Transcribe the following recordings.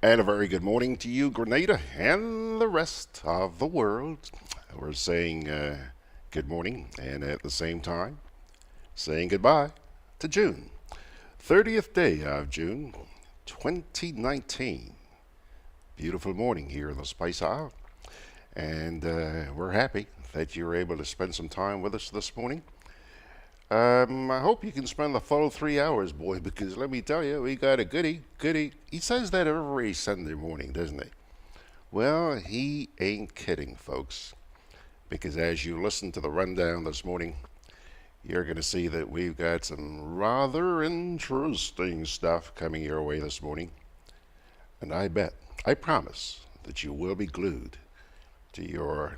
And a very good morning to you, Grenada, and the rest of the world. We're saying good morning and at the same time saying goodbye to June. 30th day of June 2019. Beautiful morning here in the Spice Isle. And we're happy that you're able to spend some time with us this morning. I hope you can spend the full 3 hours, boy, because let me tell you, we got a goody. He says that every Sunday morning, doesn't he? Well, he ain't kidding, folks, because as you listen to the rundown this morning, you're going to see that we've got some rather interesting stuff coming your way this morning. And I promise that you will be glued to your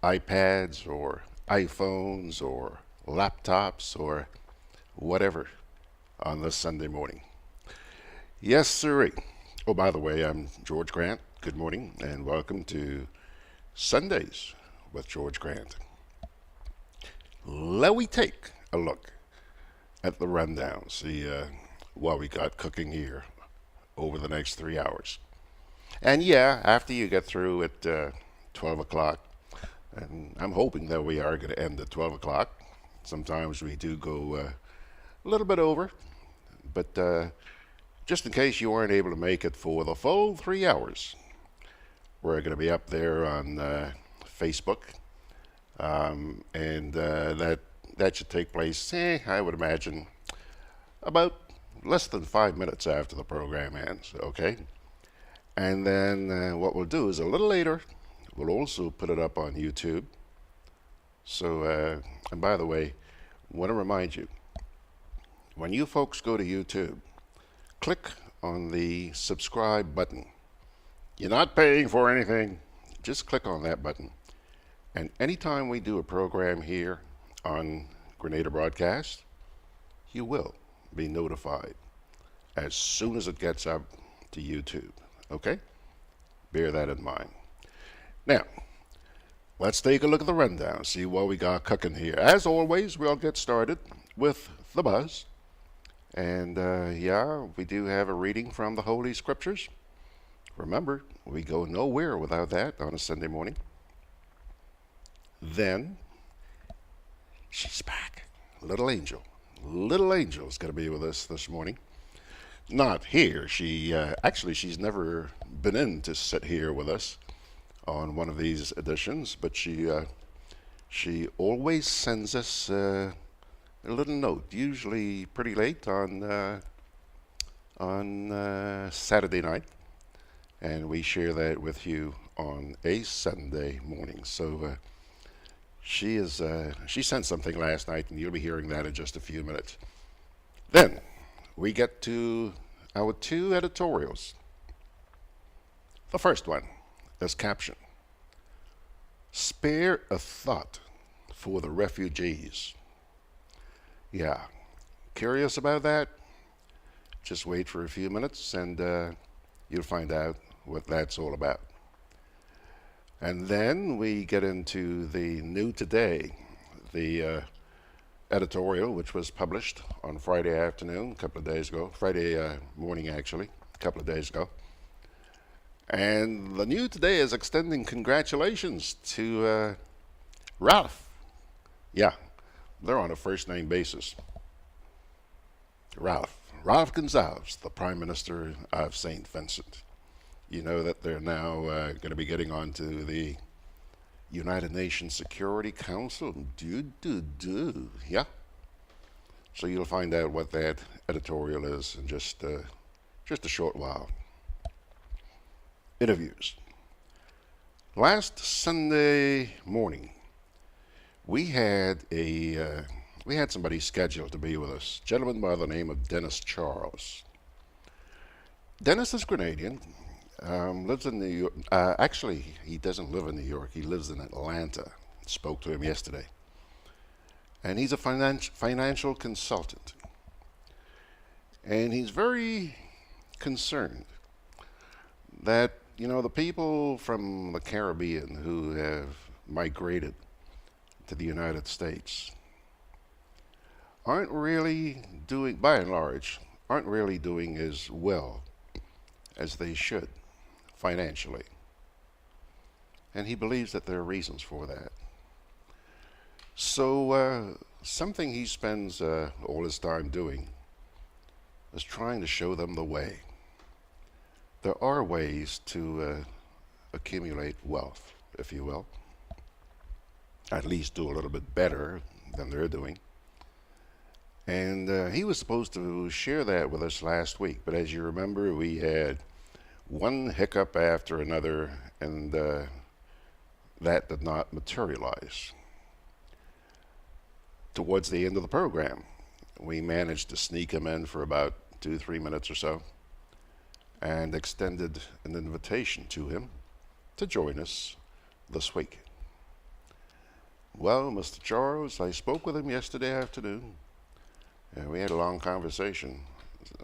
iPads or iPhones or laptops or whatever on this Sunday morning. Yes, sirree. Oh, by the way, I'm George Grant. Good morning and welcome to Sundays with George Grant. Let we take a look at the rundown, see what we got cooking here over the next 3 hours. And yeah, after you get through at 12 o'clock, and I'm hoping that we are going to end at 12 o'clock. Sometimes we do go a little bit over, but just in case you weren't able to make it for the full 3 hours, we're going to be up there on Facebook, and that should take place, I would imagine, about less than 5 minutes after the program ends, okay? And then what we'll do is a little later, we'll also put it up on YouTube. So, and by the way, I want to remind you, when you folks go to YouTube, click on the subscribe button. You're not paying for anything. Just click on that button. And anytime we do a program here on Grenada Broadcast, you will be notified as soon as it gets up to YouTube. Okay? Bear that in mind. Now, let's take a look at the rundown, see what we got cooking here. As always, we'll get started with the buzz. And yeah, we do have a reading from the Holy Scriptures. Remember, we go nowhere without that on a Sunday morning. Then, she's back. Little Angel. Little Angel is going to be with us this morning. Not here. Actually, she's never been in to sit here with us on one of these editions, but she always sends us a little note, usually pretty late on Saturday night, and we share that with you on a Sunday morning. So she sent something last night, and you'll be hearing that in just a few minutes. Then we get to our two editorials. The first one is captioned, "Spare a thought for the refugees." Yeah, curious about that? Just wait for a few minutes and you'll find out what that's all about. And then we get into the New Today, the editorial which was published on Friday afternoon, a couple of days ago, Friday morning actually, a couple of days ago. And the New Today is extending congratulations to Ralph. Yeah, they're on a first name basis. Ralph Gonzalez, the Prime Minister of St. Vincent. You know that they're now going to be getting onto the United Nations Security Council. Yeah. So you'll find out what that editorial is in just a short while. Interviews. Last Sunday morning, we had somebody scheduled to be with us, a gentleman by the name of Denis Charles. Dennis is Grenadian, lives in New York. Actually, he doesn't live in New York. He lives in Atlanta. Spoke to him yesterday. And he's a financial consultant. And he's very concerned that, the people from the Caribbean who have migrated to the United States aren't really doing, by and large, aren't really doing as well as they should financially. And he believes that there are reasons for that. So something he spends all his time doing is trying to show them the way. There are ways to accumulate wealth, if you will, at least do a little bit better than they're doing. And he was supposed to share that with us last week, but as you remember, we had one hiccup after another, and that did not materialize. Towards the end of the program, we managed to sneak him in for about 2-3 minutes or so and extended an invitation to him to join us this week. Well, Mr. Charles, I spoke with him yesterday afternoon, and we had a long conversation.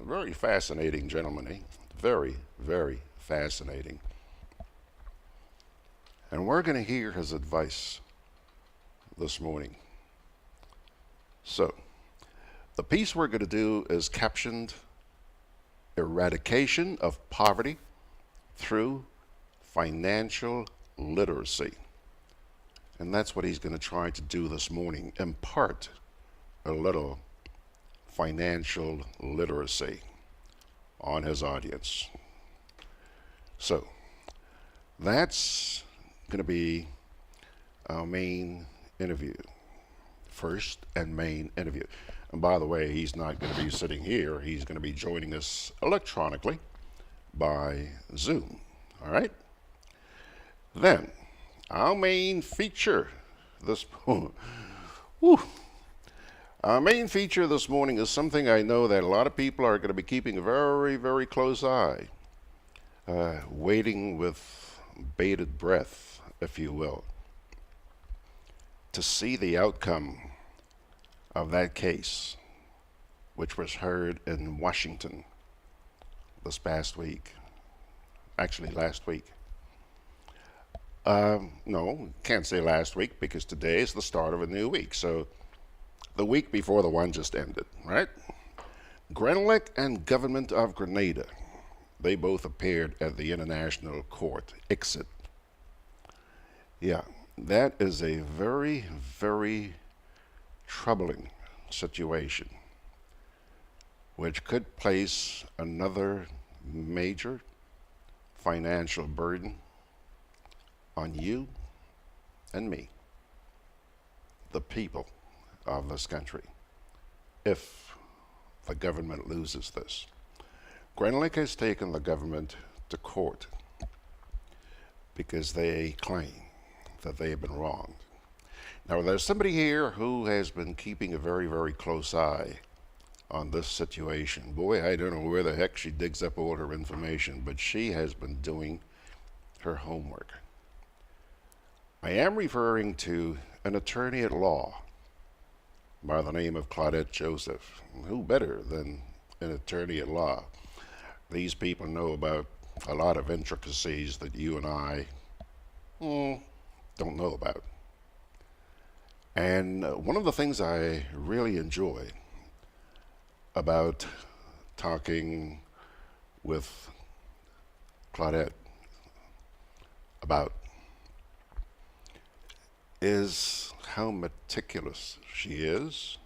A very fascinating gentleman, eh? Very, very fascinating. And we're going to hear his advice this morning. So, the piece we're going to do is captioned Eradication of Poverty Through Financial Literacy. And that's what he's going to try to do this morning, impart a little financial literacy on his audience. So, that's going to be our main interview. First and main interview. And by the way, he's not going to be sitting here. He's going to be joining us electronically by Zoom. All right? Then, our main feature this our main feature this morning is something I know that a lot of people are going to be keeping a very, very close eye, waiting with bated breath, if you will, to see the outcome of that case, which was heard in Washington this past week. Actually, last week. No, can't say last week because today is the start of a new week. So the week before the one just ended, right? GRENLEC and Government of Grenada, they both appeared at the International Court, ICSID. Yeah, that is a very, very troubling situation, which could place another major financial burden on you and me, the people of this country, if the government loses this. GRENLEC has taken the government to court because they claim that they have been wronged. Now, there's somebody here who has been keeping a very, very close eye on this situation. Boy, I don't know where the heck she digs up all her information, but she has been doing her homework. I am referring to an attorney at law by the name of Claudette Joseph. Who better than an attorney at law? These people know about a lot of intricacies that you and I don't know about. And one of the things I really enjoy about talking with Claudette about is how meticulous she is.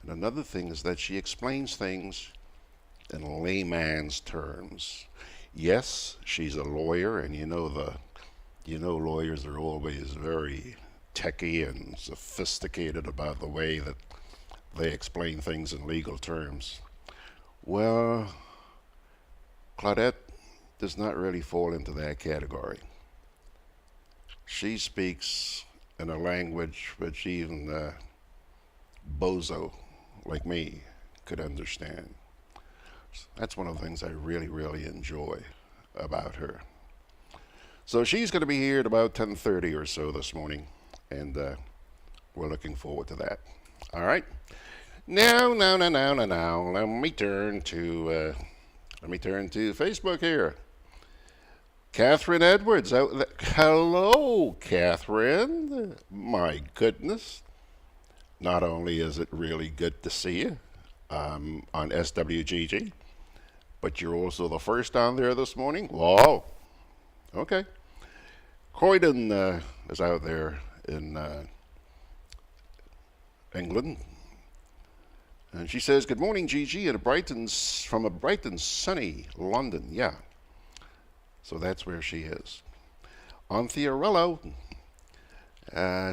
And another thing is that she explains things in layman's terms. Yes, she's a lawyer, and you know lawyers are always very techy and sophisticated about the way that they explain things in legal terms. Well, Claudette does not really fall into that category. She speaks in a language which even bozo like me could understand. That's one of the things I really, really enjoy about her. So she's going to be here at about 10:30 or so this morning, and we're looking forward to that. All right. Now, let me turn to Facebook here. Catherine Edwards. Hello, Catherine. My goodness. Not only is it really good to see you on SWGG, but you're also the first on there this morning? Wow. Okay. Croydon is out there in England. And she says, good morning, Gigi, from a bright and sunny London. Yeah. So that's where she is. Anthea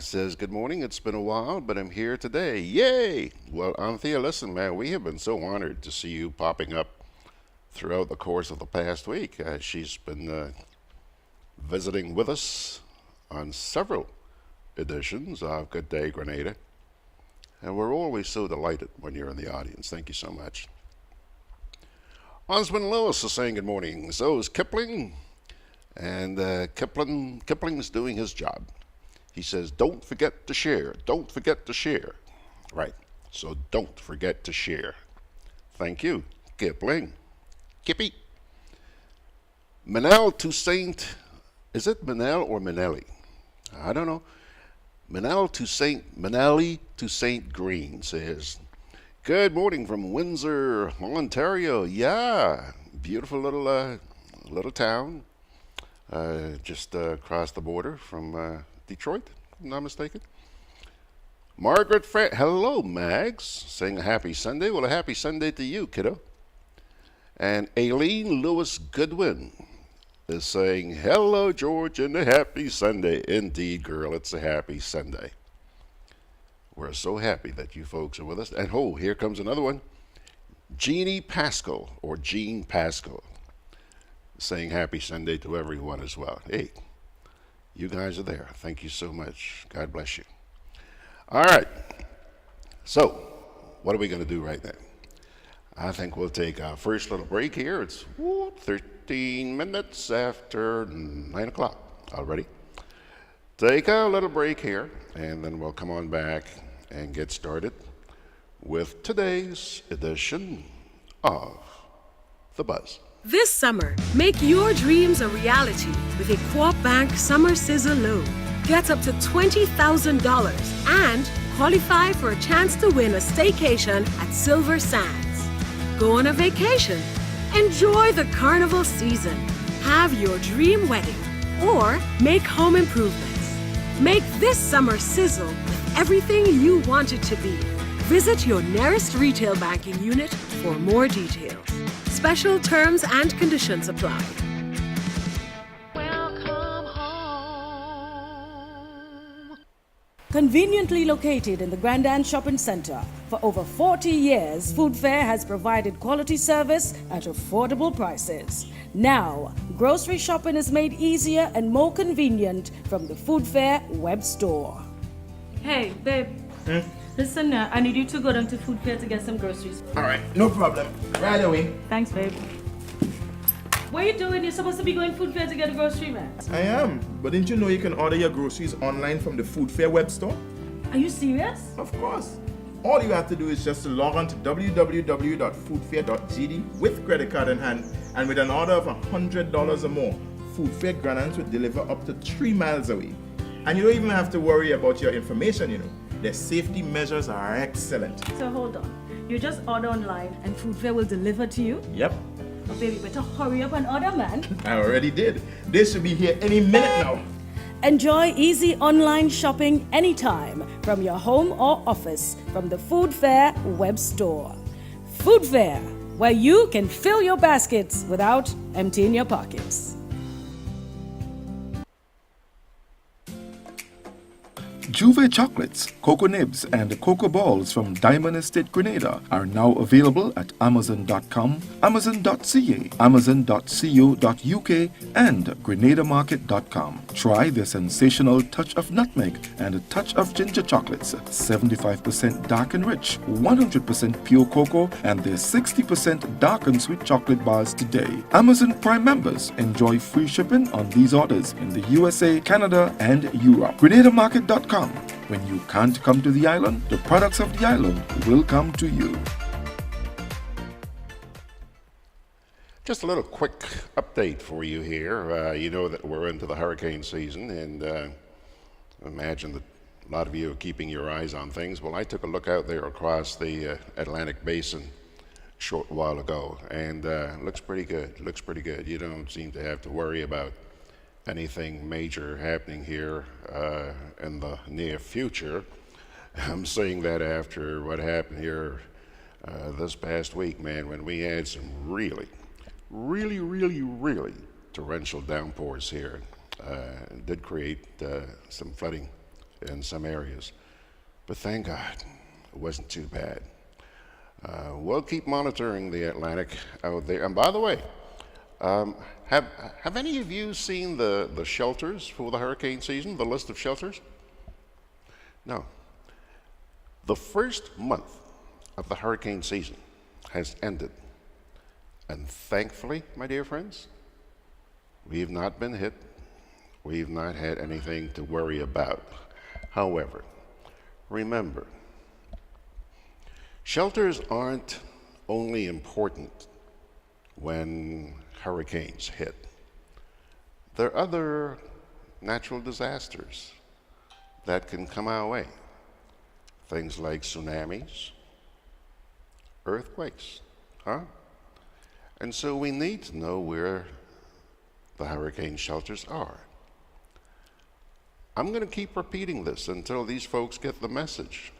says, good morning. It's been a while, but I'm here today. Yay! Well, Anthea, listen, man, we have been so honored to see you popping up throughout the course of the past week. She's been visiting with us on several editions of Good Day Grenada. And we're always so delighted when you're in the audience. Thank you so much. Osmond Lewis is saying good morning. So is Kipling. And Kipling's doing his job. He says, don't forget to share. Don't forget to share. Right. So don't forget to share. Thank you, Kipling. Kippy. Manel Toussaint. Is it Manel or Manelli? I don't know. Manelli to St. Green says, good morning from Windsor, Ontario. Yeah, beautiful little town, just across the border from Detroit, if I'm not mistaken. Margaret hello, Mags, saying a happy Sunday. Well, a happy Sunday to you, kiddo. And Aileen Lewis Goodwin is saying, hello, George, and a happy Sunday. Indeed, girl, it's a happy Sunday. We're so happy that you folks are with us. And oh, here comes another one. Jeannie Pascal, or Jean Pascal, saying happy Sunday to everyone as well. Hey, you guys are there. Thank you so much. God bless you. All right. So, what are we going to do right now? I think we'll take our first little break here. It's 13 minutes after 9 o'clock already. Take a little break here, and then we'll come on back and get started with today's edition of The Buzz. This summer, make your dreams a reality with a Co-op Bank Summer Sizzle Loan. Get up to $20,000 and qualify for a chance to win a staycation at Silver Sands. Go on a vacation, enjoy the carnival season, have your dream wedding, or make home improvements. Make this summer sizzle with everything you want it to be. Visit your nearest retail banking unit for more details. Special terms and conditions apply. Conveniently located in the Grandand Shopping Center, for over 40 years, Food Fair has provided quality service at affordable prices. Now, grocery shopping is made easier and more convenient from the Food Fair web store. Hey, babe. Listen, I need you to go down to Food Fair to get some groceries. All right, no problem. Right away. Thanks, babe. What are you doing? You're supposed to be going Food Fair to get a grocery, man. I am, but didn't you know you can order your groceries online from the Food Fair web store? Are you serious? Of course. All you have to do is just to log on to www.foodfair.gd with credit card in hand, and with an order of $100 or more, Food Fair Granadas will deliver up to 3 miles away. And you don't even have to worry about your information, you know. Their safety measures are excellent. So hold on. You just order online and Food Fair will deliver to you? Yep. Oh, baby, better hurry up and order, man. I already did. They should be here any minute now. Enjoy easy online shopping anytime from your home or office from the Food Fair web store. Food Fair, where you can fill your baskets without emptying your pockets. Juve chocolates, cocoa nibs, and cocoa balls from Diamond Estate Grenada are now available at Amazon.com, Amazon.ca, Amazon.co.uk, and GrenadaMarket.com. Try their sensational touch of nutmeg and a touch of ginger chocolates, 75% dark and rich, 100% pure cocoa, and their 60% dark and sweet chocolate bars today. Amazon Prime members enjoy free shipping on these orders in the USA, Canada, and Europe. GrenadaMarket.com. When you can't come to the island, the products of the island will come to you. Just a little quick update for you here. You know that we're into the hurricane season, and imagine that a lot of you are keeping your eyes on things. Well, I took a look out there across the Atlantic Basin short while ago, and looks pretty good. Looks pretty good. You don't seem to have to worry about anything major happening here in the near future. I'm saying that after what happened here this past week, man, when we had some really torrential downpours here. It did create some flooding in some areas, but thank God it wasn't too bad. We'll keep monitoring the Atlantic out there. And by the way, have any of you seen the shelters for the hurricane season, the list of shelters? No. The first month of the hurricane season has ended. And thankfully, my dear friends, we've not been hit. We've not had anything to worry about. However, remember, shelters aren't only important when hurricanes hit. There are other natural disasters that can come our way. Things like tsunamis, earthquakes, huh? And so we need to know where the hurricane shelters are. I'm going to keep repeating this until these folks get the message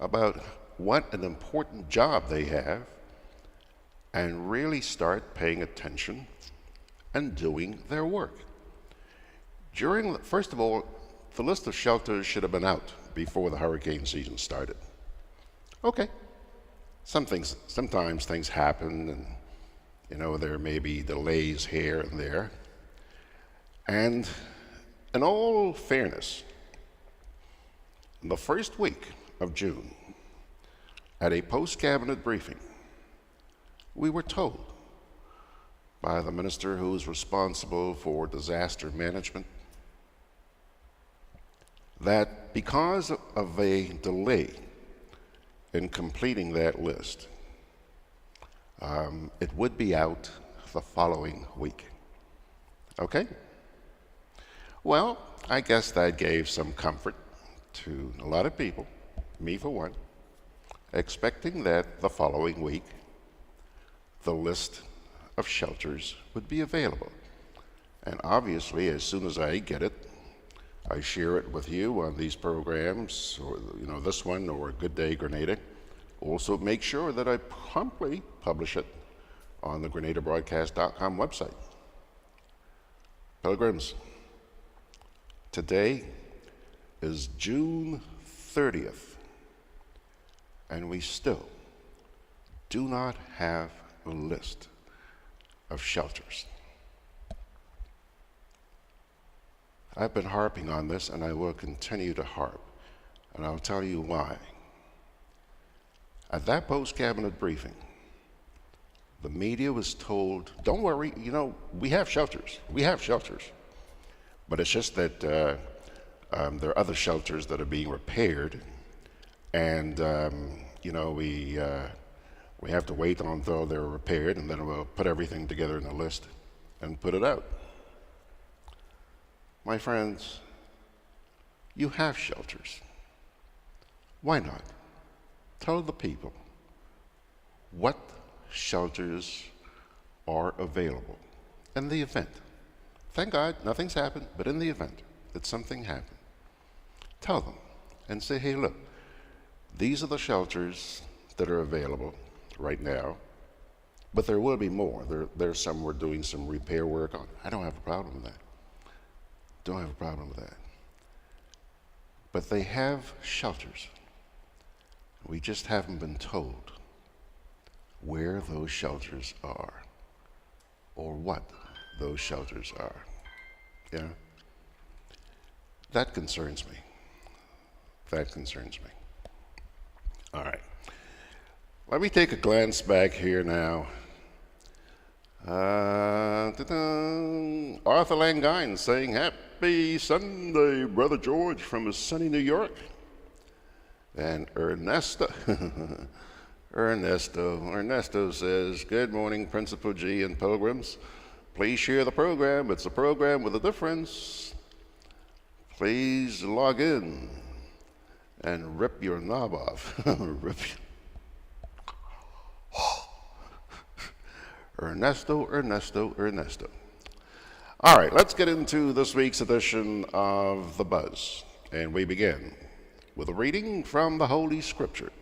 about what an important job they have and really start paying attention and doing their work. First of all, the list of shelters should have been out before the hurricane season started. Okay. Sometimes things happen, and there may be delays here and there. And in all fairness, in the first week of June, at a post-cabinet briefing, we were told by the minister who is responsible for disaster management that because of a delay in completing that list, it would be out the following week. Okay? Well, I guess that gave some comfort to a lot of people, me for one, expecting that the following week the list of shelters would be available. And obviously, as soon as I get it, I share it with you on these programs, or this one, or Good Day Grenada. Also make sure that I promptly publish it on the GrenadaBroadcast.com website. Pilgrims, today is June 30th, and we still do not have a list of shelters. I've been harping on this, and I will continue to harp, and I'll tell you why. At that post-cabinet briefing, the media was told, don't worry, we have shelters. We have shelters. But it's just that there are other shelters that are being repaired, and, we have to wait until they're repaired, and then we'll put everything together in a list and put it out. My friends, you have shelters. Why not? Tell the people what shelters are available in the event. Thank God nothing's happened, but in the event that something happened, tell them and say, hey, look, these are the shelters that are available right now, but there will be more. There's some we're doing some repair work on. I don't have a problem with that. Don't have a problem with that. But they have shelters. We just haven't been told where those shelters are or what those shelters are. Yeah? That concerns me. That concerns me. All right. Let me take a glance back here now. Arthur Langine saying, happy Sunday, Brother George, from sunny New York. And Ernesto says, good morning, Principal G and Pilgrims. Please share the program. It's a program with a difference. Please log in and rip your knob off. Ernesto. All right, let's get into this week's edition of The Buzz. And we begin with a reading from the Holy Scripture.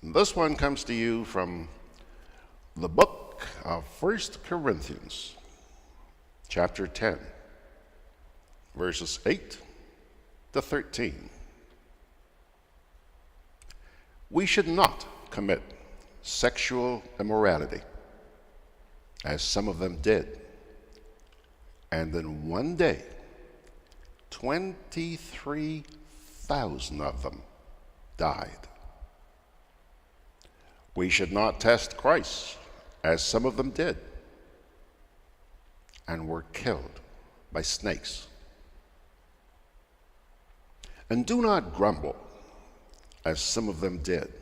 This one comes to you from the book of 1 Corinthians, chapter 10, verses 8 to 13. We should not commit sexual immorality, as some of them did. And in one day, 23,000 of them died. We should not test Christ, as some of them did, and were killed by snakes. And do not grumble, as some of them did,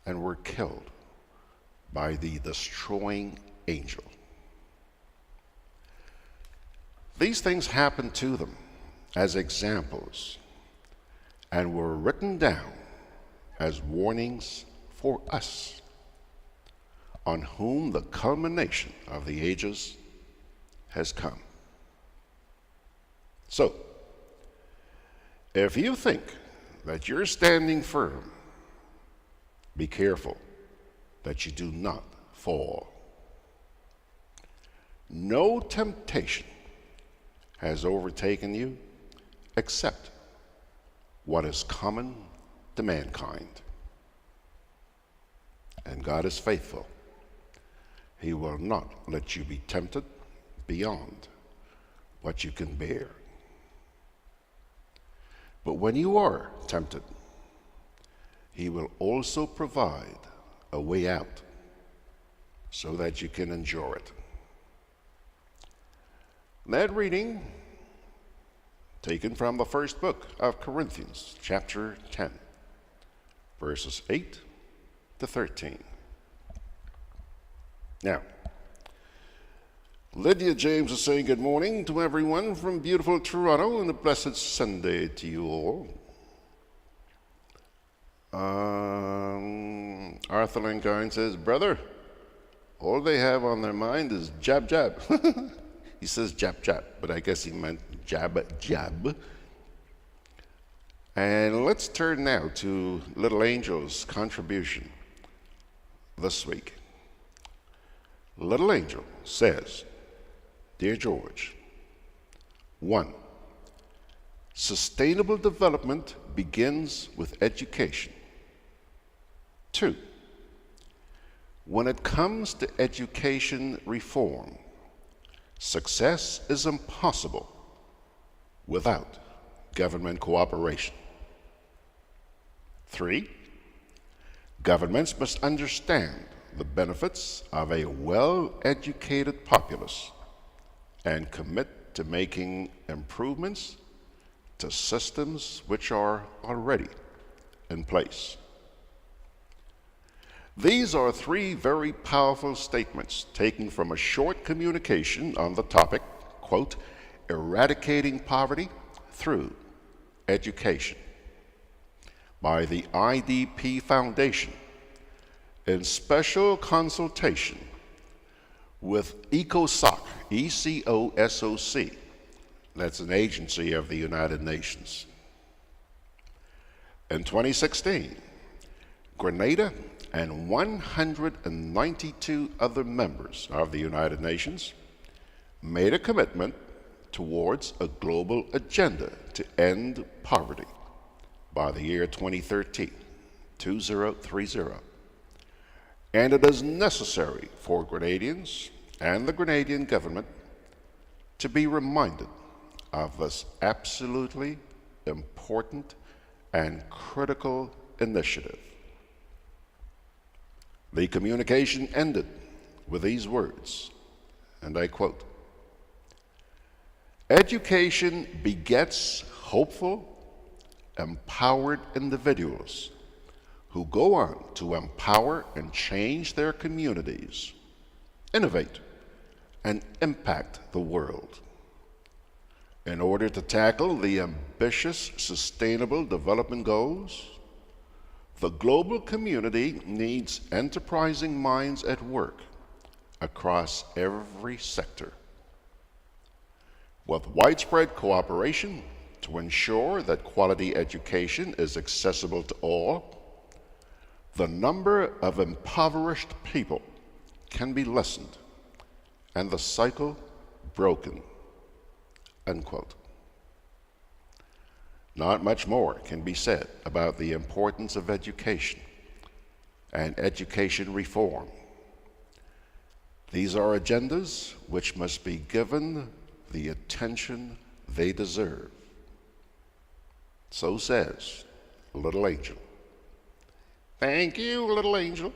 and were killed by the destroying angel. These things happened to them as examples and were written down as warnings for us, on whom the culmination of the ages has come. So, if you think that you're standing firm, be careful that you do not fall. No temptation has overtaken you except what is common to mankind. And God is faithful. He will not let you be tempted beyond what you can bear. But when you are tempted, He will also provide a way out so that you can endure it. That reading, taken from the first book of Corinthians, chapter 10, verses 8 to 13. Now, Lydia James is saying good morning to everyone from beautiful Toronto and a blessed Sunday to you all. Arthur Lincoln says, brother, all they have on their mind is jab, jab. He says jab, jab, but I guess he meant jab, jab. And let's turn now to Little Angel's contribution this week. Little Angel says, Dear George, 1. Sustainable development begins with education. 2. When it comes to education reform, success is impossible without government cooperation. 3. Governments must understand the benefits of a well-educated populace and commit to making improvements to systems which are already in place. These are 3 very powerful statements taken from a short communication on the topic, quote, eradicating poverty through education, by the IDP Foundation in special consultation with ECOSOC, E-C-O-S-O-C. That's an agency of the United Nations. In 2016, GRENADA and 192 other members of the United Nations made a commitment towards a global agenda to end poverty by the year 2030. And it is necessary for Grenadians and the Grenadian government to be reminded of this absolutely important and critical initiative. The communication ended with these words, and I quote, education begets hopeful, empowered individuals who go on to empower and change their communities, innovate, and impact the world. In order to tackle the ambitious Sustainable Development Goals, The global community needs enterprising minds at work across every sector, with widespread cooperation to ensure that quality education is accessible to all. The number of impoverished people can be lessened and the cycle broken, unquote. Not much more can be said about the importance of education and education reform. These are agendas which must be given the attention they deserve. So says Little Angel. Thank you, Little Angel.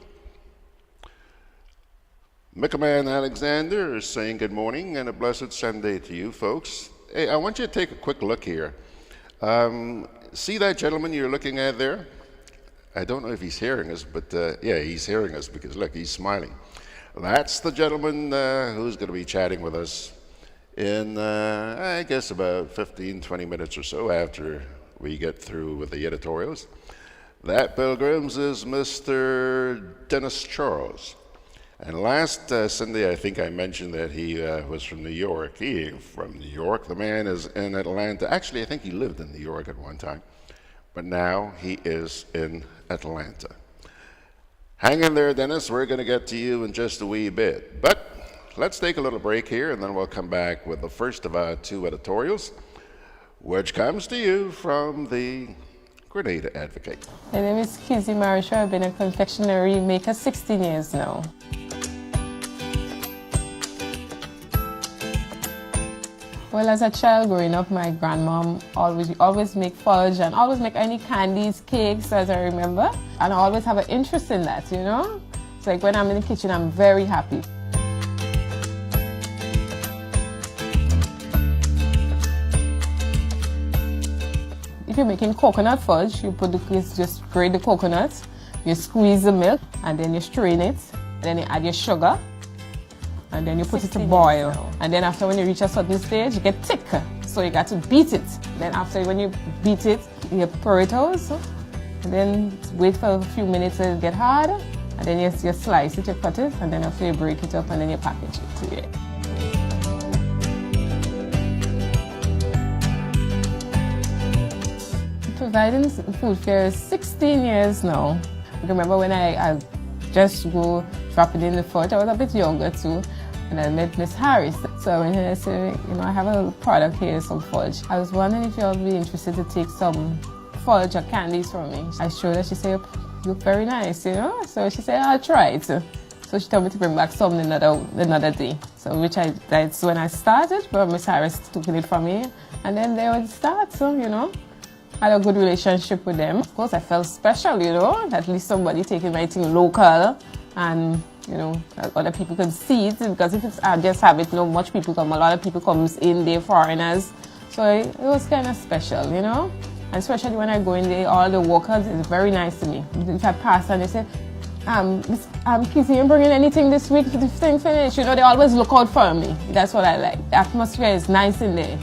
Mickaman Alexander is saying good morning and a blessed Sunday to you folks. Hey, I want you to take a quick look here. See that gentleman you're looking at there? I don't know if he's hearing us, but yeah, he's hearing us because look, he's smiling. That's the gentleman who's going to be chatting with us in, I guess, about 15, 20 minutes or so after we get through with the editorials. That, Pilgrims, is Mr. Denis Charles. And last Sunday, I think I mentioned that he was from New York. He from New York. The man is in Atlanta. Actually, I think he lived in New York at one time. But now he is in Atlanta. Hang in there, Denis. We're going to get to you in just a wee bit. But let's take a little break here, and then we'll come back with the first of our two editorials, which comes to you from the Grenada Advocate. My name is Kizzy Marisha. I've been a confectionery maker 16 years now. Well, as a child growing up, my grandmom always make fudge and always make any candies, cakes, as I remember. And I always have an interest in that, you know? It's like when I'm in the kitchen, I'm very happy. If you're making coconut fudge, you just grate the coconut, you squeeze the milk, and then you strain it, and then you add your sugar, and then you put it to boil. And then after, when you reach a certain stage, you get thick, so you got to beat it. Then after, when you beat it, you pour it out, and then wait for a few minutes to get hard, and then you slice it, you cut it, and then after you break it up, and then you package it. Yeah. Providing food fair is 16 years now. I remember when I just go drop it in the fudge. I was a bit younger too, and I met Miss Harris. So I went and I said, you know, I have a product here, some fudge. I was wondering if you all would be interested to take some fudge or candies from me. I showed her. She said, you look very nice, you know. So she said, I'll try it. So she told me to bring back some another day. So that's when I started. But Miss Harris took it from me, and then they would start. So you know. I had a good relationship with them. Of course, I felt special, you know, at least somebody taking my thing local and, you know, other people can see it, because if it's I just have it, not much people come. A lot of people comes in, they're foreigners. So it was kind of special, you know. And especially when I go in there, all the workers, it's very nice to me. If I pass and they say, Kizzy, you bringing anything this week? The thing finished. You know, they always look out for me. That's what I like. The atmosphere is nice in there.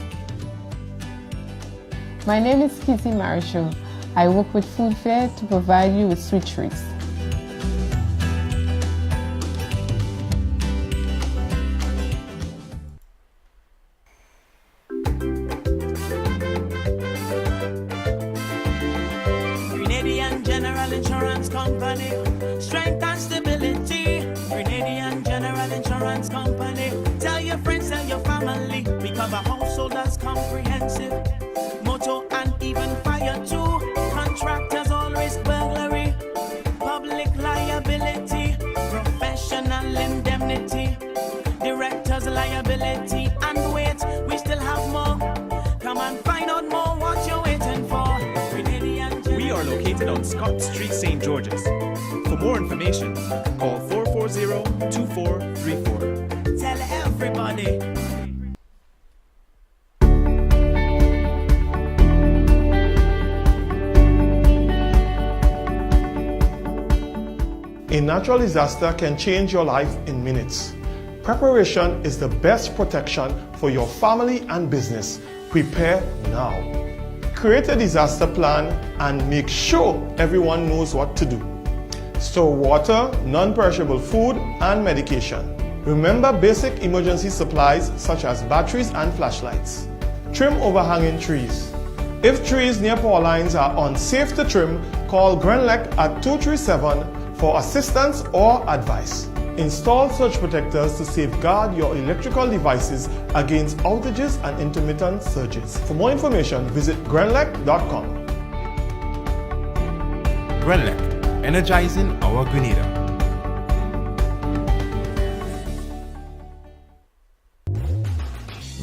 My name is Kizzy Marisha. I work with Food Fair to provide you with sweet treats. Grenadian General Insurance Company, strength and stability. Grenadian General Insurance Company. Tell your friends, tell your family. We cover householders comprehensive. Motor and even fire too. Contractors all risk burglary. Public liability. Professional indemnity. Directors liability. And wait, we still have more. Come and find out more what you're waiting for. We are located on Scott Street, St. George's. For more information, call 440-2434. Tell everybody. A natural disaster can change your life in minutes. Preparation is the best protection for your family and business. Prepare now. create a disaster plan and make sure everyone knows what to do. Store water, non-perishable food, and medication. Remember basic emergency supplies such as batteries and flashlights. Trim overhanging trees. If trees near power lines are unsafe to trim, call GRENLEC at 237 for assistance or advice. Install surge protectors to safeguard your electrical devices against outages and intermittent surges. For more information, visit GRENLEC.com. GRENLEC, energizing our Grenada.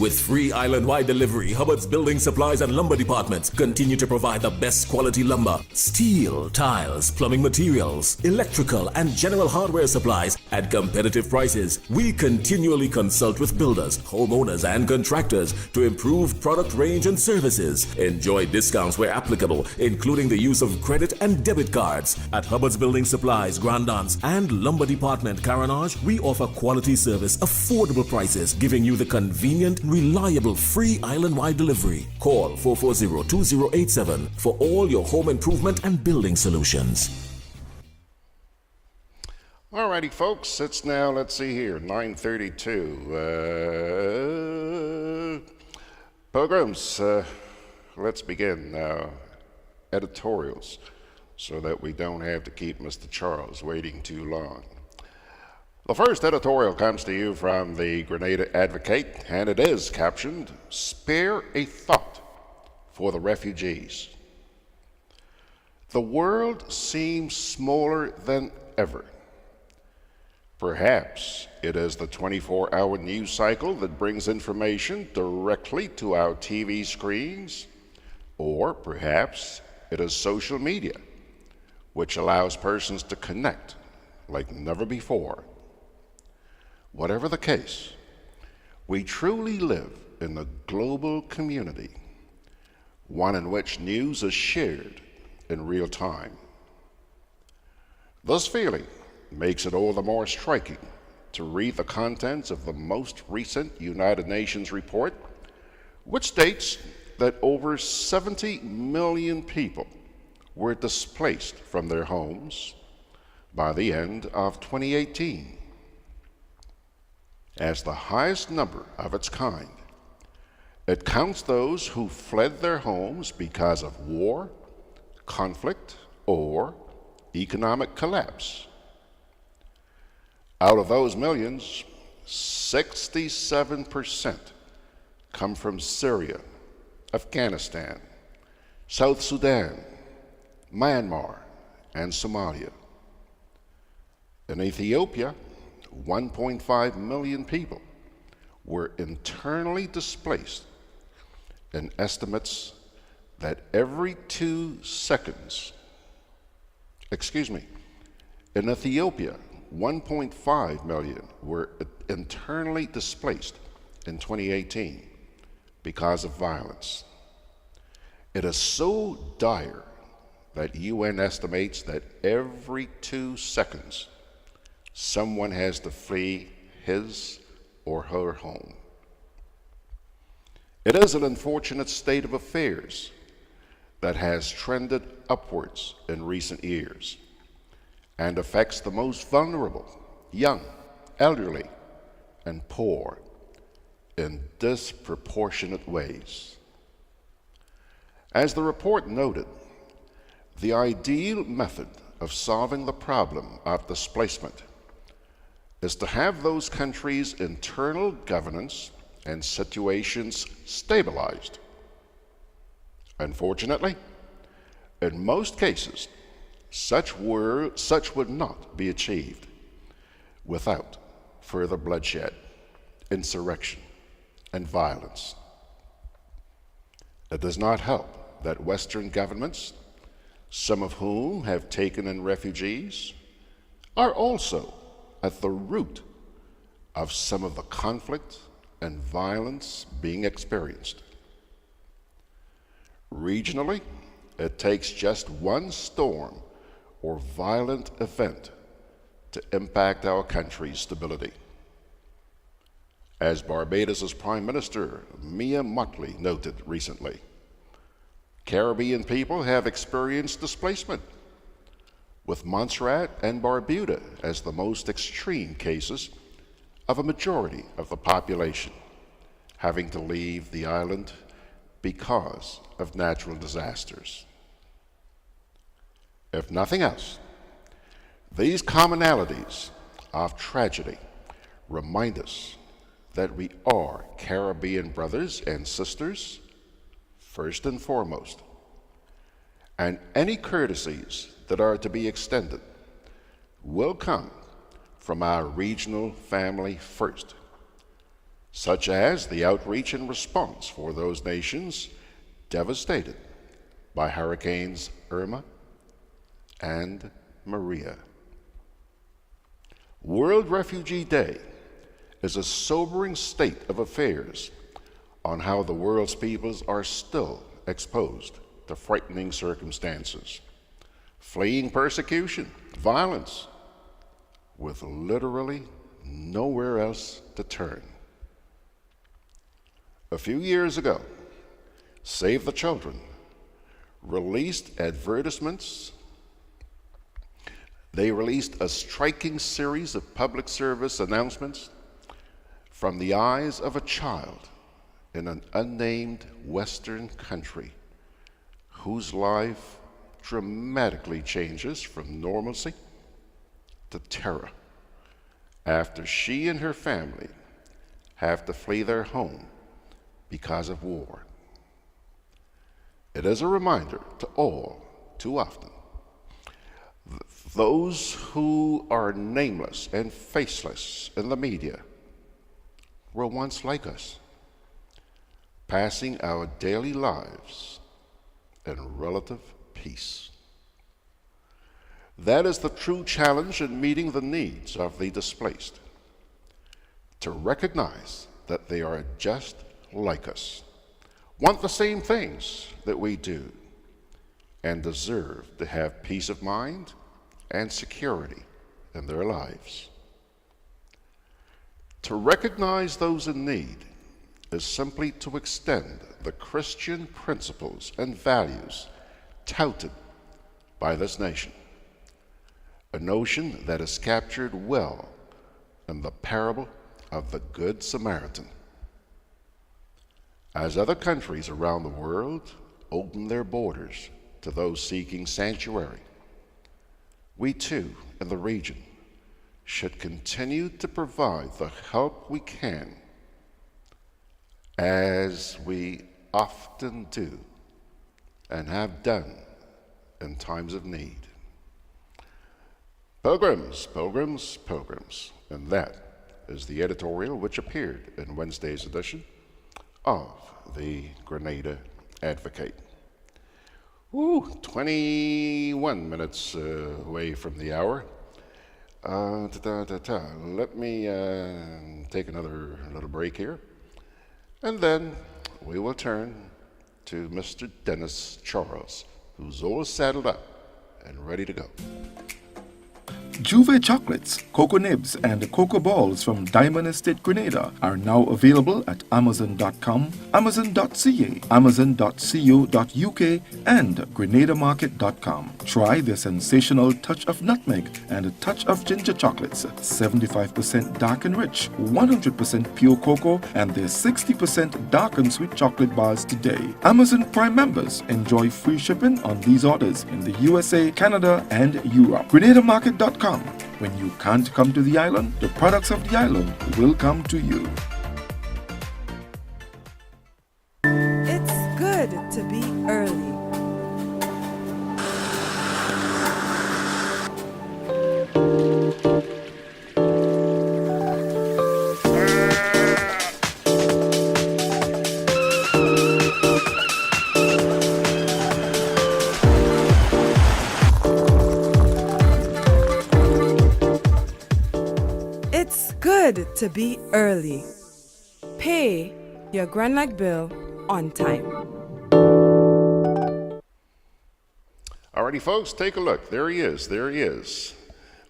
With free island-wide delivery, Hubbard's Building Supplies and Lumber Departments continue to provide the best quality lumber, steel, tiles, plumbing materials, electrical, and general hardware supplies at competitive prices. We continually consult with builders, homeowners, and contractors to improve product range and services. Enjoy discounts where applicable, including the use of credit and debit cards. At Hubbard's Building Supplies, Grandance, and Lumber Department, Caranage, we offer quality service, affordable prices, giving you the convenient, reliable, free island-wide delivery. Call 440-2087 for all your home improvement and building solutions. Alrighty, folks, it's now, let's see here, 9:32. Pilgrims, let's begin now. Editorials, so that we don't have to keep Mr. Charles waiting too long. The first editorial comes to you from the Grenada Advocate, and it is captioned, "Spare a Thought for the Refugees." The world seems smaller than ever. Perhaps it is the 24-hour news cycle that brings information directly to our TV screens, or perhaps it is social media, which allows persons to connect like never before. Whatever the case, we truly live in a global community, one in which news is shared in real time. This feeling makes it all the more striking to read the contents of the most recent United Nations report, which states that over 70 million people were displaced from their homes by the end of 2018. As the highest number of its kind, it counts those who fled their homes because of war, conflict, or economic collapse. Out of those millions, 67% come from Syria, Afghanistan, South Sudan, Myanmar, and Somalia. In Ethiopia, 1.5 million people were internally displaced, and estimates that every 2 seconds, in Ethiopia, 1.5 million were internally displaced in 2018 because of violence. It is so dire that UN estimates that every 2 seconds, someone has to flee his or her home. It is an unfortunate state of affairs that has trended upwards in recent years and affects the most vulnerable, young, elderly, and poor in disproportionate ways. As the report noted, the ideal method of solving the problem of displacement is to have those countries' internal governance and situations stabilized. Unfortunately, in most cases, such would not be achieved without further bloodshed, insurrection, and violence. It does not help that Western governments, some of whom have taken in refugees, are also at the root of some of the conflict and violence being experienced. Regionally, it takes just one storm or violent event to impact our country's stability. As Barbados' Prime Minister Mia Mottley noted recently, Caribbean people have experienced displacement, with Montserrat and Barbuda as the most extreme cases of a majority of the population having to leave the island because of natural disasters. If nothing else, these commonalities of tragedy remind us that we are Caribbean brothers and sisters first and foremost, and any courtesies that are to be extended will come from our regional family first, such as the outreach and response for those nations devastated by Hurricanes Irma and Maria. World Refugee Day is a sobering state of affairs on how the world's peoples are still exposed to frightening circumstances, fleeing persecution, violence, with literally nowhere else to turn. A few years ago, Save the Children released advertisements. They released a striking series of public service announcements from the eyes of a child in an unnamed Western country whose life dramatically changes from normalcy to terror after she and her family have to flee their home because of war. It is a reminder to all, too often, those who are nameless and faceless in the media were once like us, passing our daily lives in relative peace. That is the true challenge in meeting the needs of the displaced, to recognize that they are just like us, want the same things that we do, and deserve to have peace of mind and security in their lives. To recognize those in need is simply to extend the Christian principles and values touted by this nation, a notion that is captured well in the parable of the Good Samaritan. As other countries around the world open their borders to those seeking sanctuary, we too in the region should continue to provide the help we can, as we often do and have done in times of need. Pilgrims, pilgrims, pilgrims. And that is the editorial which appeared in Wednesday's edition of the Grenada Advocate. 21 minutes away from the hour. Let me take another little break here, and then we will turn to Mr. Denis Charles, who's all saddled up and ready to go. Juve chocolates, cocoa nibs, and cocoa balls from Diamond Estate Grenada are now available at Amazon.com, Amazon.ca, Amazon.co.uk, and GrenadaMarket.com. Try their sensational touch of nutmeg and a touch of ginger chocolates, 75% dark and rich, 100% pure cocoa, and their 60% dark and sweet chocolate bars today. Amazon Prime members enjoy free shipping on these orders in the USA, Canada, and Europe. GrenadaMarket.com. When you can't come to the island, the products of the island will come to you. It's good to be early. To be early. Pay your GRENLEC bill on time. Alrighty, folks, take a look. There he is. There he is,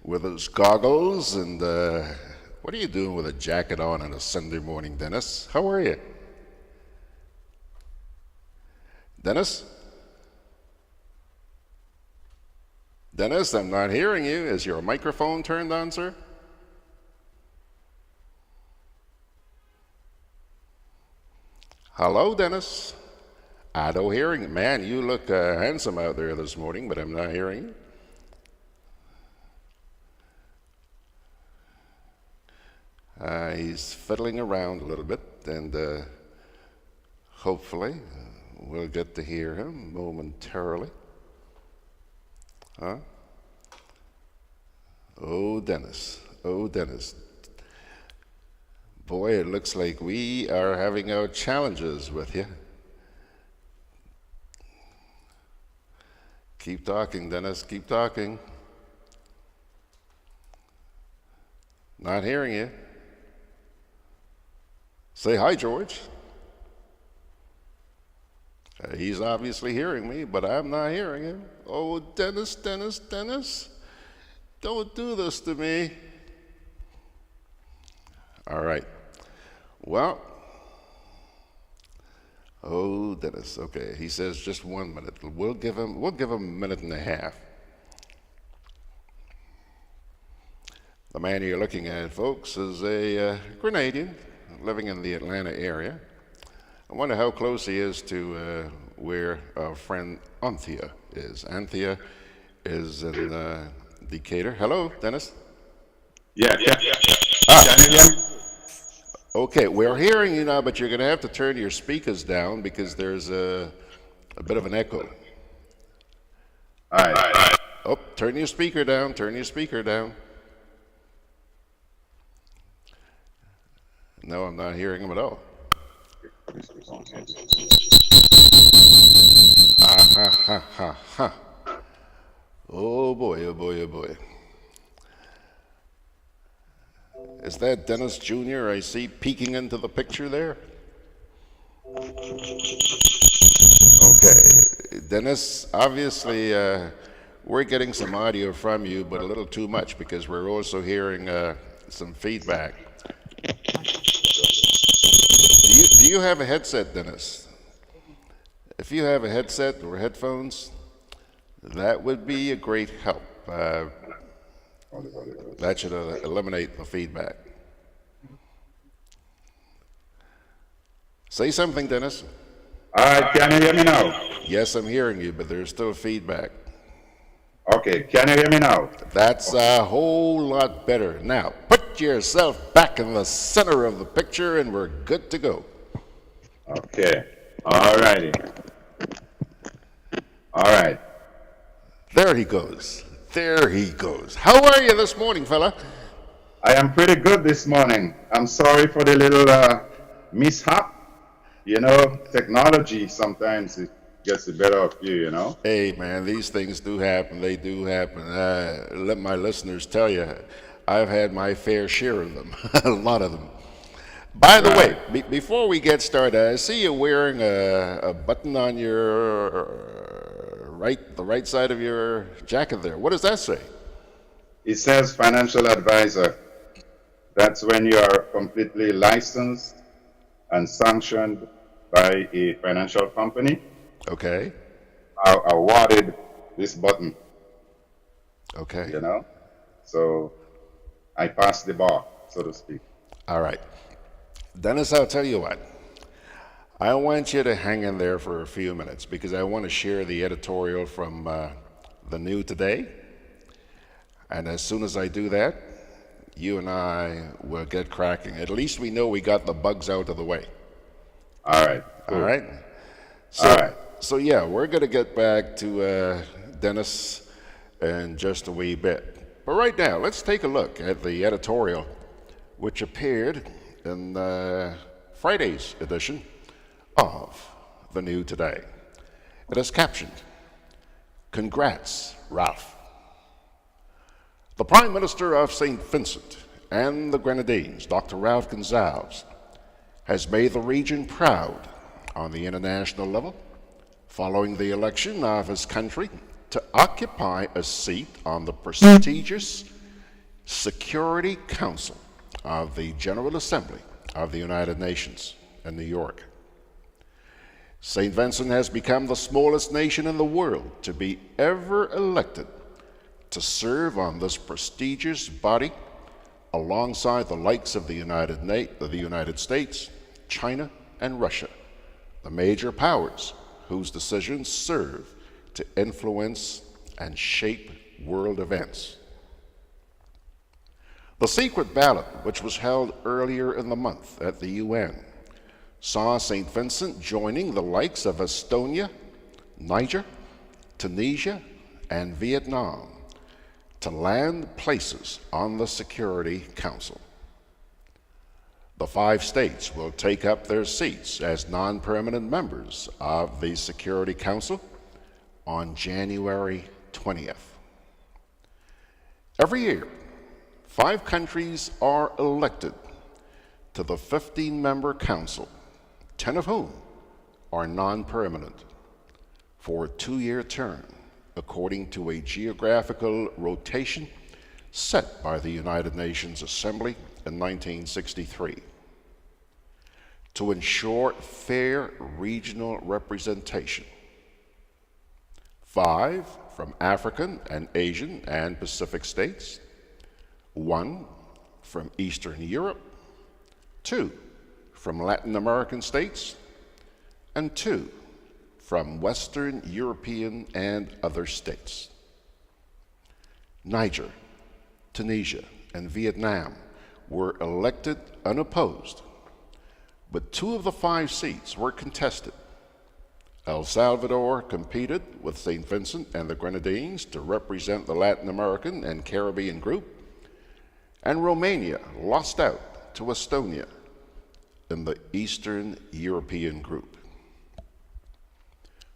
with his goggles. And what are you doing with a jacket on a Sunday morning, Dennis? How are you, Dennis? Dennis, I'm not hearing you. Is your microphone turned on, sir? Hello, Dennis. I don't hearing you. Man, you look handsome out there this morning, but I'm not hearing you. He's fiddling around a little bit, and hopefully we'll get to hear him momentarily. Huh? Oh, Dennis. Oh, Dennis. Boy, it looks like we are having our challenges with you. Keep talking, Dennis. Keep talking. Not hearing you. Say hi, George. He's obviously hearing me, but I'm not hearing him. Oh, Dennis, Dennis, Dennis. Don't do this to me. All right. Well, oh, Dennis. Okay, he says just 1 minute. We'll give him a minute and a half. The man you're looking at, folks, is a Grenadian living in the Atlanta area. I wonder how close he is to where our friend Anthea is. Anthea is in Decatur. Hello, Dennis. Yeah. Can you hear me? Okay, we're hearing you now, but you're going to have to turn your speakers down because there's a bit of an echo. All right. Oh, turn your speaker down. Turn your speaker down. No, I'm not hearing him at all. Ha. Oh boy, oh boy, oh boy. Is that Dennis Jr. I see peeking into the picture there? Okay, Dennis, obviously we're getting some audio from you, but a little too much because we're also hearing some feedback. Do you have a headset, Dennis? If you have a headset or headphones, that would be a great help. That should eliminate the feedback. Say something, Dennis. All right, can you hear me now? Yes, I'm hearing you, but there's still feedback. Okay, can you hear me now? That's a whole lot better. Now, put yourself back in the center of the picture and we're good to go. Okay, all righty. All right. There he goes. There he goes. How are you this morning, fella? I am pretty good this morning. I'm sorry for the little mishap. You know, technology sometimes it gets the better of you, you know? Hey, man, these things do happen. They do happen. Let my listeners tell you, I've had my fair share of them, a lot of them. By the way, before we get started, I see you wearing a button on your the right side of your jacket there. What does that say? It says financial advisor. That's when you are completely licensed and sanctioned by a financial company. Okay. Awarded this button. Okay. You know? So I passed the bar, so to speak. All right. Dennis, I'll tell you what. I want you to hang in there for a few minutes because I want to share the editorial from the New Today. And as soon as I do that, you and I will get cracking. At least we know we got the bugs out of the way. All right. Cool. All right? So yeah, we're going to get back to Dennis in just a wee bit. But right now, let's take a look at the editorial which appeared in Friday's edition of the New Today. It is captioned, "Congrats, Ralph." The Prime Minister of St. Vincent and the Grenadines, Dr. Ralph Gonsalves, has made the region proud on the international level following the election of his country to occupy a seat on the prestigious Security Council of the General Assembly of the United Nations in New York. St. Vincent has become the smallest nation in the world to be ever elected to serve on this prestigious body alongside the likes of the United States, China, and Russia, the major powers whose decisions serve to influence and shape world events. The secret ballot, which was held earlier in the month at the UN, saw St. Vincent joining the likes of Estonia, Niger, Tunisia, and Vietnam to land places on the Security Council. The 5 states will take up their seats as non-permanent members of the Security Council on January 20th. Every year, 5 countries are elected to the 15-member council, 10 of whom are non-permanent, for a 2-year term, according to a geographical rotation set by the United Nations Assembly in 1963. To ensure fair regional representation, 5 from African and Asian and Pacific states, 1 from Eastern Europe, 2 from Latin American states, and 2 from Western European and other states. Niger, Tunisia, and Vietnam were elected unopposed, but 2 of the 5 seats were contested. El Salvador competed with St. Vincent and the Grenadines to represent the Latin American and Caribbean group, and Romania lost out to Estonia in the Eastern European group.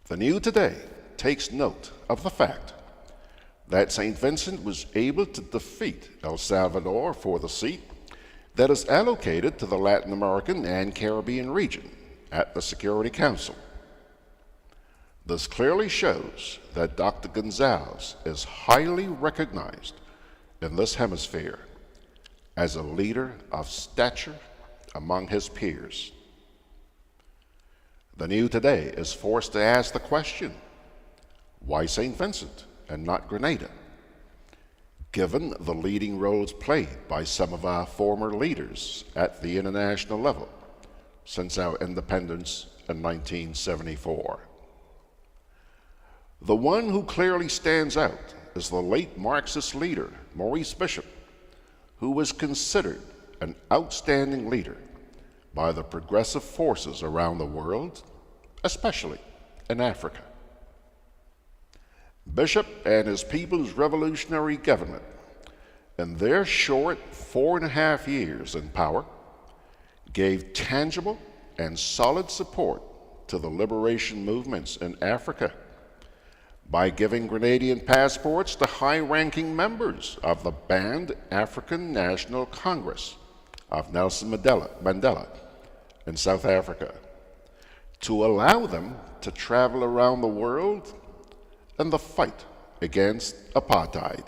The New Today takes note of the fact that St. Vincent was able to defeat El Salvador for the seat that is allocated to the Latin American and Caribbean region at the Security Council. This clearly shows that Dr. Gonzalez is highly recognized in this hemisphere as a leader of stature among his peers. The New Today is forced to ask the question, why St. Vincent and not Grenada, given the leading roles played by some of our former leaders at the international level since our independence in 1974. The one who clearly stands out is the late Marxist leader, Maurice Bishop, who was considered an outstanding leader by the progressive forces around the world, especially in Africa. Bishop and his People's Revolutionary Government, in their short 4.5 years in power, gave tangible and solid support to the liberation movements in Africa by giving Grenadian passports to high-ranking members of the banned African National Congress of Nelson Mandela in South Africa, to allow them to travel around the world in the fight against apartheid.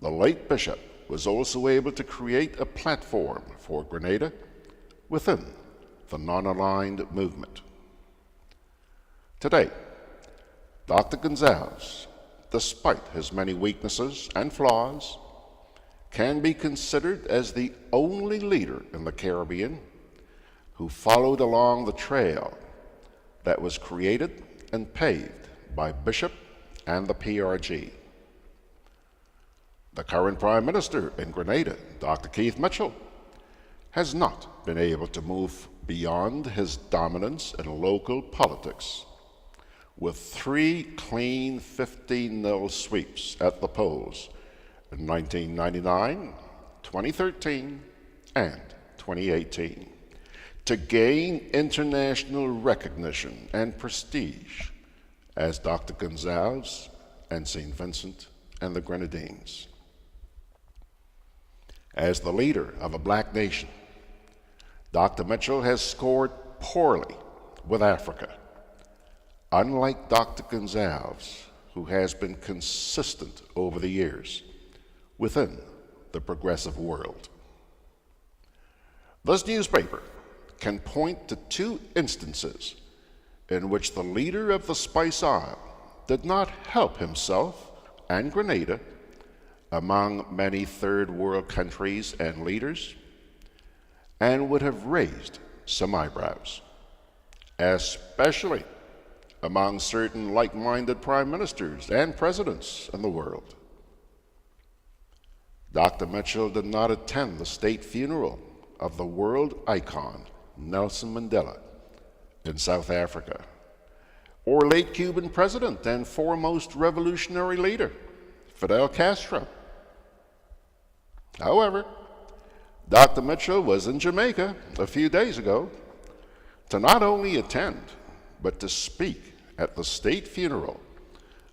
The late Bishop was also able to create a platform for Grenada within the non-aligned movement. Today, Dr. Gonzalez, despite his many weaknesses and flaws, can be considered as the only leader in the Caribbean who followed along the trail that was created and paved by Bishop and the PRG. The current Prime Minister in Grenada, Dr. Keith Mitchell, has not been able to move beyond his dominance in local politics, with 3 clean 15-0 sweeps at the polls in 1999, 2013, and 2018, to gain international recognition and prestige as Dr. Gonzalez and St. Vincent and the Grenadines. As the leader of a black nation, Dr. Mitchell has scored poorly with Africa, unlike Dr. Gonzalez, who has been consistent over the years within the progressive world. This newspaper can point to 2 instances in which the leader of the Spice Isle did not help himself and Grenada among many third world countries and leaders, and would have raised some eyebrows, especially among certain like-minded prime ministers and presidents in the world. Dr. Mitchell did not attend the state funeral of the world icon Nelson Mandela in South Africa, or late Cuban president and foremost revolutionary leader Fidel Castro. However, Dr. Mitchell was in Jamaica a few days ago to not only attend, but to speak at the state funeral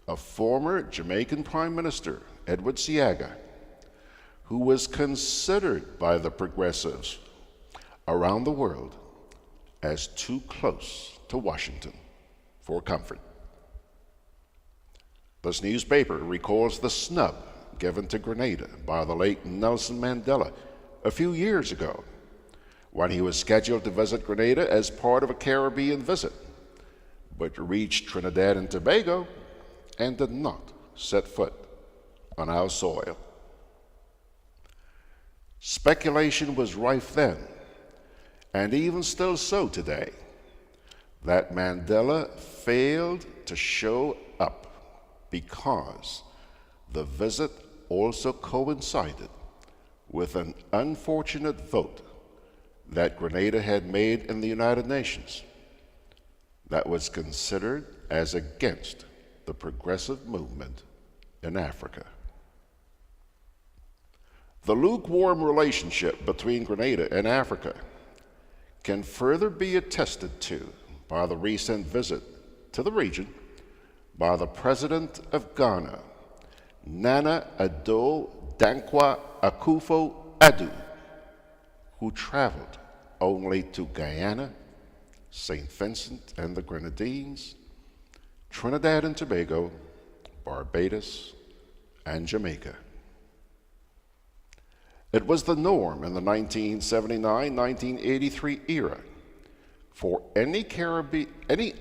of former Jamaican Prime Minister Edward Seaga, who was considered by the progressives around the world as too close to Washington for comfort. This newspaper recalls the snub given to Grenada by the late Nelson Mandela a few years ago when he was scheduled to visit Grenada as part of a Caribbean visit, but reached Trinidad and Tobago and did not set foot on our soil. Speculation was rife then, and even still so today, that Mandela failed to show up because the visit also coincided with an unfortunate vote that Grenada had made in the United Nations that was considered as against the progressive movement in Africa. The lukewarm relationship between Grenada and Africa can further be attested to by the recent visit to the region by the President of Ghana, Nana Addo Dankwa Akufo-Addo, who traveled only to Guyana, St. Vincent and the Grenadines, Trinidad and Tobago, Barbados, and Jamaica. It was the norm in the 1979-1983 era for any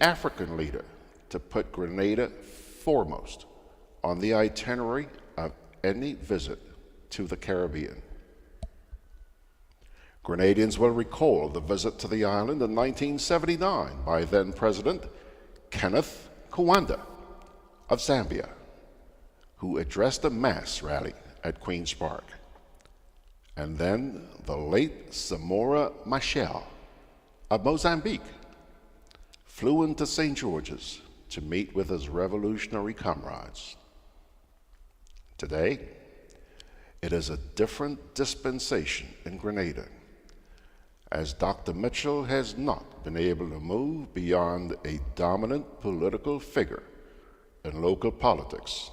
African leader to put Grenada foremost on the itinerary of any visit to the Caribbean. Grenadians will recall the visit to the island in 1979 by then President Kenneth Kaunda of Zambia, who addressed a mass rally at Queen's Park, and then the late Samora Machel of Mozambique flew into St. George's to meet with his revolutionary comrades. Today, it is a different dispensation in Grenada, as Dr. Mitchell has not been able to move beyond a dominant political figure in local politics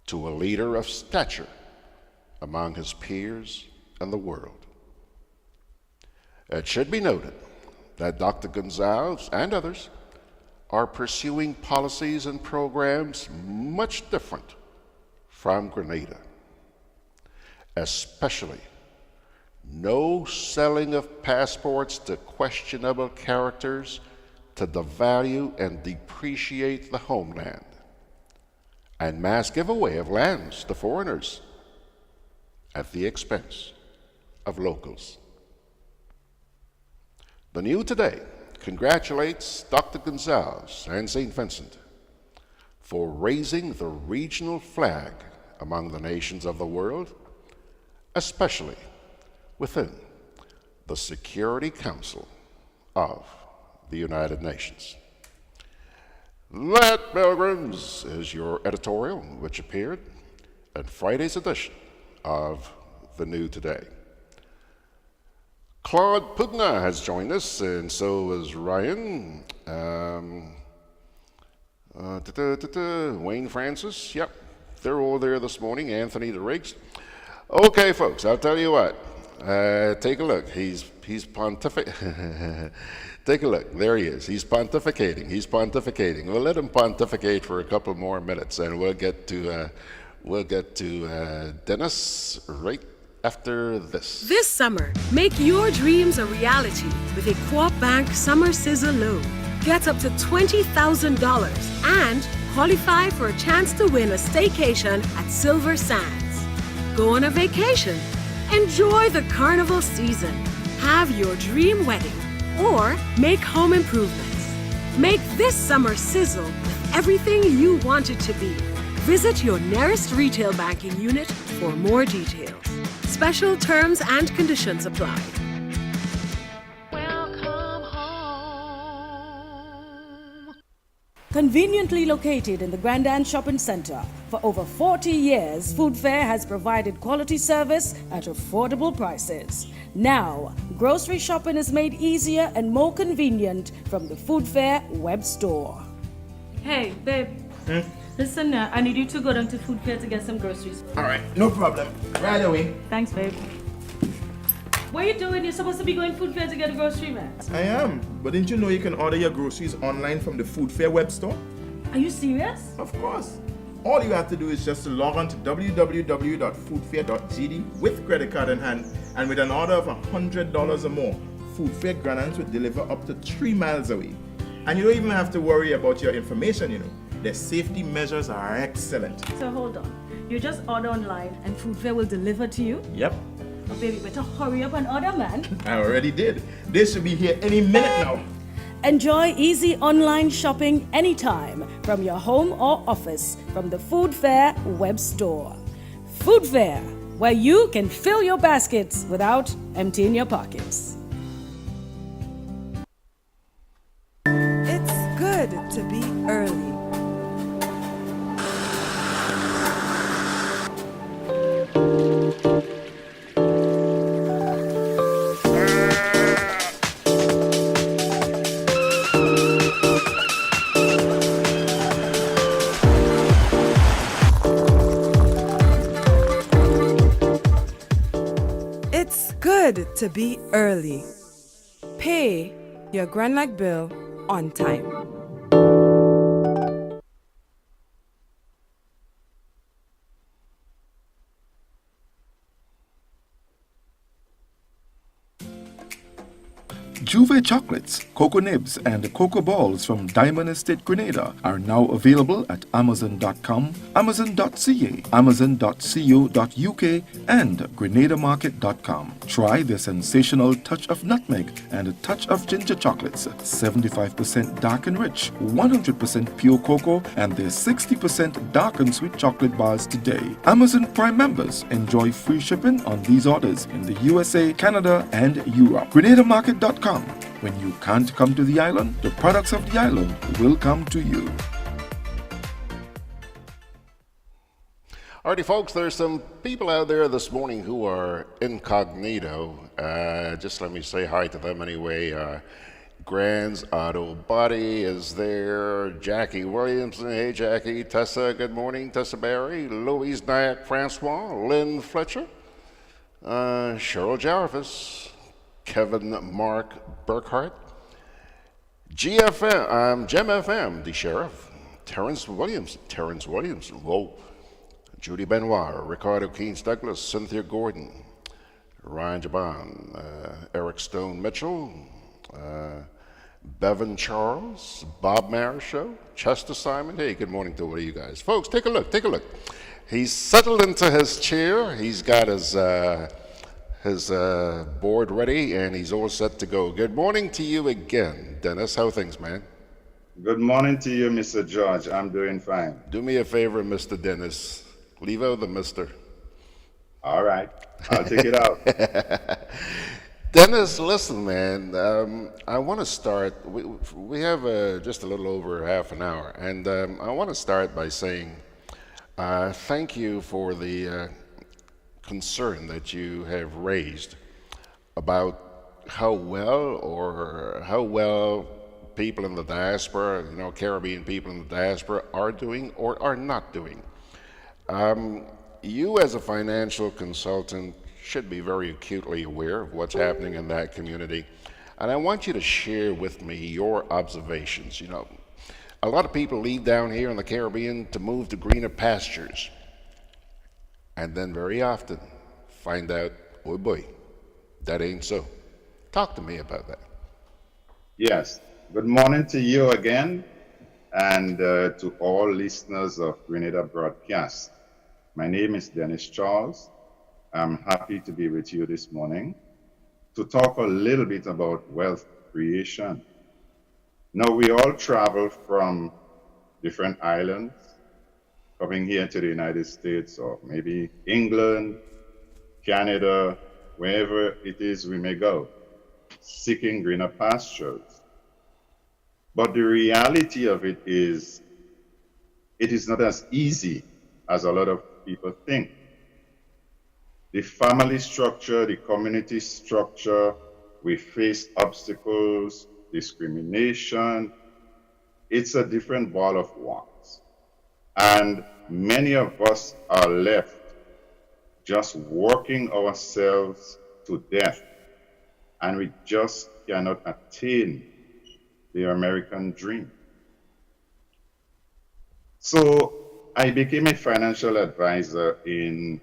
to a leader of stature among his peers and the world. It should be noted that Dr. Gonzalez and others are pursuing policies and programs much different from Grenada, especially no selling of passports to questionable characters to devalue and depreciate the homeland, and mass giveaway of lands to foreigners at the expense of locals. The New Today congratulates Dr. Gonzalez and St. Vincent for raising the regional flag among the nations of the world, especially within the Security Council of the United Nations. That, Pilgrims, is your editorial, which appeared in Friday's edition of The New Today. Claude Pugna has joined us, and so is Ryan. Wayne Francis, yep, they're all there this morning. Anthony DeRiggs. Okay, folks, I'll tell you what. Take a look. He's pontificating. Take a look. There he is. He's pontificating. We'll let him pontificate for a couple more minutes, and we'll get to Denis right after this. This summer, make your dreams a reality with a Co-op Bank Summer Sizzle Loan. Get up to $20,000 and qualify for a chance to win a staycation at Silver Sands. Go on a vacation. Enjoy the carnival season. Have your dream wedding or make home improvements. Make this summer sizzle with everything you want it to be. Visit your nearest retail banking unit for more details. Special terms and conditions apply. Conveniently located in the Grandin Shopping Center, for over 40 years, Food Fair has provided quality service at affordable prices. Now, grocery shopping is made easier and more convenient from the Food Fair web store. Hey, babe. Listen, I need you to go down to Food Fair to get some groceries. All right, no problem. Right away. Thanks, babe. What are you doing? You're supposed to be going Food Fair to get a grocery, man. I am, but didn't you know you can order your groceries online from the Food Fair web store? Are you serious? Of course. All you have to do is just to log on to www.foodfair.gd with credit card in hand, and with an order of $100 or more, Food Fair Grenadans will deliver up to 3 miles away. And you don't even have to worry about your information, you know. Their safety measures are excellent. So hold on. You just order online and Food Fair will deliver to you? Yep. Oh, baby, better hurry up and order, man. I already did. They should be here any minute now. Enjoy easy online shopping anytime from your home or office from the Food Fair web store. Food Fair, where you can fill your baskets without emptying your pockets. It's good to be early. It's good to be early. Pay your GRENLEC bill on time. Juve chocolates, cocoa nibs, and cocoa balls from Diamond Estate Grenada are now available at Amazon.com, Amazon.ca, Amazon.co.uk, and GrenadaMarket.com. Try the sensational touch of nutmeg and a touch of ginger chocolates, 75% dark and rich, 100% pure cocoa, and their 60% dark and sweet chocolate bars today. Amazon Prime members enjoy free shipping on these orders in the USA, Canada, and Europe. GrenadaMarket.com. When you can't come to the island, the products of the island will come to you. Alrighty, folks, there's some people out there this morning who are incognito. Just let me say hi to them anyway. Grand's Auto Body is there. Jackie Williamson. Hey, Jackie. Tessa, good morning. Tessa Barry. Louise Nyack Francois. Lynn Fletcher. Cheryl Jarvis. Kevin Mark Burkhart. Gem FM, the Sheriff. Terrence Williamson. Whoa. Judy Benoit. Ricardo Keynes Douglas. Cynthia Gordon. Ryan Jaban. Eric Stone Mitchell. Bevan Charles, Bob Marishow, Chester Simon. Hey, good morning to all of you guys. Folks, take a look. He's settled into his chair. He's got his board ready, and he's all set to go. Good morning to you again, Dennis. How are things, man? Good morning to you, Mr. George. I'm doing fine. Do me a favor, Mr. Dennis. Leave out the mister. All right. I'll take it out. Dennis, listen, man, I want to start, we have just a little over half an hour, and I want to start by saying thank you for the concern that you have raised about how well people in the diaspora, Caribbean people in the diaspora are doing or are not doing. You as a financial consultant should be very acutely aware of what's happening in that community. And I want you to share with me your observations. A lot of people leave down here in the Caribbean to move to greener pastures. And then very often find out, oh boy, that ain't so. Talk to me about that. Yes. Good morning to you again. and to all listeners of Grenada Broadcast. My name is Denis Charles. I'm happy to be with you this morning to talk a little bit about wealth creation. Now, we all travel from different islands, coming here to the United States, or maybe England, Canada, wherever it is we may go, seeking greener pastures. But the reality of it is not as easy as a lot of people think. The family structure, the community structure, we face obstacles, discrimination. It's a different ball of wax. And many of us are left just working ourselves to death, and we just cannot attain the American dream. So I became a financial advisor in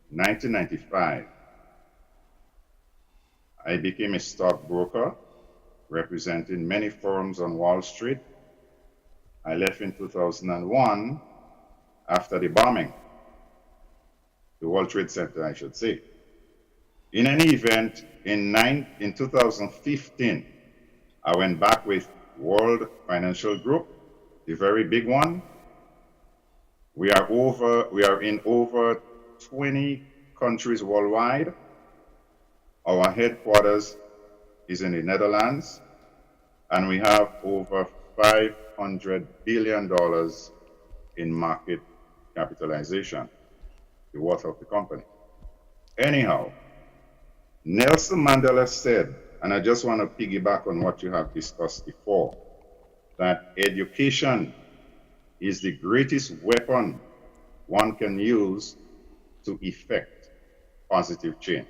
1995. I became a stockbroker representing many firms on Wall Street. I left in 2001 after the bombing, the World Trade Center, I should say. In any event, in 2015, I went back with World Financial Group, the very big one. We are in over 20 countries worldwide. Our headquarters is in the Netherlands, and we have over $500 billion in market capitalization, the worth of the company. Anyhow, Nelson Mandela said, and I just want to piggyback on what you have discussed before, that education is the greatest weapon one can use to effect positive change.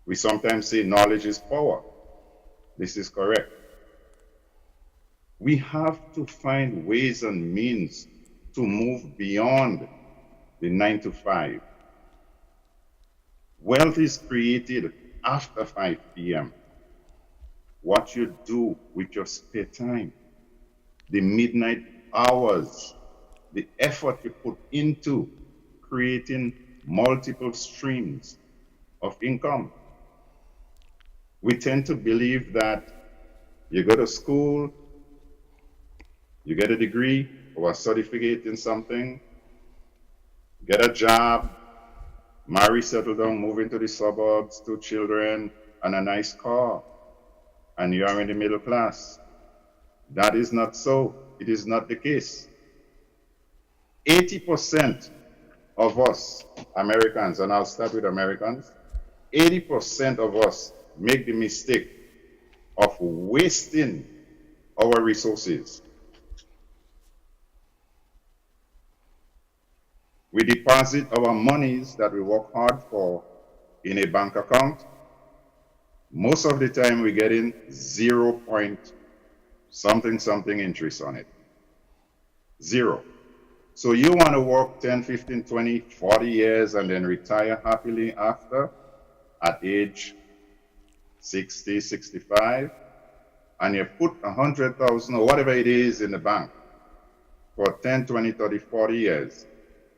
We sometimes say knowledge is power. This is correct. We have to find ways and means to move beyond the 9 to 5. Wealth is created after 5 p.m. What you do with your spare time, the midnight hours, the effort you put into creating multiple streams of income. We tend to believe that you go to school, you get a degree or a certificate in something, get a job, marry, settle down, move into the suburbs, 2 children, and a nice car, and you are in the middle class. That is not so. It is not the case. 80% of us Americans, and I'll start with Americans, 80% of us make the mistake of wasting our resources. We deposit our monies that we work hard for in a bank account. Most of the time we're getting 0 point something interest on it. 0. So you want to work 10, 15, 20, 40 years and then retire happily after at age 60, 65, and you put 100,000 or whatever it is in the bank for 10, 20, 30, 40 years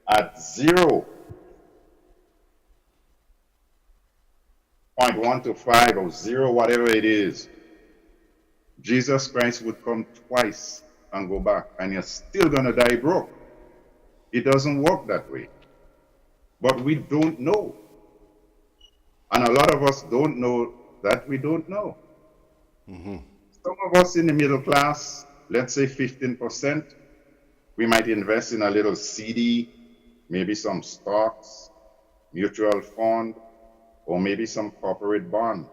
at 0.125 or 0, whatever it is. Jesus Christ would come twice and go back, and you're still going to die broke. It doesn't work that way. But we don't know. And a lot of us don't know that we don't know. Some of us in the middle class, let's say 15%, we might invest in a little CD, maybe some stocks, mutual fund, or maybe some corporate bond.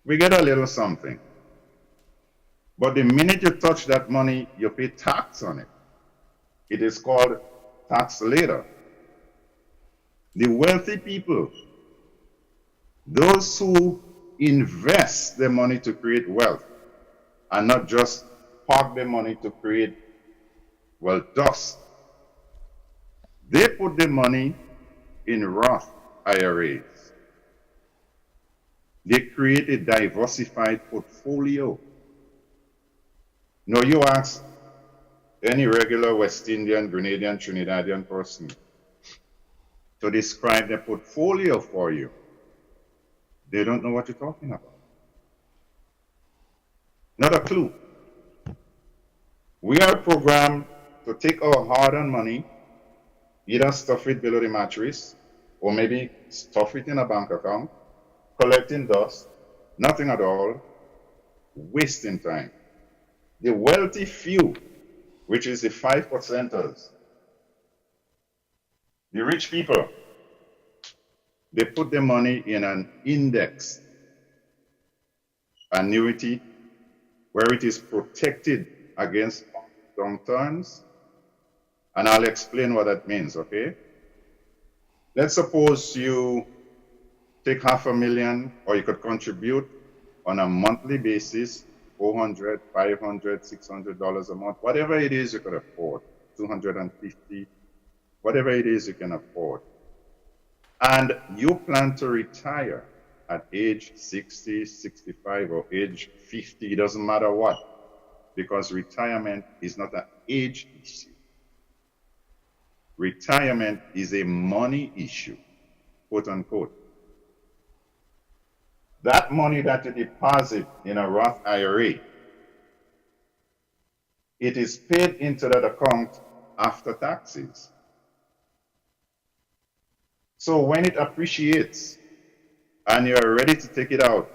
We get a little something. But the minute you touch that money, you pay tax on it. It is called tax later. The wealthy people, those who invest their money to create wealth and not just park their money to create, well, dust, they put their money in Roth IRAs. They create a diversified portfolio. Now you ask any regular West Indian, Grenadian, Trinidadian person to describe their portfolio for you. They don't know what you're talking about. Not a clue. We are programmed to take our hard-earned money, either stuff it below the mattress, or maybe stuff it in a bank account, collecting dust, nothing at all, wasting time. The wealthy few, which is the 5%ers, the rich people, they put their money in an index annuity where it is protected against downturns, and I'll explain what that means, okay? Let's suppose you take $500,000, or you could contribute on a monthly basis, $400, $500, $600 a month, whatever it is you could afford, $250, whatever it is you can afford. And you plan to retire at age 60, 65, or age 50, it doesn't matter what, because retirement is not an age issue. Retirement is a money issue, quote unquote. That money that you deposit in a Roth IRA, it is paid into that account after taxes. So when it appreciates and you're ready to take it out,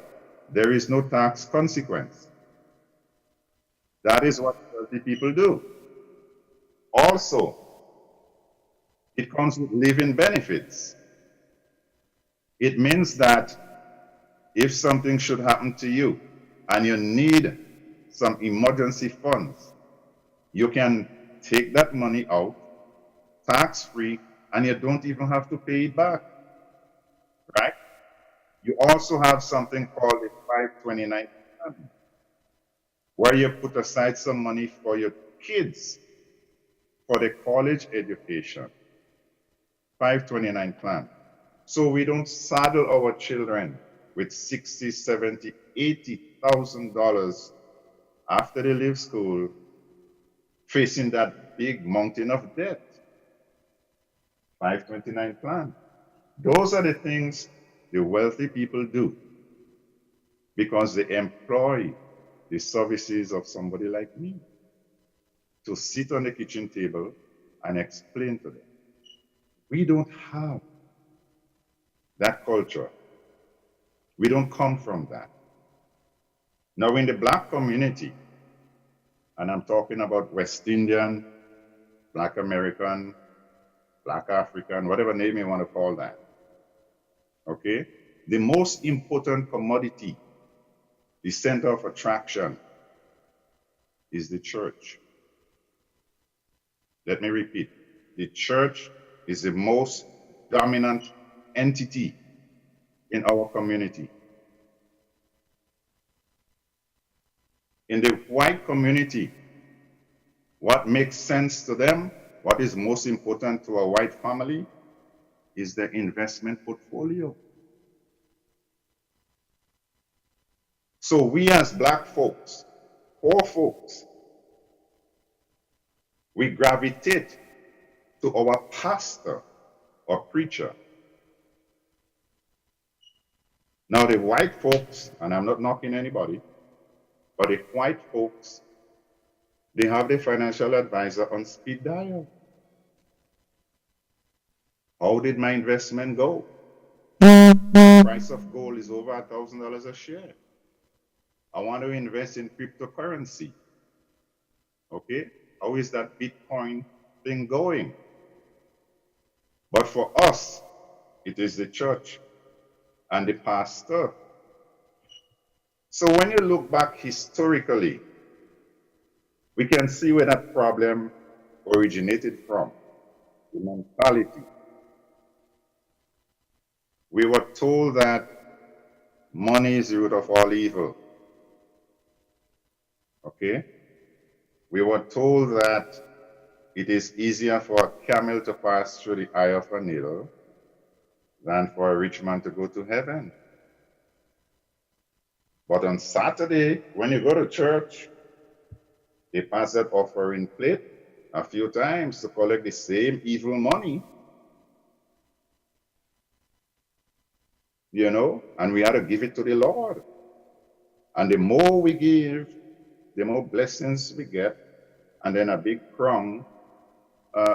there is no tax consequence. That is what wealthy people do. Also, it comes with living benefits. It means that if something should happen to you and you need some emergency funds, you can take that money out tax-free and you don't even have to pay it back, right? You also have something called a 529 plan, where you put aside some money for your kids for the college education. 529 plan. So we don't saddle our children with $60,000, $70,000, $80,000 after they leave school, facing that big mountain of debt. 529 plan. Those are the things the wealthy people do because they employ the services of somebody like me to sit on the kitchen table and explain to them. We don't have that culture. We don't come from that. Now, in the black community, and I'm talking about West Indian, Black American, Black African, whatever name you want to call that, okay? The most important commodity, the center of attraction, is the church. Let me repeat. The church is the most dominant entity in our community. In the white community, what makes sense to them, what is most important to a white family, is the investment portfolio. So we as black folks, poor folks, we gravitate to our pastor or preacher. Now the white folks, and I'm not knocking anybody, but the white folks, they have the financial advisor on speed dial. How did my investment go? The price of gold is over $1,000 a share. I want to invest in cryptocurrency. Okay? How is that Bitcoin thing going? But for us, it is the church and the pastor. So when you look back historically, we can see where that problem originated from, the mentality. We were told that money is the root of all evil. Okay? We were told that it is easier for a camel to pass through the eye of a needle than for a rich man to go to heaven. But on Saturday, when you go to church, they pass that offering plate a few times to collect the same evil money, you know, and we had to give it to the Lord. And the more we give, the more blessings we get, and then a big crown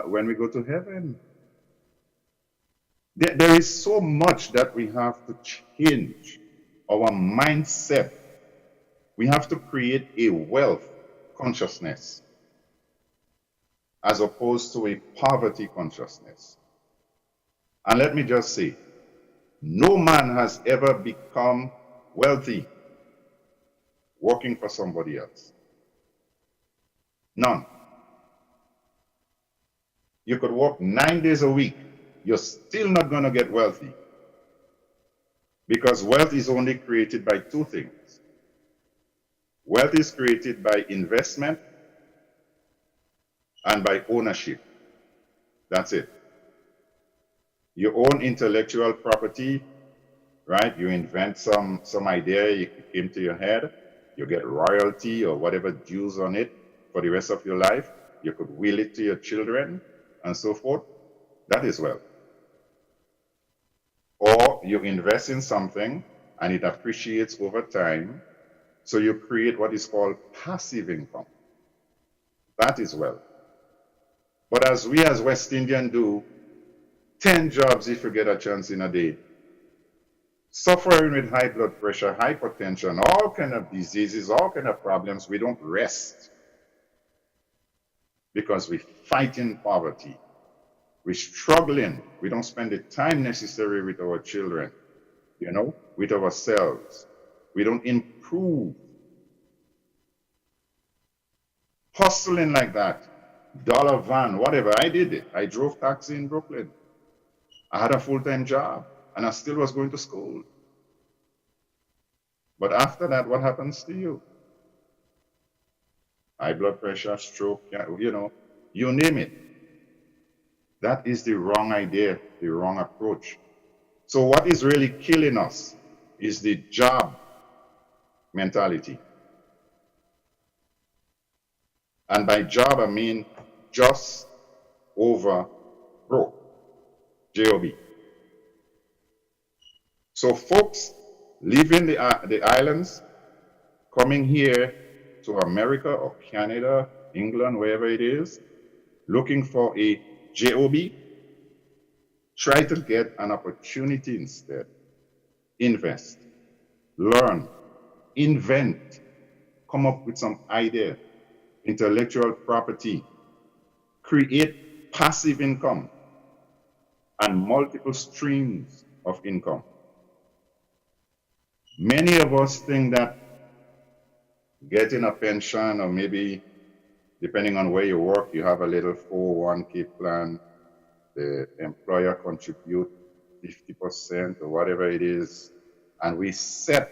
when we go to heaven. There is so much that we have to change our mindset. We have to create a wealth consciousness as opposed to a poverty consciousness. And let me just say, no man has ever become wealthy working for somebody else. None. You could work 9 days a week. You're still not going to get wealthy. Because wealth is only created by two things. Wealth is created by investment and by ownership. That's it. You own intellectual property, right? You invent some idea, it came to your head, you get royalty or whatever dues on it for the rest of your life. You could will it to your children and so forth. That is wealth. Or you invest in something and it appreciates over time, so you create what is called passive income. That is wealth. But as we as West Indians do, 10 jobs if you get a chance in a day, suffering with high blood pressure, hypertension, all kind of diseases, all kind of problems, we don't rest because we fight in poverty. We're struggling. We don't spend the time necessary with our children, you know, with ourselves. We don't improve. Hustling like that, dollar van, whatever. I did it. I drove taxi in Brooklyn. I had a full-time job and I still was going to school. But after that, what happens to you? High blood pressure, stroke, you know, you name it. That is the wrong idea, the wrong approach. So what is really killing us is the job mentality. And by job, I mean just over broke, J-O-B. So folks leaving the islands, coming here to America or Canada, England, wherever it is, looking for a J-O-B, try to get an opportunity instead. Invest, learn, invent, come up with some idea, intellectual property, create passive income and multiple streams of income. Many of us think that getting a pension, or maybe depending on where you work, you have a little 401k plan, the employer contribute 50% or whatever it is, and we set.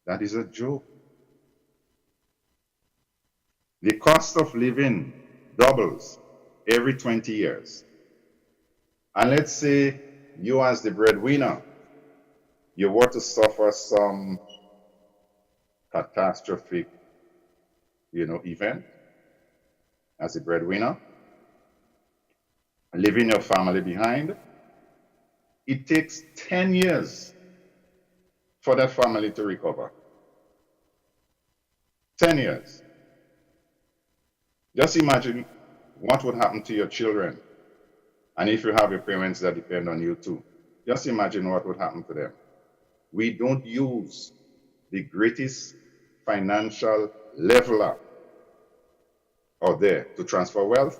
That is a joke. The cost of living doubles every 20 years. And let's say you as the breadwinner, you were to suffer some catastrophic, you know, event as a breadwinner, leaving your family behind. It takes 10 years for that family to recover. 10 years. Just imagine what would happen to your children. And if you have your parents that depend on you too, just imagine what would happen to them. We don't use the greatest financial leveler out there to transfer wealth.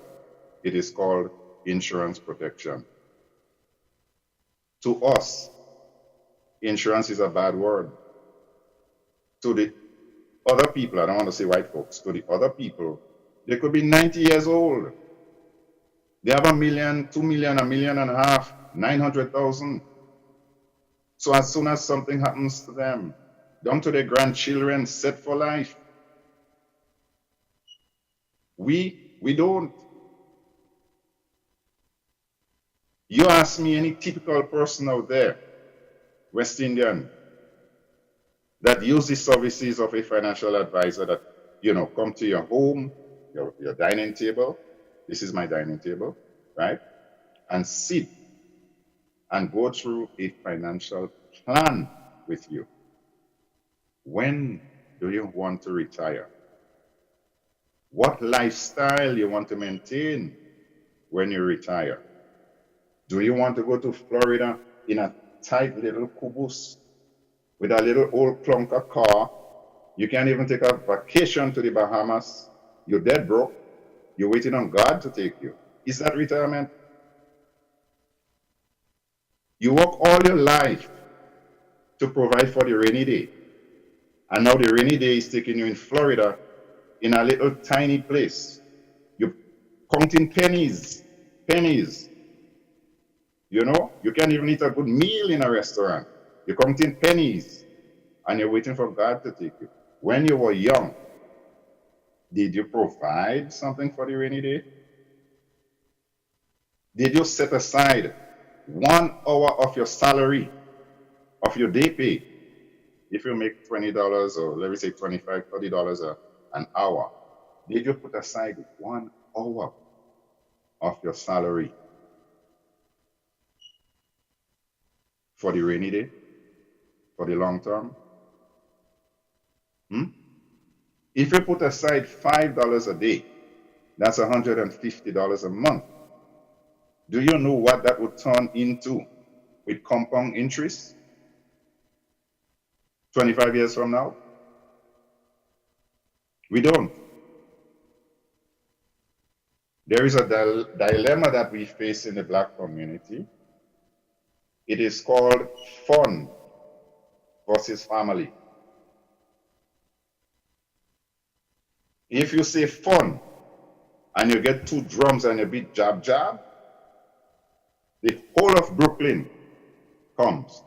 It is called insurance protection. To us, insurance is a bad word. To the other people, I don't want to say white folks, to the other people, they could be 90 years old. They have $1 million, $2 million, $1.5 million, 900,000. So as soon as something happens to them, down to their grandchildren, set for life. We don't. You ask me any typical person out there, West Indian, that use the services of a financial advisor that, come to your home, your dining table. This is my dining table, right? And sit and go through a financial plan with you. When do you want to retire? What lifestyle you want to maintain when you retire? Do you want to go to Florida in a tight little caboose with a little old clunker car? You can't even take a vacation to the Bahamas. You're dead broke. You're waiting on God to take you. Is that retirement? You work all your life to provide for the rainy day. And now the rainy day is taking you in Florida in a little tiny place. You're counting pennies. You can't even eat a good meal in a restaurant. You're counting pennies and you're waiting for God to take you. When you were young, did you provide something for the rainy day? Did you set aside 1 hour of your salary, of your day pay? If you make $20 or let me say $25, $30 an hour, did you put aside 1 hour of your salary for the rainy day, for the long term? If you put aside $5 a day, that's $150 a month. Do you know what that would turn into with compound interest 25 years from now? We don't. There is a dilemma that we face in the Black community. It is called fun versus family. If you say fun and you get 2 drums and you beat jab jab, the whole of Brooklyn comes.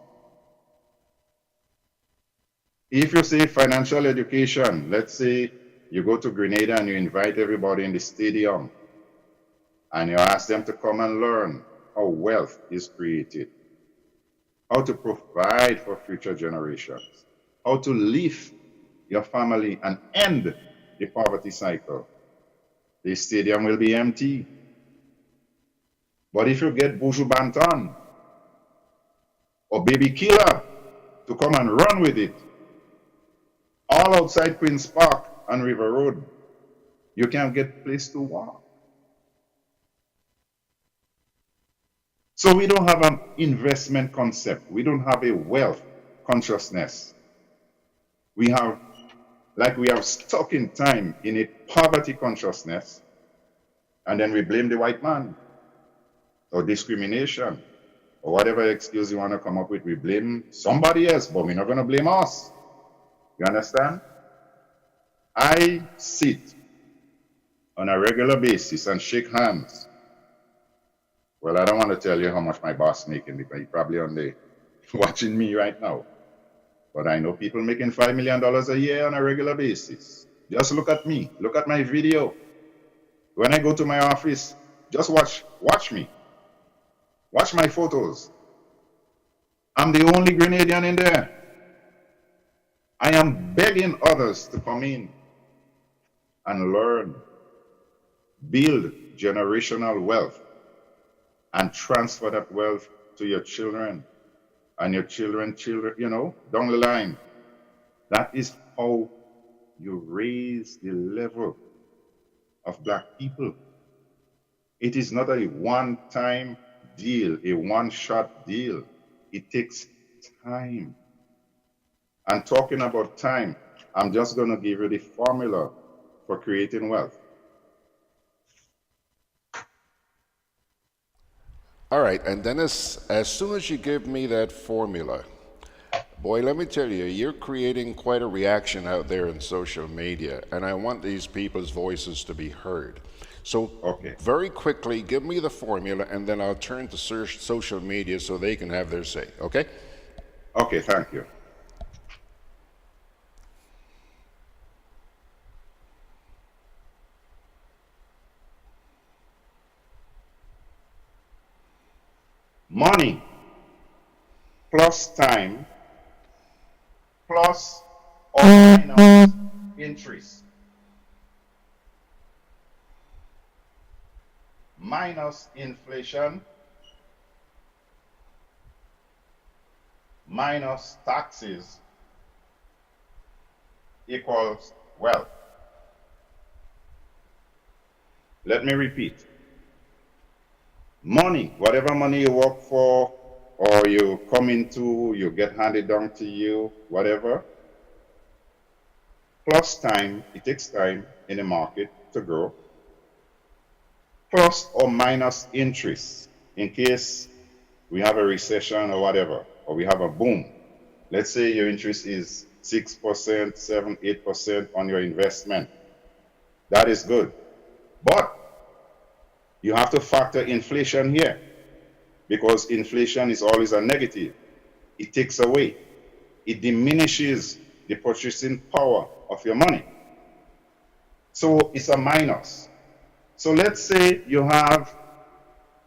If you say financial education, let's say you go to Grenada and you invite everybody in the stadium and you ask them to come and learn how wealth is created, how to provide for future generations, how to lift your family and end the poverty cycle, the stadium will be empty. But if you get Buju Banton or Baby Killer to come and run with it, all outside Queen's Park and River Road, you can't get place to walk. So we don't have an investment concept. We don't have a wealth consciousness. We have stuck in time in a poverty consciousness, and then we blame the white man or discrimination or whatever excuse you want to come up with. We blame somebody else, but we're not going to blame us. You understand? I sit on a regular basis and shake hands. Well, I don't want to tell you how much my boss making because he's probably on the watching me right now. But I know people making $5 million a year on a regular basis. Just look at me. Look at my video. When I go to my office, just watch me. Watch my photos. I'm the only Grenadian in there. I am begging others to come in and learn, build generational wealth, and transfer that wealth to your children and your children's children, down the line. That is how you raise the level of Black people. It is not a one-time deal, a one-shot deal. It takes time. And talking about time, I'm just going to give you the formula for creating wealth. All right, and Dennis, as soon as you give me that formula, boy, let me tell you, you're creating quite a reaction out there in social media, and I want these people's voices to be heard. So very quickly, give me the formula, and then I'll turn to social media so they can have their say, okay? Okay, thank you. Money plus time plus or minus interest. Minus inflation minus taxes equals wealth. Let me repeat. Money, whatever money you work for or you come into, you get handed down to you, whatever, plus time, it takes time in the market to grow, plus or minus interest in case we have a recession or whatever, or we have a boom. Let's say your interest is 6%, 7, 8% on your investment. That is good. But you have to factor inflation here, because inflation is always a negative. It takes away. It diminishes the purchasing power of your money. So it's a minus. So let's say you have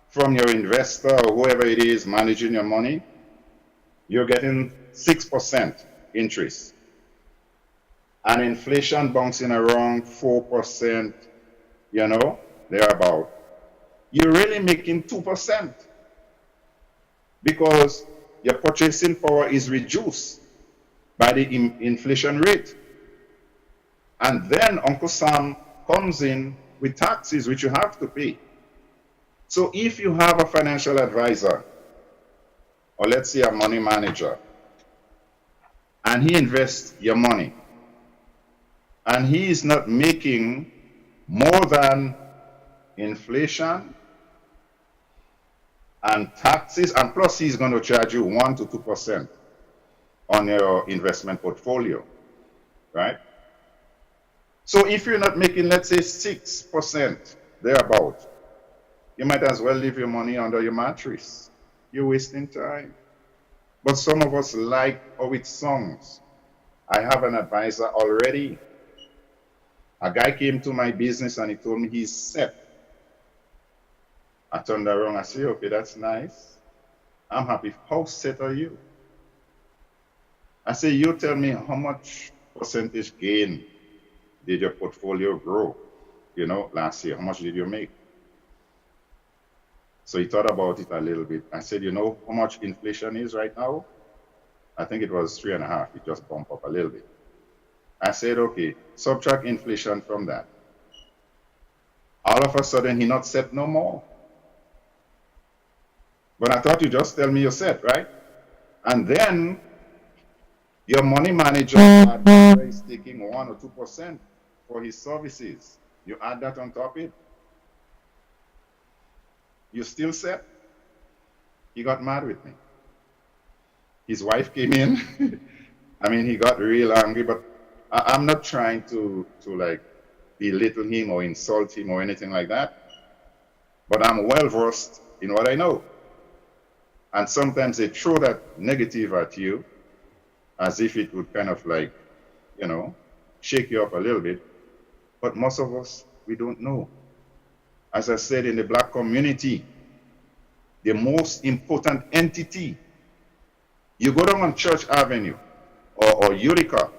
from your investor or whoever it is managing your money, you're getting 6% interest. And inflation bouncing around 4%, you know, thereabout. You're really making 2% because your purchasing power is reduced by the inflation rate. And then Uncle Sam comes in with taxes which you have to pay. So if you have a financial advisor, or let's say a money manager, and he invests your money, and he is not making more than inflation and taxes, and plus he's going to charge you 1 to 2% on your investment portfolio, right? So if you're not making, let's say, 6% thereabout, you might as well leave your money under your mattress. You're wasting time. But some of us like how it sounds. I have an advisor already. A guy came to my business and he told me he's set. I turned around, I said, okay, that's nice. I'm happy. How set are you? I said, you tell me how much percentage gain did your portfolio grow, you know, last year? How much did you make? So he thought about it a little bit. I said, you know how much inflation is right now? I think it was 3.5. It just bumped up a little bit. I said, okay, subtract inflation from that. All of a sudden, he not set no more. But I thought you just tell me you're set, right? And then your money manager is taking 1 or 2% for his services. You add that on top of it. You still set? He got mad with me. His wife came in. I mean, he got real angry, but I'm not trying to like belittle him or insult him or anything like that. But I'm well versed in what I know. And sometimes they throw that negative at you as if it would kind of like, you know, shake you up a little bit. But most of us, we don't know. As I said, in the black community, the most important entity, you go down on Church Avenue or Utica,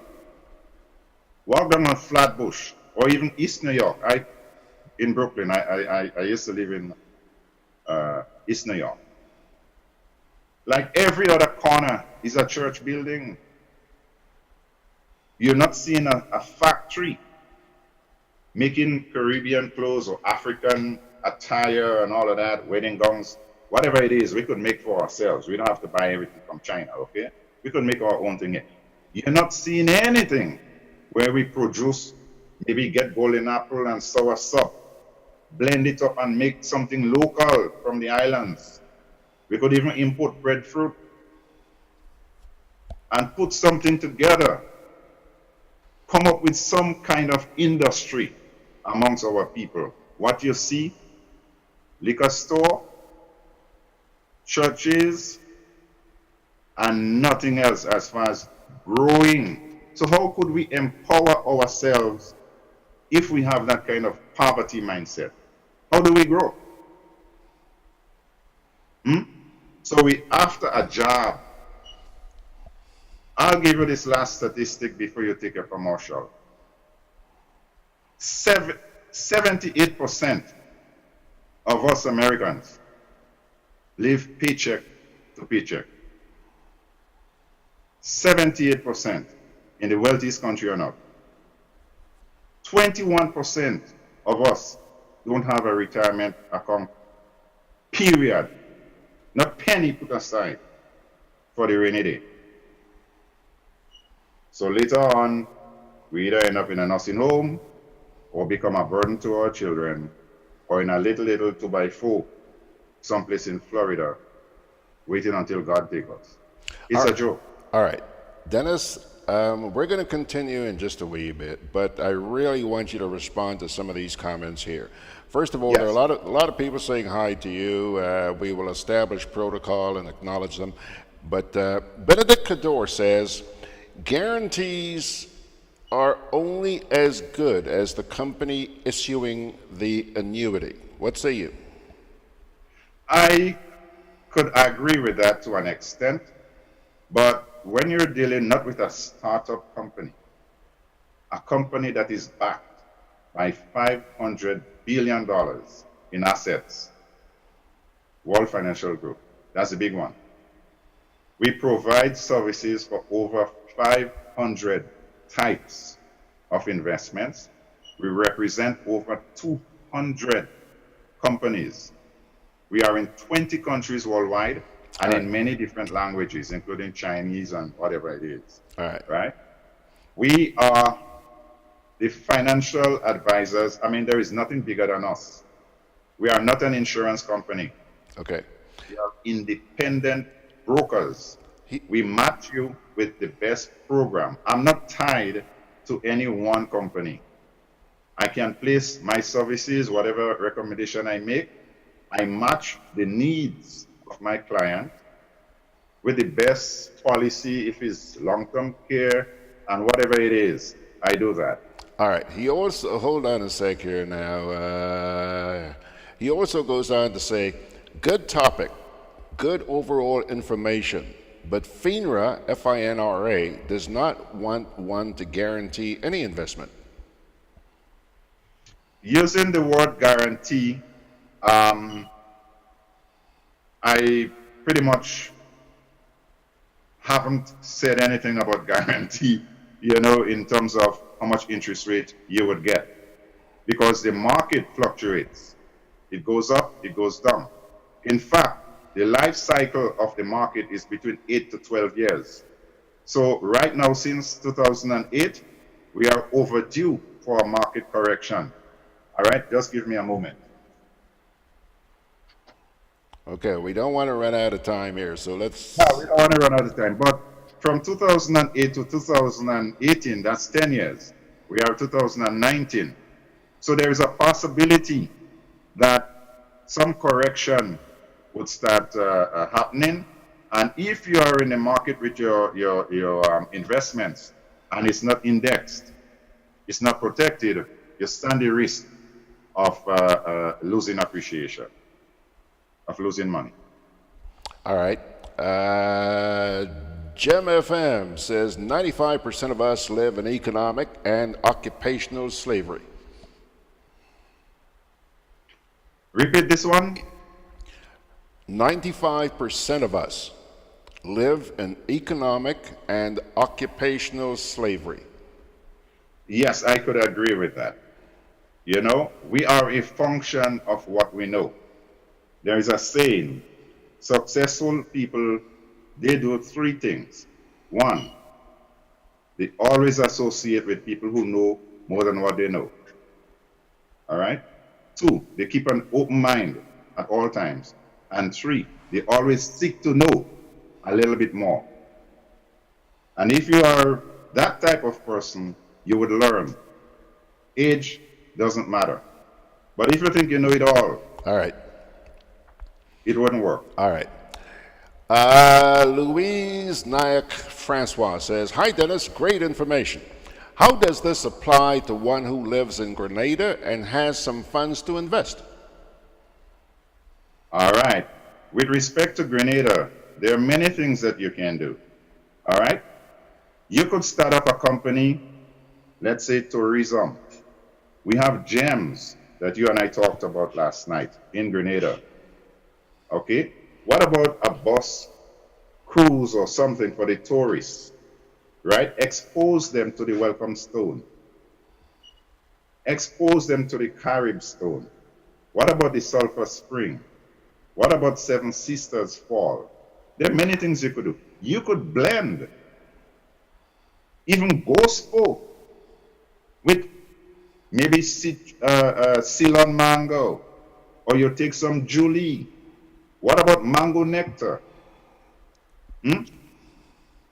walk down on Flatbush, or even East New York. In Brooklyn, I used to live in East New York. Like every other corner is a church building. You're not seeing a factory making Caribbean clothes or African attire and all of that, wedding gowns, whatever it is, we could make for ourselves. We don't have to buy everything from China, okay? We could make our own thing here. You're not seeing anything where we produce, maybe get golden apple and sour sop, blend it up and make something local from the islands. We could even import breadfruit and put something together, come up with some kind of industry amongst our people. What you see, liquor store, churches, and nothing else as far as growing. So how could we empower ourselves if we have that kind of poverty mindset? How do we grow? So we after a job. I'll give you this last statistic before you take a commercial. 78% of us Americans live paycheck to paycheck. 78% in the wealthiest country on earth. 21% of us don't have a retirement account, period. Not penny put aside for the rainy day. So later on, we either end up in a nursing home or become a burden to our children, or in a little 2x4 someplace in Florida, waiting until God takes us. It's a joke. All right. Dennis, we're going to continue in just a wee bit, but I really want you to respond to some of these comments here. First of all, there are a lot of people saying hi to you. We will establish protocol and acknowledge them. But Benedict Cador says, guarantees are only as good as the company issuing the annuity. What say you? I could agree with that to an extent, but when you're dealing not with a startup company, a company that is backed by $500 billion in assets, World Financial Group, that's a big one. We provide services for over 500 types of investments. We represent over 200 companies. We are in 20 countries worldwide and in many different languages, including Chinese and whatever it is. All right. Right? We are the financial advisors. I mean, there is nothing bigger than us. We are not an insurance company. Okay. We are independent brokers. We match you with the best program. I'm not tied to any one company. I can place my services, whatever recommendation I make, I match the needs of my client with the best policy, if it's long-term care and whatever it is, I do that. All right. He also, hold on a sec here now. He also goes on to say, good topic, good overall information, but FINRA, F-I-N-R-A, does not want one to guarantee any investment. Using the word guarantee, I pretty much haven't said anything about guarantee, you know, in terms of how much interest rate you would get, because the market fluctuates. It goes up, it goes down. In fact, the life cycle of the market is between 8 to 12 years. So right now, since 2008, we are overdue for a market correction. All right, just give me a moment. Okay, we don't want to run out of time here, so let's... No, we don't want to run out of time, but from 2008 to 2018, that's 10 years. We are 2019. So there is a possibility that some correction would start happening. And if you are in the market with your investments and it's not indexed, it's not protected, you stand the risk of losing appreciation, of losing money. All right. Gem FM says 95% of us live in economic and occupational slavery. Repeat this one. 95% of us live in economic and occupational slavery. Yes, I could agree with that. You know, we are a function of what we know. There is a saying, successful people, they do three things. One, they always associate with people who know more than what they know. All right? Two, they keep an open mind at all times. And three, they always seek to know a little bit more. And if you are that type of person, you would learn. Age doesn't matter. But if you think you know it all right, it wouldn't work. All right. Louise Nayak Francois says, hi Dennis, great information. How does this apply to one who lives in Grenada and has some funds to invest? All right. With respect to Grenada, there are many things that you can do. All right. You could start up a company, let's say tourism. We have gems that you and I talked about last night in Grenada. Okay? What about a bus cruise or something for the tourists? Right? Expose them to the Welcome Stone. Expose them to the Carib Stone. What about the Sulphur Spring? What about Seven Sisters Fall? There are many things you could do. You could blend even gospel with maybe Ceylon mango, or you take some Julie. What about mango nectar?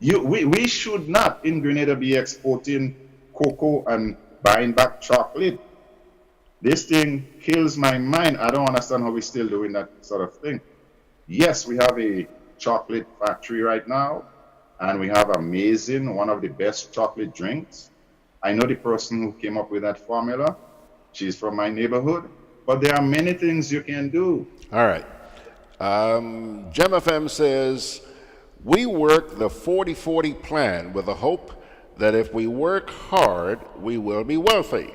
We should not in Grenada be exporting cocoa and buying back chocolate. This thing kills my mind. I don't understand how we're still doing that sort of thing. Yes, we have a chocolate factory right now, and we have amazing, one of the best chocolate drinks. I know the person who came up with that formula. She's from my neighborhood. But there are many things you can do. All right. Gem FM says, we work the 40-40 plan with the hope that if we work hard, we will be wealthy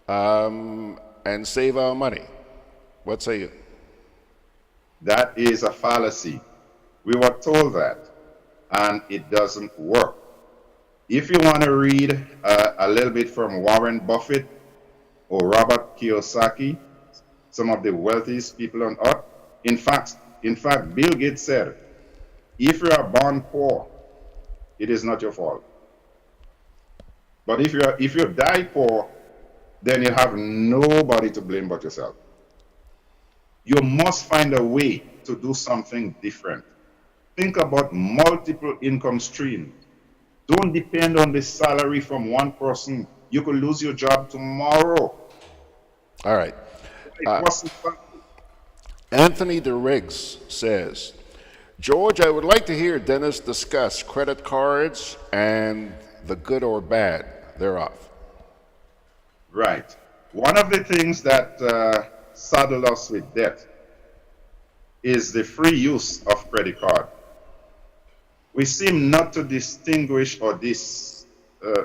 and save our money. What say you? That is a fallacy. We were told that, and it doesn't work. If you want to read a little bit from Warren Buffett or Robert Kiyosaki, some of the wealthiest people on earth, in fact, Bill Gates said, if you are born poor, it is not your fault. But if you die poor, then you have nobody to blame but yourself. You must find a way to do something different. Think about multiple income streams. Don't depend on the salary from one person. You could lose your job tomorrow. All right. Anthony DeRiggs says, George, I would like to hear Dennis discuss credit cards and the good or bad thereof. Right. One of the things that saddle us with debt is the free use of credit card. We seem not to distinguish or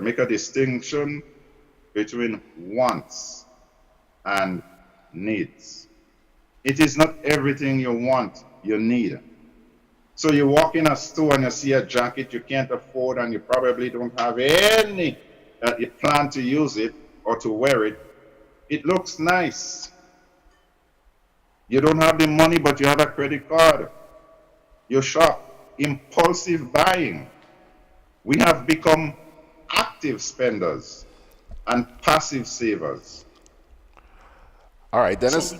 make a distinction between wants and needs. It is not everything you want, you need. So you walk in a store and you see a jacket you can't afford and you probably don't have any plan to use it or to wear it. It looks nice. You don't have the money, but you have a credit card. You shop. Impulsive buying. We have become active spenders and passive savers. All right, Dennis. So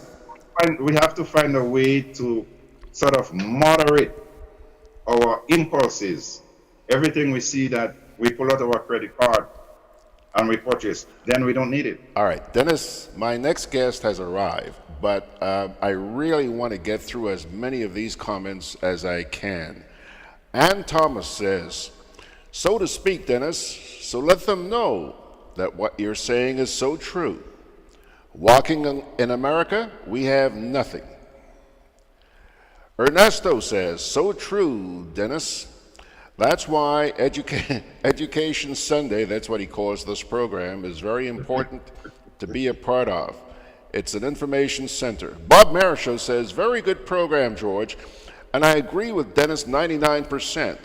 we have to find a way to sort of moderate our impulses. Everything we see that we pull out our credit card and we purchase, then we don't need it. All right, Dennis, my next guest has arrived, but I really want to get through as many of these comments as I can. Ann Thomas says, so to speak, Dennis, so let them know that what you're saying is so true. Walking in America, we have nothing. Ernesto says, so true, Dennis. That's why Education Sunday, that's what he calls this program, is very important to be a part of. It's an information center. Bob Marisho says, very good program, George, and I agree with Dennis 99%,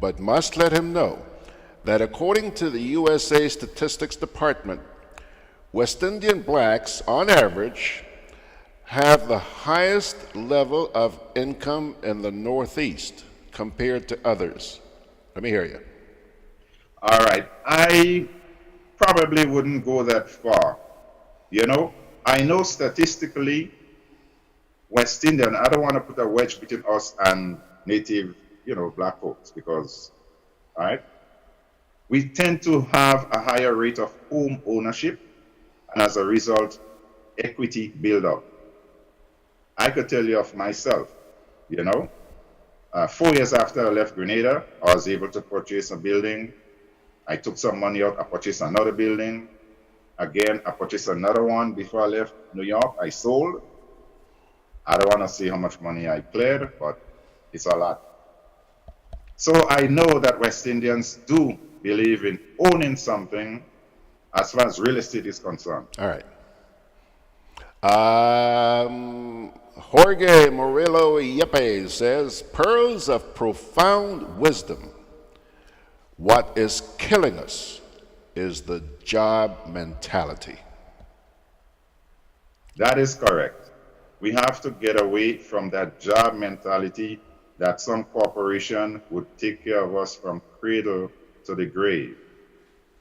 but must let him know that according to the USA Statistics Department, West Indian blacks, on average, have the highest level of income in the Northeast compared to others. Let me hear you. All right. I probably wouldn't go that far. You know, I know statistically, West Indian, I don't want to put a wedge between us and native, black folks because, all right, we tend to have a higher rate of home ownership and as a result, equity build-up. I could tell you of myself, 4 years after I left Grenada, I was able to purchase a building. I took some money out, I purchased another building. Again, I purchased another one before I left New York. I sold. I don't want to say how much money I cleared, but it's a lot. So I know that West Indians do believe in owning something as far as real estate is concerned. All right. Jorge Murillo Yepes says, pearls of profound wisdom. What is killing us is the job mentality. That is correct. We have to get away from that job mentality that some corporation would take care of us from cradle to the grave.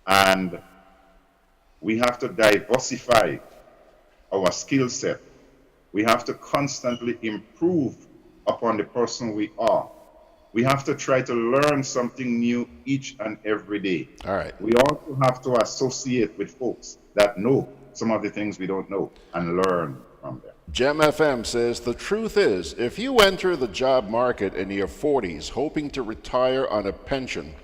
And we have to diversify our skill set. We have to constantly improve upon the person we are. We have to try to learn something new each and every day. All right. We also have to associate with folks that know some of the things we don't know and learn from them. Gem FM says, the truth is, if you enter the job market in your 40s hoping to retire on a pension,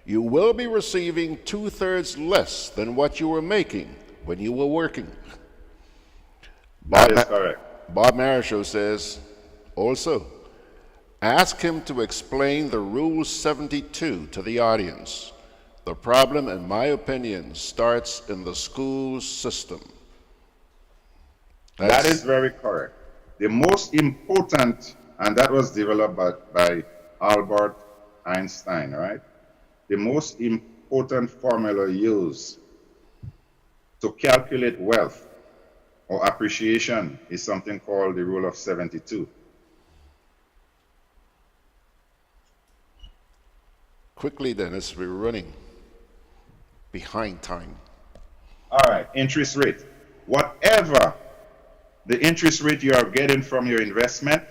you will be receiving 2/3 less than what you were making when you were working. That is correct. Bob Marishow says, also, ask him to explain the Rule 72 to the audience. The problem, in my opinion, starts in the school system. That is very correct. The most important, and that was developed by Albert Einstein, right? The most important formula used to calculate wealth or appreciation is something called the Rule of 72. Quickly, Dennis, we're running behind time. All right, interest rate. Whatever the interest rate you are getting from your investment,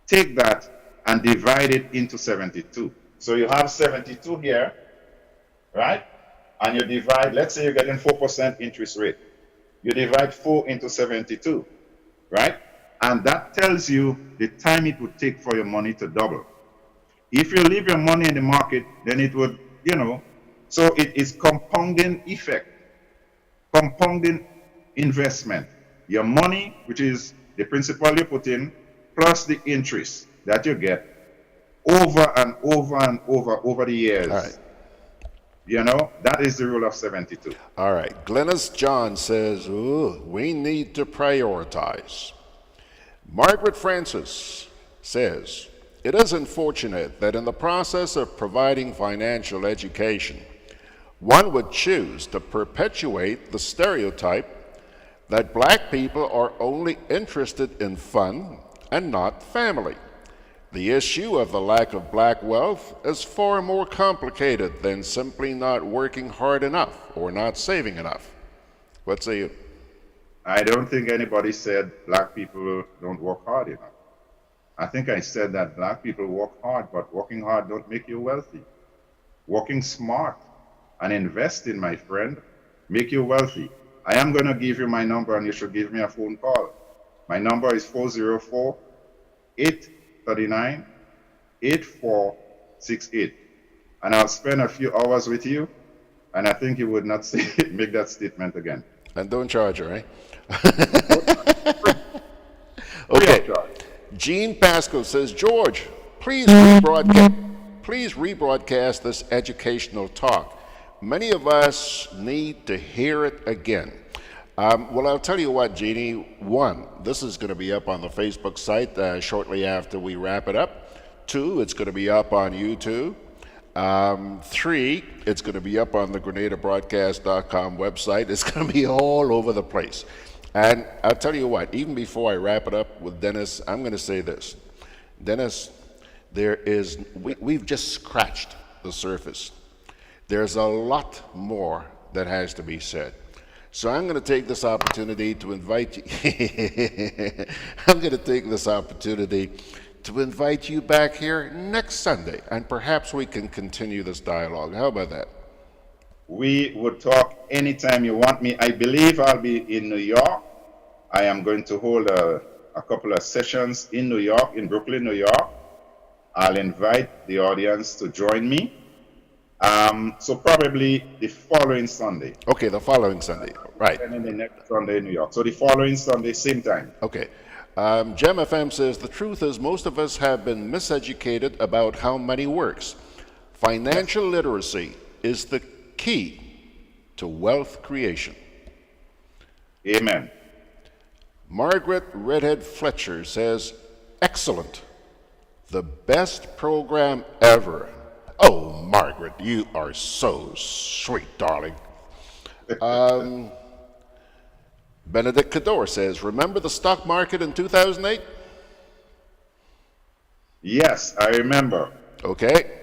take that and divide it into 72. So you have 72 here, right? And you divide, let's say you're getting 4% interest rate. You divide 4 into 72, right? And that tells you the time it would take for your money to double. If you leave your money in the market, then it would, so it is compounding effect, compounding investment. Your money, which is the principal you put in, plus the interest that you get over and over and over the years. All right. That is the Rule of 72. All right. Glennis John says, we need to prioritize. Margaret Francis says, it is unfortunate that in the process of providing financial education, one would choose to perpetuate the stereotype that black people are only interested in fun and not family. The issue of the lack of black wealth is far more complicated than simply not working hard enough or not saving enough. What say you? I don't think anybody said black people don't work hard enough. I think I said that black people work hard, but working hard don't make you wealthy. Working smart and investing, my friend, make you wealthy. I am going to give you my number and you should give me a phone call. My number is 404-839-8468. And I'll spend a few hours with you, and I think you would not make that statement again. And don't charge her, eh? Okay. Gene Pascal says, George, please rebroadcast this educational talk. Many of us need to hear it again. Well, I'll tell you what, Jeannie. 1, this is going to be up on the Facebook site shortly after we wrap it up. 2, it's going to be up on YouTube. 3, it's going to be up on the GRENADAbroadcast.com website. It's going to be all over the place. And I'll tell you what, even before I wrap it up with Dennis, I'm going to say this. Dennis, we've just scratched the surface. There's a lot more that has to be said. So I'm going to take this opportunity to invite you. I'm going to take this opportunity to invite you back here next Sunday, and perhaps we can continue this dialogue. How about that? We would talk anytime you want me. I believe I'll be in New York. I am going to hold a couple of sessions in New York, in Brooklyn, New York. I'll invite the audience to join me. So probably the following Sunday. Okay, the following Sunday, right. And then the next Sunday in New York. So the following Sunday, same time. Okay. Gem FM says, the truth is most of us have been miseducated about how money works. Financial literacy is the key to wealth creation. Amen. Margaret Redhead Fletcher says, excellent. The best program ever. Oh, Margaret, you are so sweet, darling. Benedict Cador says, remember the stock market in 2008? Yes, I remember. Okay.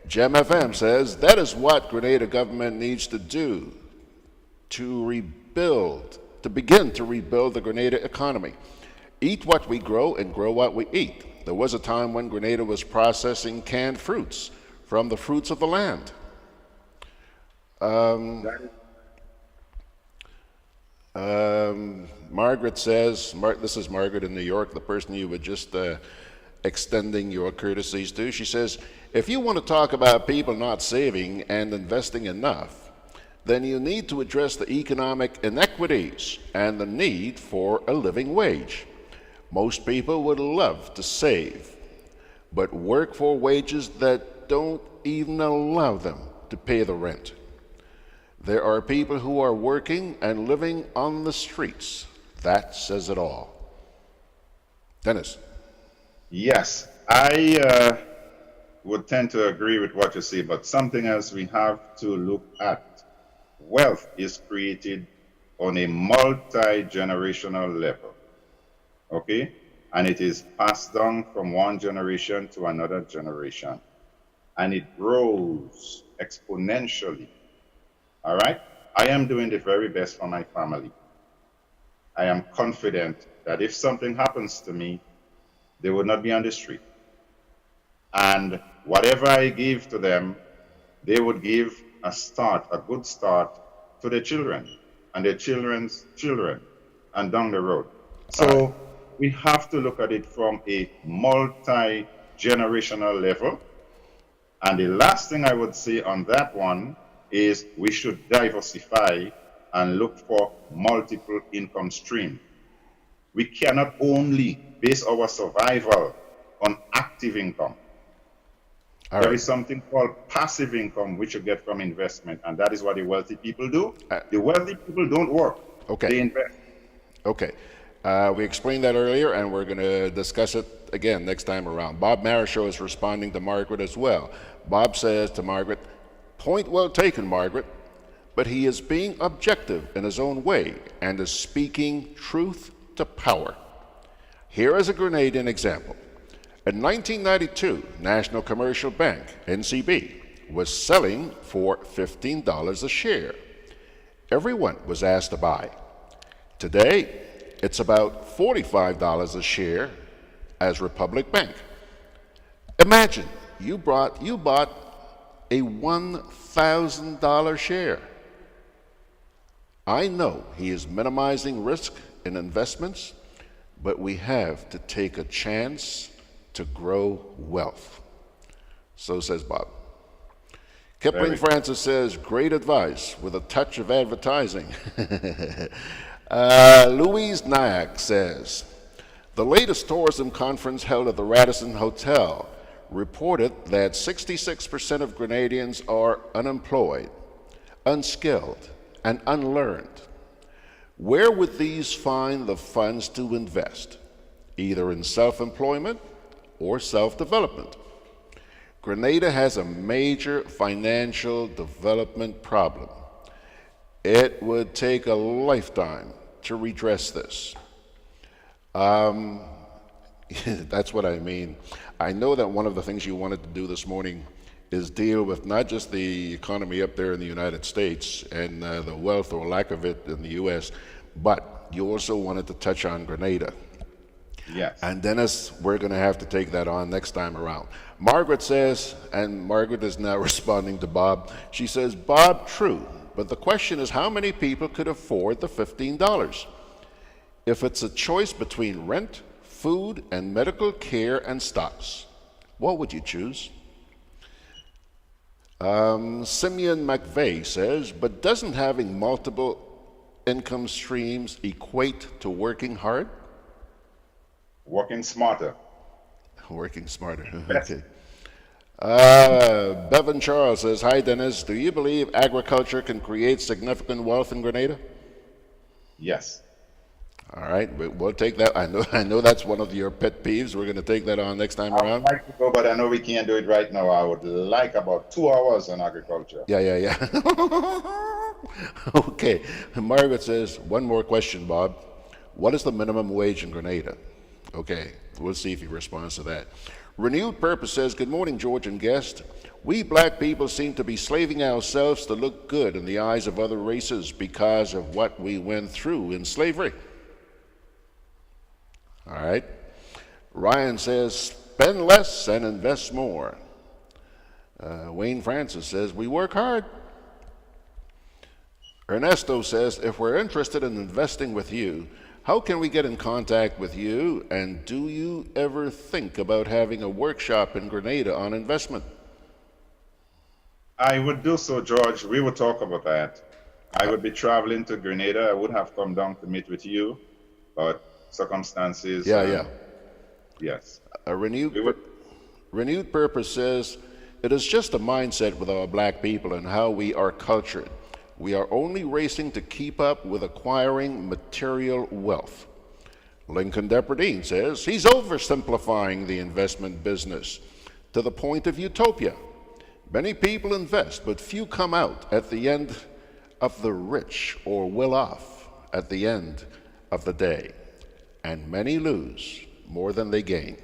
Gem FM says, that is what Grenada government needs to do to begin to rebuild the Grenada economy. Eat what we grow and grow what we eat. There was a time when Grenada was processing canned fruits from the fruits of the land. Margaret says, this is Margaret in New York, the person you were just extending your courtesies to. She says, if you want to talk about people not saving and investing enough, then you need to address the economic inequities and the need for a living wage. Most people would love to save, but work for wages that don't even allow them to pay the rent. There are people who are working and living on the streets. That says it all. Dennis. Yes, I would tend to agree with what you say, but something else we have to look at. Wealth is created on a multi-generational level, okay? And it is passed down from one generation to another generation. And it grows exponentially. All right? I am doing the very best for my family. I am confident that if something happens to me, they would not be on the street. And whatever I give to them, they would give a good start to their children and their children's children and down the road. So we have to look at it from a multi-generational level. And the last thing I would say on that one is we should diversify and look for multiple income streams. We cannot only base our survival on active income. There is something called passive income, which you get from investment, and that is what the wealthy people do. The wealthy people don't work. Okay. They invest. Okay. We explained that earlier, and we're going to discuss it again next time around. Bob Marichaux is responding to Margaret as well. Bob says to Margaret, point well taken, Margaret, but he is being objective in his own way and is speaking truth to power. Here is a Grenadian example. In 1992, National Commercial Bank, NCB, was selling for $15 a share. Everyone was asked to buy. Today, it's about $45 a share as Republic Bank. Imagine you bought a $1,000 share. I know he is minimizing risk in investments, but we have to take a chance to grow wealth. So says Bob. Kipling Francis says, great advice with a touch of advertising. Louise Nyack says, the latest tourism conference held at the Radisson Hotel reported that 66% of Grenadians are unemployed, unskilled, and unlearned. Where would these find the funds to invest? Either in self-employment or self-development. Grenada has a major financial development problem. It would take a lifetime to redress this. That's what I mean. I know that one of the things you wanted to do this morning is deal with not just the economy up there in the United States and the wealth or lack of it in the U.S., but you also wanted to touch on Grenada. Yes. And Dennis, we're going to have to take that on next time around. Margaret says, and Margaret is now responding to Bob, she says, Bob, true, but the question is how many people could afford the $15? If it's a choice between rent, food, and medical care and stocks, what would you choose? Simeon McVeigh says, but doesn't having multiple income streams equate to working hard? Working smarter. Working smarter. Best. Okay. Bevan Charles says, "Hi Dennis, do you believe agriculture can create significant wealth in Grenada?" Yes. All right, we'll take that. I know that's one of your pet peeves. We're going to take that on next time I around. would like to go, but I know we can't do it right now. I would like about 2 hours on agriculture. Yeah. Okay. Margaret says, one more question, Bob. What is the minimum wage in Grenada? Okay, we'll see if he responds to that. Renewed Purpose says, good morning, George and guest. We black people seem to be slaving ourselves to look good in the eyes of other races because of what we went through in slavery. All right. Ryan says, spend less and invest more. Wayne Francis says, we work hard. Ernesto says, if we're interested in investing with you, how can we get in contact with you? And do you ever think about having a workshop in Grenada on investment? I would do so, George. We will talk about that. I would be traveling to Grenada. I would have come down to meet with you, but circumstances. Yeah. Yes. A renewed Purpose says, it is just a mindset with our black people and how we are cultured. We are only racing to keep up with acquiring material wealth. Lincoln Depardine says, he's oversimplifying the investment business to the point of utopia. Many people invest, but few come out at the end of the rich or well off at the end of the day. And many lose more than they gain.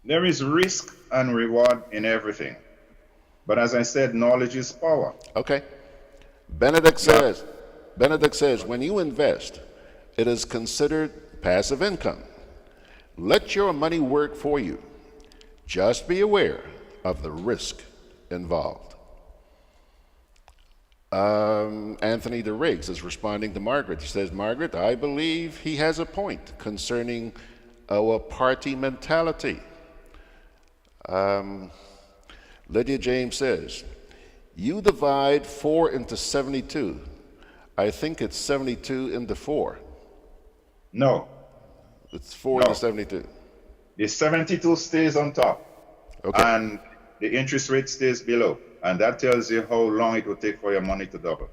There is risk and reward in everything. But as I said, knowledge is power. Okay. Benedict says, when you invest, it is considered passive income. Let your money work for you. Just be aware of the risk involved. Anthony DeRiggs is responding to Margaret. He says, Margaret, I believe he has a point concerning our party mentality. Lydia James says, you divide 4 into 72. I think it's 72 into 4. No. It's 4 into 72. The 72 stays on top. Okay. And the interest rate stays below. And that tells you how long it will take for your money to double.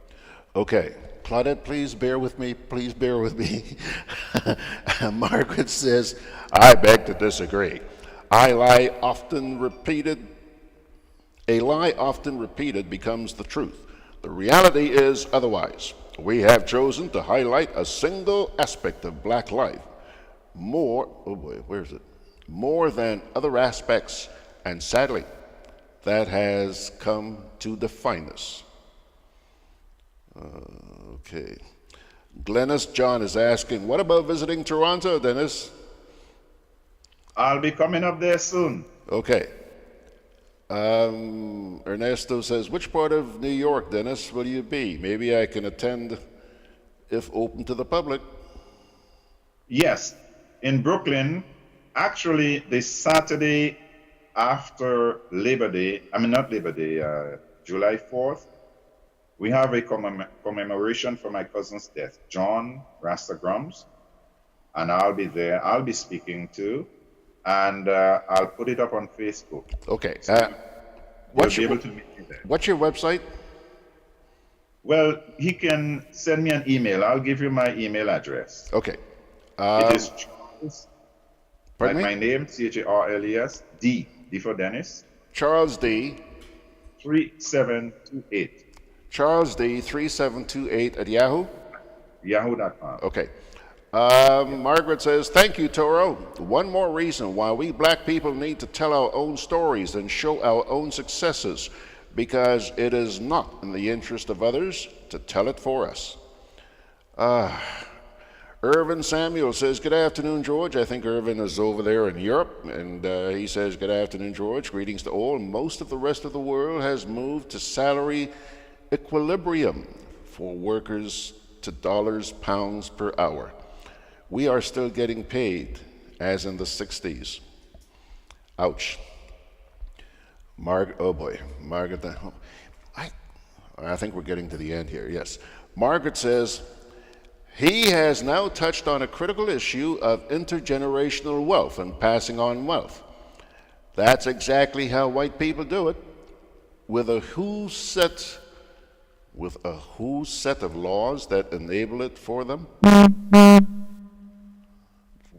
Okay. Claudette, please bear with me. Please bear with me. Margaret says, I beg to disagree. A lie often repeated becomes the truth. The reality is otherwise. We have chosen to highlight a single aspect of black life more than other aspects, and sadly, that has come to define us. Okay. Glennis John is asking, what about visiting Toronto, Dennis? I'll be coming up there soon. Okay. Ernesto says, which part of New York, Dennis, will you be? Maybe I can attend if open to the public. Yes, in Brooklyn, actually the Saturday after Labor Day, July 4th, we have a commemoration for my cousin's death, John Rasta Grums, and I'll be there. I'll be speaking too. And I'll put it up on Facebook. Okay. So what's your website? Well, he can send me an email. I'll give you my email address. Okay. It is Charles, like my name, Charles, D for Dennis. Charles D. 3728. Charles D. 3728 at Yahoo? Yahoo.com. Okay. Margaret says, thank you, Toro. One more reason why we black people need to tell our own stories and show our own successes, because it is not in the interest of others to tell it for us. Irvin Samuel says, good afternoon, George. I think Irvin is over there in Europe, and he says, good afternoon, George. Greetings to all. Most of the rest of the world has moved to salary equilibrium for workers to dollars, pounds per hour. We are still getting paid as in the 60s. Ouch. Oh boy, Margaret, I think we're getting to the end here, yes. Margaret says, He has now touched on a critical issue of intergenerational wealth and passing on wealth. That's exactly how white people do it, with a who set of laws that enable it for them.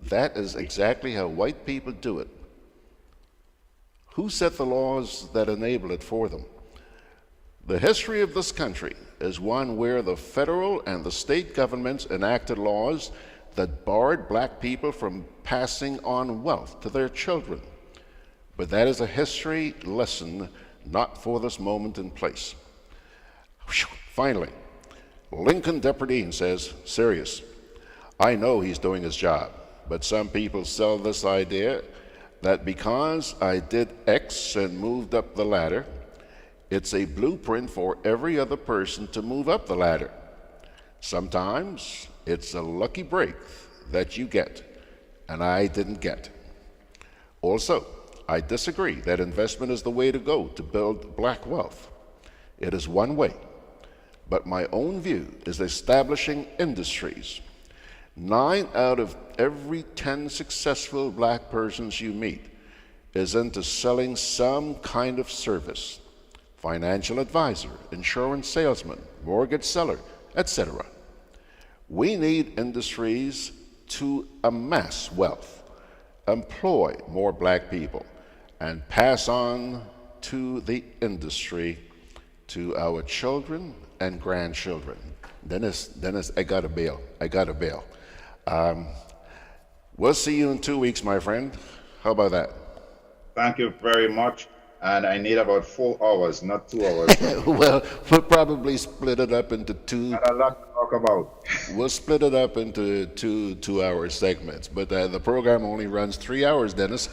That is exactly how white people do it. Who set the laws that enable it for them? The history of this country is one where the federal and the state governments enacted laws that barred black people from passing on wealth to their children. But that is a history lesson not for this moment and place. Finally, Lincoln Depperdine says, serious, I know he's doing his job, but some people sell this idea that because I did X and moved up the ladder, it's a blueprint for every other person to move up the ladder. Sometimes it's a lucky break that you get, and I didn't get. Also, I disagree that investment is the way to go to build black wealth. It is one way, but my own view is establishing industries. 9 out of every 10 successful black persons you meet is into selling some kind of service. Financial advisor, insurance salesman, mortgage seller, etc. We need industries to amass wealth, employ more black people, and pass on to the industry to our children and grandchildren. Dennis, I got a bail. We'll see you in 2 weeks, my friend. How about that? Thank you very much. And I need about 4 hours, not 2 hours. Well, we'll probably split it up into two. Not a lot to talk about. We'll split it up into two 2-hour segments, but the program only runs 3 hours, Dennis.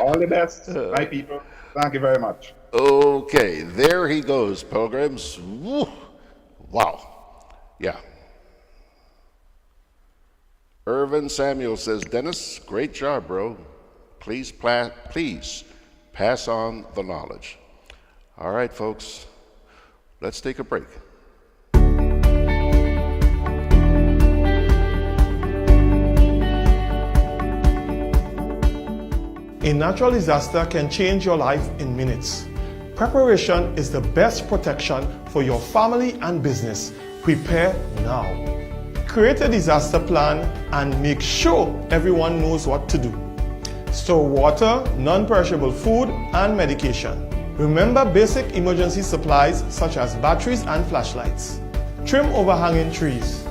All the best, my people. Thank you very much. Okay, there he goes, pilgrims. Woo. Wow. Yeah. Irvin Samuel says, Dennis, great job, bro. Please pass on the knowledge. All right, folks, let's take a break. A natural disaster can change your life in minutes. Preparation is the best protection for your family and business. Prepare now. Create a disaster plan and make sure everyone knows what to do. Store water, non-perishable food, and medication. Remember basic emergency supplies such as batteries and flashlights. Trim overhanging trees.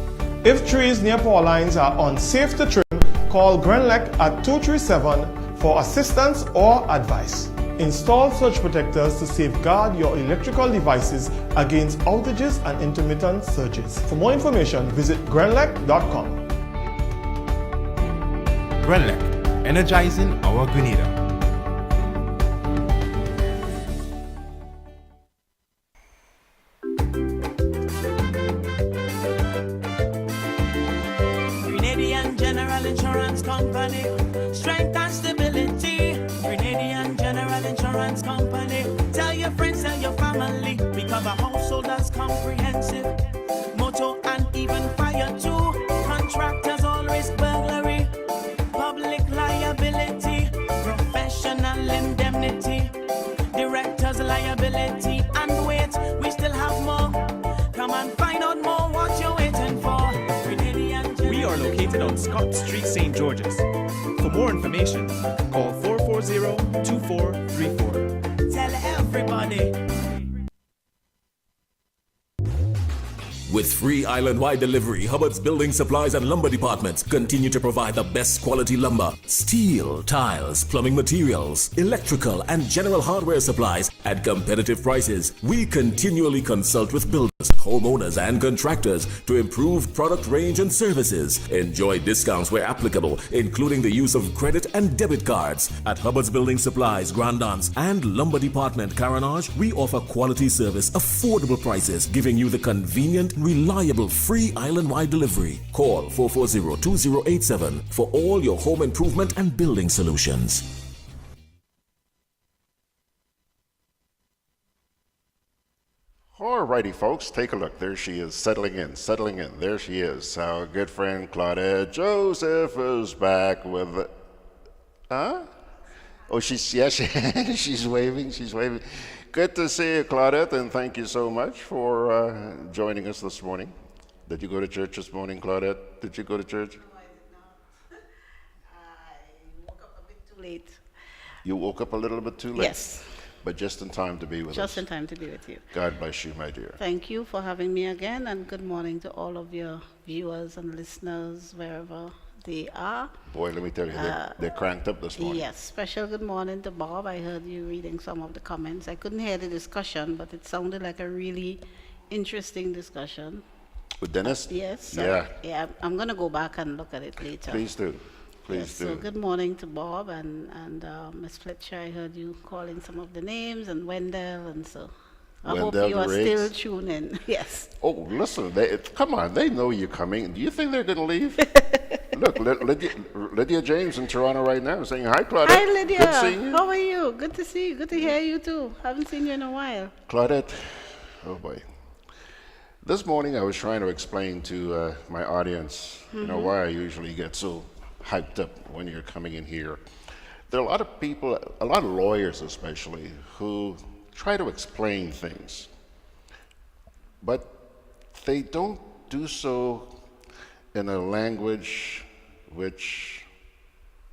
If trees near power lines are unsafe to trim, call GRENLEC at 237 for assistance or advice. Install surge protectors to safeguard your electrical devices against outages and intermittent surges. For more information, visit GRENLEC.com. GRENLEC, energizing our Grenada. Grenadian General Insurance Company, strength and stability. Grenadian General Insurance Company, tell your friends, tell your family. We cover householders comprehensive, motor and even fire too. Contractors all risk burglary, public liability, professional indemnity, directors liability, and wait, we still have more. Come and find out more what you're waiting for. We are located on Scott Street, St. George's. For more information, call 440-2434. Tell everybody. With free island-wide delivery, Hubbard's Building Supplies and Lumber Departments continue to provide the best quality lumber, steel, tiles, plumbing materials, electrical, and general hardware supplies at competitive prices. We continually consult with builders, homeowners, and contractors to improve product range and services. Enjoy discounts where applicable, including the use of credit and debit cards. At Hubbard's Building Supplies, Grandance, and Lumber Department, Caranage, we offer quality service, affordable prices, giving you the convenient, reliable, free island-wide delivery. Call 440-2087 for all your home improvement and building solutions. Alrighty, folks, take a look. There she is, settling in, settling in. There she is. Our good friend Claudette Joseph is back with, huh? Oh, she's waving, she's waving. Good to see you, Claudette, and thank you so much for joining us this morning. Did you go to church this morning, Claudette? Did you go to church? No, I did not. I woke up a bit too late. You woke up a little bit too late? Yes. But just in time to be with us. Just in time to be with you. God bless you, my dear. Thank you for having me again, and good morning to all of your viewers and listeners, wherever they are. Boy, let me tell you, they're cranked up this morning. Yes, special good morning to Bob. I heard you reading some of the comments. I couldn't hear the discussion, but it sounded like a really interesting discussion. With Denis? Yes. Yeah. I'm going to go back and look at it later. Please do. Please do. So good morning to Bob and Miss Fletcher. I heard you calling some of the names, and Wendell, and so I hope you are still tuning. Yes. Oh, listen, come on, they know you're coming. Do you think they're going to leave? Look, Lydia James in Toronto right now saying, hi, Claudette. Hi, Lydia. Good seeing you. How are you? Good to see you. Good to hear you, too. Haven't seen you in a while. Claudette, oh boy. This morning I was trying to explain to my audience, you know, why I usually get so hyped up when you're coming in here. There are a lot of people, a lot of lawyers especially, who try to explain things, but they don't do so in a language which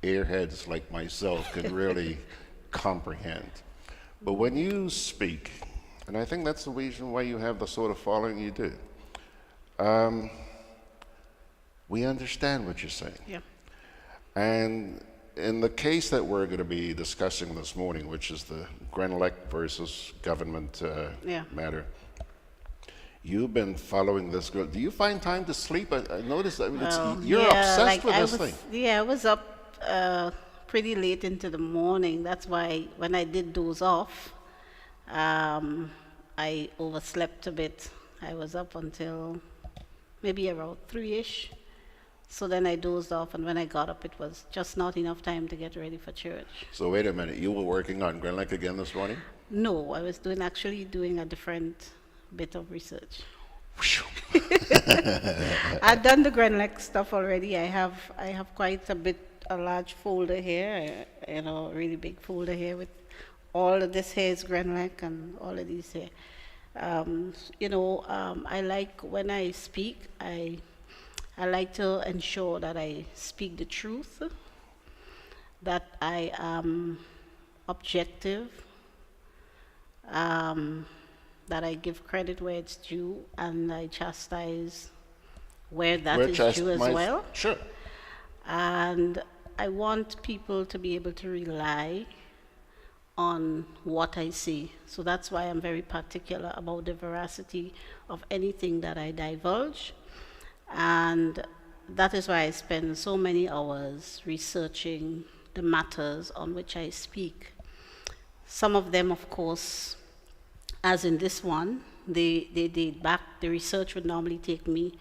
airheads like myself can really comprehend. But when you speak, and I think that's the reason why you have the sort of following you do, we understand what you're saying. Yeah. And in the case that we're going to be discussing this morning, which is the GRENLEC versus government matter, you've been following this girl. Do you find time to sleep? I noticed that you're obsessed with this thing. Yeah, I was up pretty late into the morning. That's why when I did doze off, I overslept a bit. I was up until maybe around 3-ish. So then I dozed off, and when I got up, it was just not enough time to get ready for church. So wait a minute, you were working on GRENLEC again this morning? No, I was actually doing a different bit of research. I've done the GRENLEC stuff already. I have quite a large folder here, a really big folder here with all of this here is GRENLEC and all of these here. I like when I speak, I like to ensure that I speak the truth, that I am objective, that I give credit where it's due, and I chastise where that is due as well. Sure. And I want people to be able to rely on what I say. So that's why I'm very particular about the veracity of anything that I divulge. And that is why I spend so many hours researching the matters on which I speak. Some of them, of course, as in this one, they date back. The research would normally take me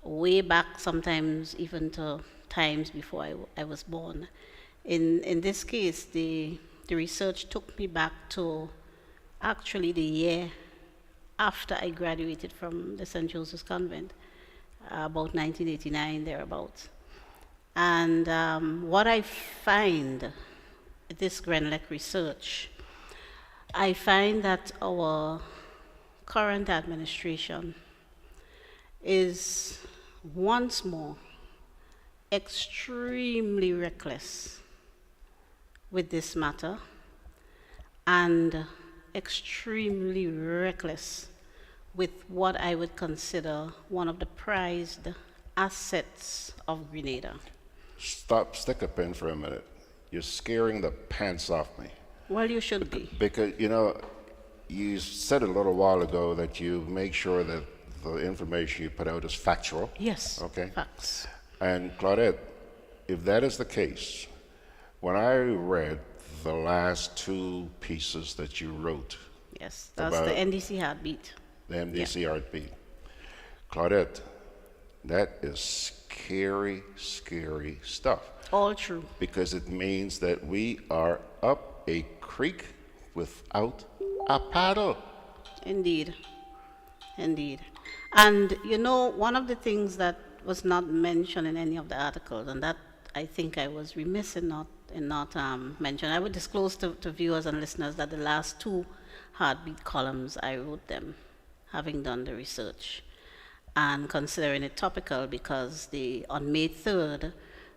way back, sometimes even to times before I was born. In this case, the research took me back to actually the year after I graduated from the St. Joseph's Convent. About 1989, thereabouts. And what I find, this GRENLEC research, I find that our current administration is once more extremely reckless with this matter and extremely reckless with what I would consider one of the prized assets of Grenada. Stick a pin for a minute. You're scaring the pants off me. Well, you should be. Because, you said a little while ago that you make sure that the information you put out is factual. Yes, okay. Facts. And Claudette, if that is the case, when I read the last 2 pieces that you wrote. Yes, that's the NDC heartbeat. The MDC heartbeat. Claudette, that is scary, scary stuff. All true. Because it means that we are up a creek without a paddle. Indeed. Indeed. And you know, one of the things that was not mentioned in any of the articles, and that I think I was remiss in not mentioning, I would disclose to viewers and listeners that the last two heartbeat columns, I wrote them, having done the research and considering it topical because on May 3rd,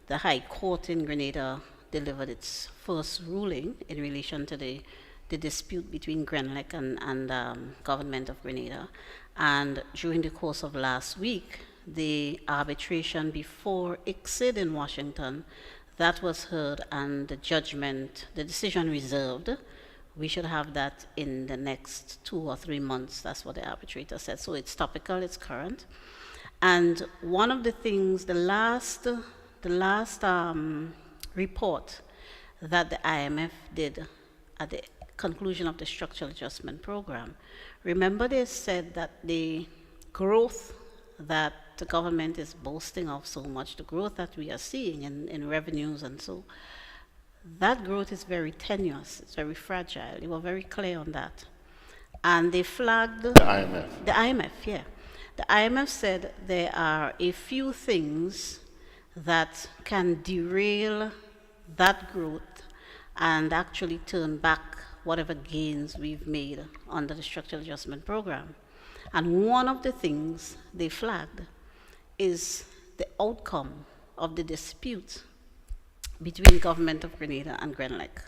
the High Court in Grenada delivered its first ruling in relation to the dispute between GRENLEC and government of Grenada. And during the course of last week, the arbitration before ICSID in Washington, that was heard, and the decision reserved. We should have that in the next 2 or 3 months. That's what the arbitrator said. So it's topical, it's current. And one of the things, the last report that the IMF did at the conclusion of the structural adjustment program, remember they said that the growth that the government is boasting of so much, the growth that we are seeing in revenues and so, that growth is very tenuous, it's very fragile. They were very clear on that. And they flagged... The IMF. The IMF, yeah. The IMF said there are a few things that can derail that growth and actually turn back whatever gains we've made under the structural adjustment program. And one of the things they flagged is the outcome of the dispute between government of Grenada and GRENLEC,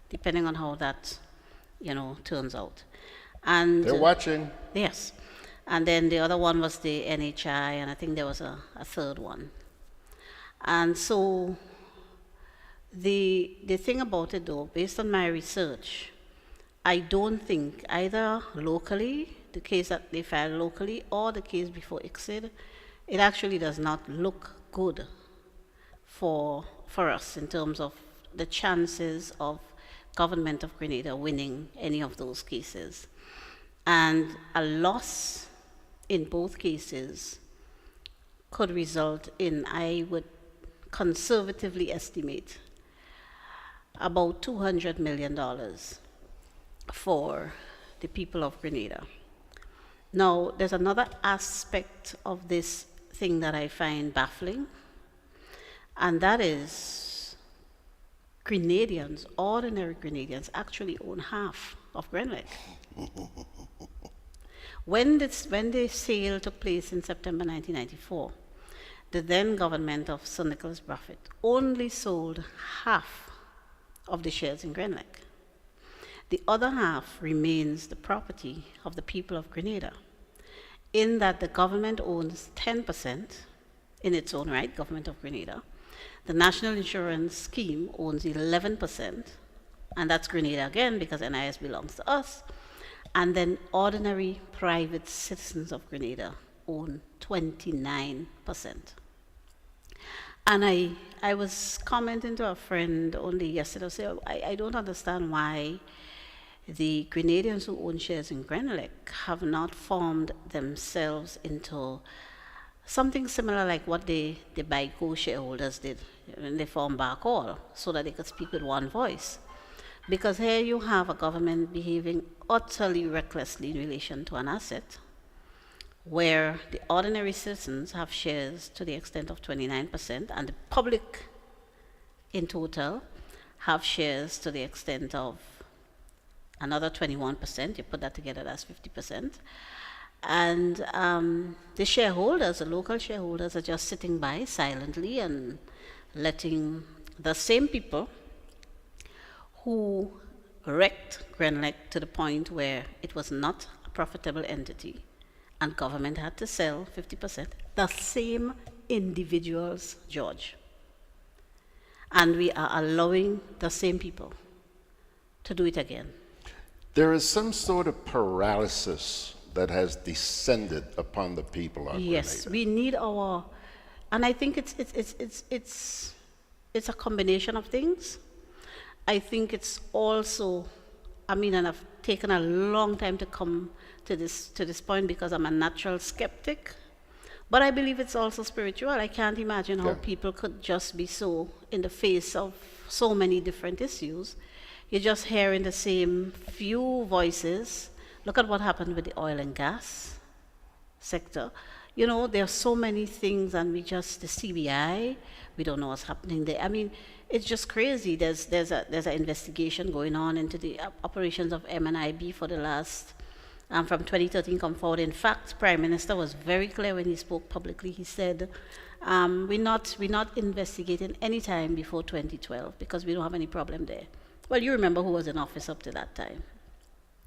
depending on how that, turns out. And they're watching. Yes. And then the other one was the NHI, and I think there was a third one. And so the thing about it, though, based on my research, I don't think either locally, the case that they filed locally, or the case before ICSID, it actually does not look good for us in terms of the chances of government of Grenada winning any of those cases. And a loss in both cases could result in, I would conservatively estimate, about $200 million for the people of Grenada. Now, there's another aspect of this thing that I find baffling, and that is Grenadians, ordinary Grenadians, actually own half of GRENLEC. When the sale took place in September 1994, the then government of Sir Nicholas Braffett only sold half of the shares in GRENLEC. The other half remains the property of the people of Grenada, in that the government owns 10% in its own right, government of Grenada. The National Insurance Scheme owns 11%, and that's Grenada again because NIS belongs to us. And then ordinary private citizens of Grenada own 29%. And I was commenting to a friend only yesterday, saying, I don't understand why the Grenadians who own shares in GRENLEC have not formed themselves into something similar like what the BICO shareholders did when they formed BARCOL, so that they could speak with one voice. Because here you have a government behaving utterly recklessly in relation to an asset, where the ordinary citizens have shares to the extent of 29%, and the public in total have shares to the extent of another 21%. You put that together, that's 50%. And the shareholders, the local shareholders, are just sitting by silently and letting the same people who wrecked GRENLEC to the point where it was not a profitable entity and government had to sell 50%, the same individuals, George. And we are allowing the same people to do it again. There is some sort of paralysis that has descended upon the people of Yes, Grenada. we need our, and I think it's a combination of things. I think it's also, and I've taken a long time to come to this point because I'm a natural skeptic, but I believe it's also spiritual. I can't imagine how people could just be so in the face of so many different issues. You're just hearing the same few voices. Look at what happened with the oil and gas. sector. You know, there are so many things, and the CBI, we don't know what's happening there. I mean, it's just crazy. There's an investigation going on into the operations of M&IB for the last, from 2013 come forward. In fact, Prime Minister was very clear when he spoke publicly. He said, we're not investigating any time before 2012 because we don't have any problem there. Well, you remember who was in office up to that time,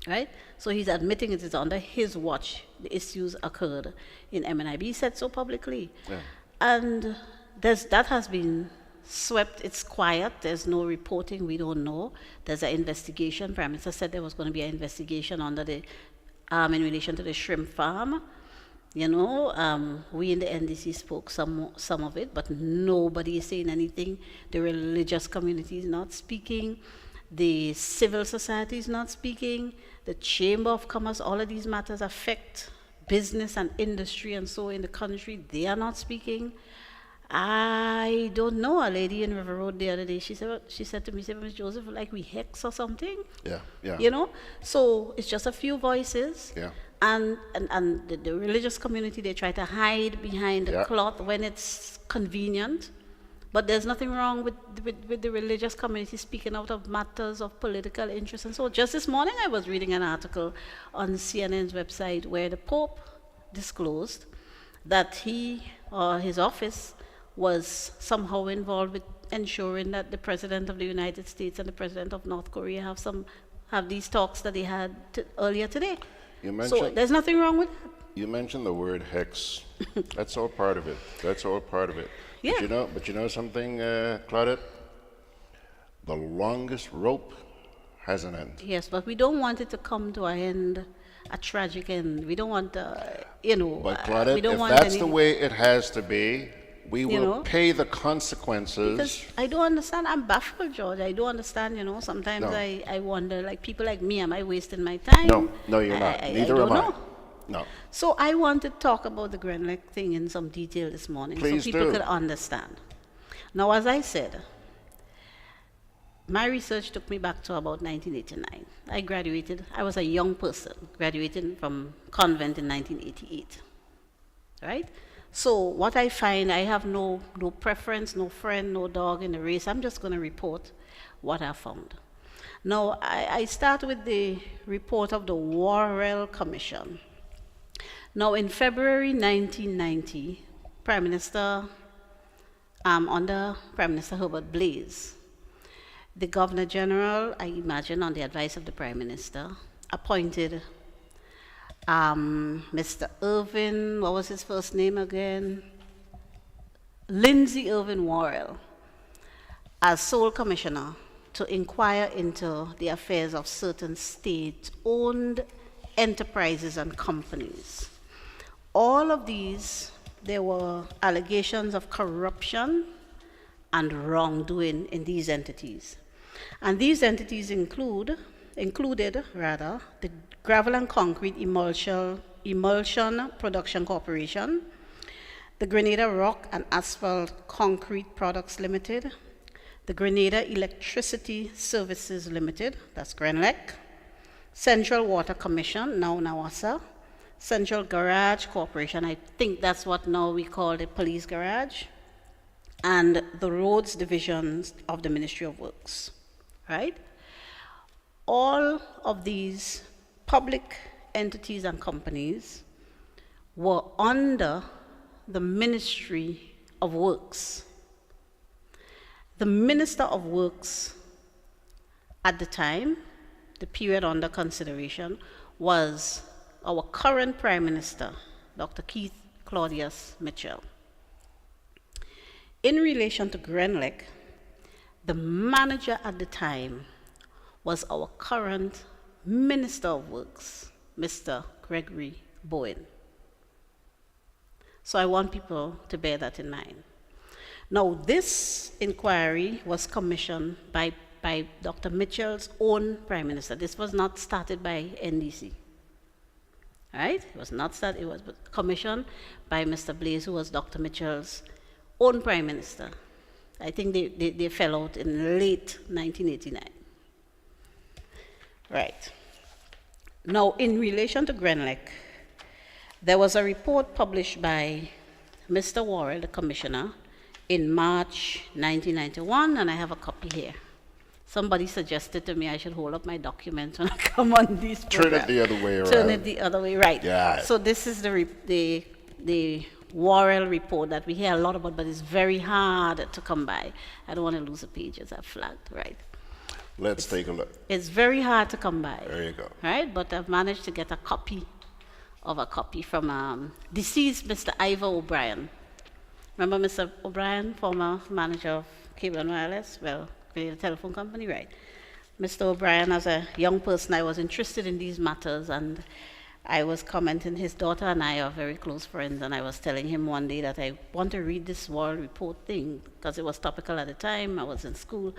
right? So he's admitting it is under his watch the issues occurred in M&IB. He said so publicly. Yeah. And that has been swept. It's quiet. There's no reporting. We don't know. There's an investigation. Prime Minister said there was going to be an investigation under the in relation to the shrimp farm. You know, we in the NDC spoke some of it, but nobody is saying anything. The religious community is not speaking. The civil society is not speaking. The Chamber of Commerce, all of these matters affect business and industry and so in the country. They are not speaking. I don't know. A lady in River Road the other day, she said to me, Miss Joseph, like we hex or something. Yeah, yeah. You know, so it's just a few voices. Yeah. And the religious community, they try to hide behind the cloth when it's convenient. But there's nothing wrong with the religious community speaking out of matters of political interest. And so just this morning I was reading an article on CNN's website where the Pope disclosed that he or his office was somehow involved with ensuring that the President of the United States and the President of North Korea have these talks that they had earlier today. So there's nothing wrong with that. You mentioned the word hex. That's all part of it. That's all part of it. Yeah. But you know something, Claudette? The longest rope has an end. Yes, but we don't want it to come to a tragic end. We don't want, you know. But Claudette, if that's the way it has to be, we will pay the consequences. Because I don't understand. I'm baffled, George. I don't understand, you know. Sometimes I wonder, like people like me, am I wasting my time? No, you're not. Neither am I. No. So I want to talk about the GRENLEC thing in some detail this morning so people could understand. Now, as I said, my research took me back to about 1989. I graduated, I was a young person, graduating from convent in 1988, right? So what I find, I have no preference, no friend, no dog in the race. I'm just going to report what I found. Now, I start with the report of the Worrell Commission. Now, in February 1990, Prime Minister, under Prime Minister Herbert Blaise, the Governor General, I imagine on the advice of the Prime Minister, appointed Mr. Irvin, what was his first name again? Lindsay Irvin Worrell, as sole commissioner to inquire into the affairs of certain state-owned enterprises and companies. All of these, there were allegations of corruption and wrongdoing in these entities. And these entities included the Gravel and Concrete Emulsion Production Corporation, the Grenada Rock and Asphalt Concrete Products Limited, the Grenada Electricity Services Limited, that's GRENLEC, Central Water Commission, now NAWASA, Central Garage Corporation, I think that's what now we call the police garage, and the roads divisions of the Ministry of Works, right? All of these public entities and companies were under the Ministry of Works. The Minister of Works at the time, the period under consideration, was our current Prime Minister, Dr. Keith Claudius Mitchell. In relation to GRENLEC, the manager at the time was our current Minister of Works, Mr. Gregory Bowen. So I want people to bear that in mind. Now, this inquiry was commissioned by Dr. Mitchell's own Prime Minister. This was not started by NDC. Right? It was not started, it was commissioned by Mr. Blaise, who was Dr. Mitchell's own Prime Minister. I think they fell out in late 1989. Right. Now, in relation to GRENLEC, There was a report published by Mr. Worrell, the commissioner, in March 1991, and I have a copy here. Somebody suggested to me I should hold up my documents when I come on these programs. Turn it the other way around. Turn it the other way, right. Yeah. So this is the Worrell report that we hear a lot about, but it's very hard to come by. I don't want to lose the pages I've flagged, right? Let's take a look. It's very hard to come by. There you go. Right, but I've managed to get a copy from deceased Mr. Ivor O'Brien. Remember Mr. O'Brien, former manager of Cable and Wireless? Well, the telephone company, right? Mr. O'Brien, as a young person, I was interested in these matters, and I was commenting. His daughter and I are very close friends, and I was telling him one day that I want to read this Worrell report thing because it was topical at the time. I was in school,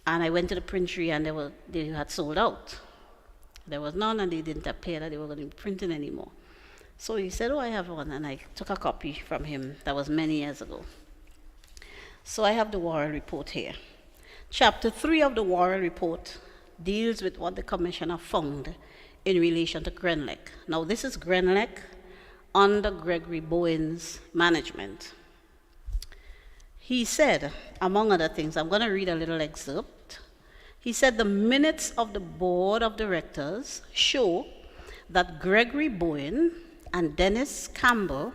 and I went to the printery, and they had sold out. There was none, and they didn't appear that they were going to be printing anymore. So he said, "Oh, I have one," and I took a copy from him. That was many years ago. So I have the Worrell report here. Chapter 3 of the Worrell report deals with what the commissioner found in relation to GRENLEC. Now, this is GRENLEC under Gregory Bowen's management. He said, among other things, I'm going to read a little excerpt. He said, the minutes of the board of directors show that Gregory Bowen and Denis Campbell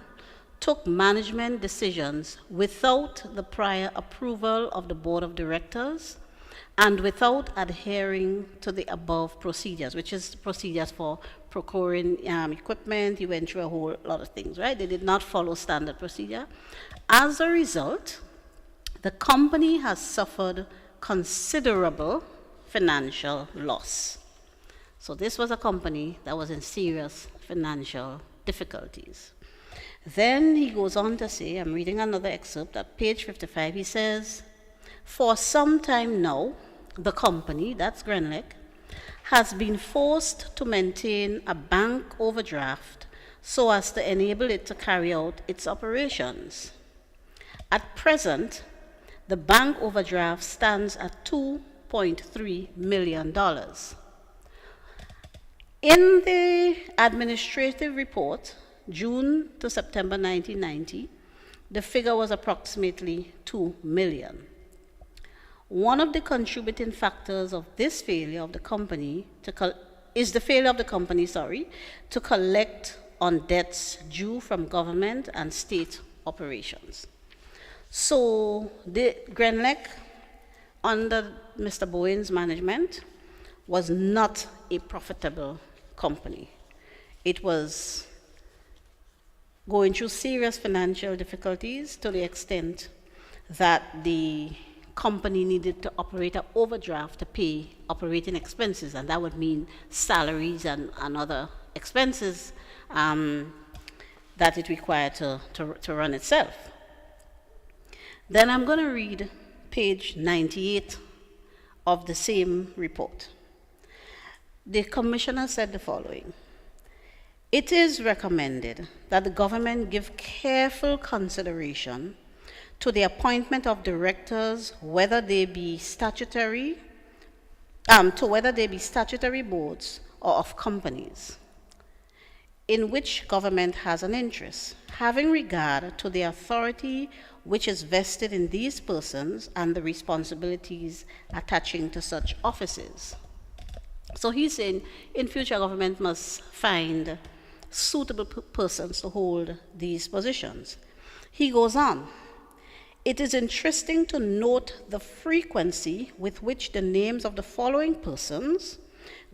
took management decisions without the prior approval of the board of directors and without adhering to the above procedures, which is procedures for procuring equipment. He went through a whole lot of things, right? They did not follow standard procedure. As a result, the company has suffered considerable financial loss. So this was a company that was in serious financial difficulties. Then he goes on to say, I'm reading another excerpt at page 55, he says, for some time now, the company, that's GRENLEC, has been forced to maintain a bank overdraft so as to enable it to carry out its operations. At present, the bank overdraft stands at $2.3 million. In the administrative report, June to September 1990, the figure was approximately $2 million. One of the contributing factors of this failure of the company is the failure of the company, to collect on debts due from government and state operations. So the GRENLEC, under Mr. Bowen's management, was not a profitable company. It was going through serious financial difficulties to the extent that the company needed to operate an overdraft to pay operating expenses, and that would mean salaries and other expenses that it required to run itself. Then I'm going to read page 98 of the same report. The commissioner said the following: it is recommended that the government give careful consideration to the appointment of directors, whether they be statutory boards or of companies in which government has an interest, having regard to the authority which is vested in these persons and the responsibilities attaching to such offices. So he's saying in future government must find suitable persons to hold these positions. He goes on, it is interesting to note the frequency with which the names of the following persons,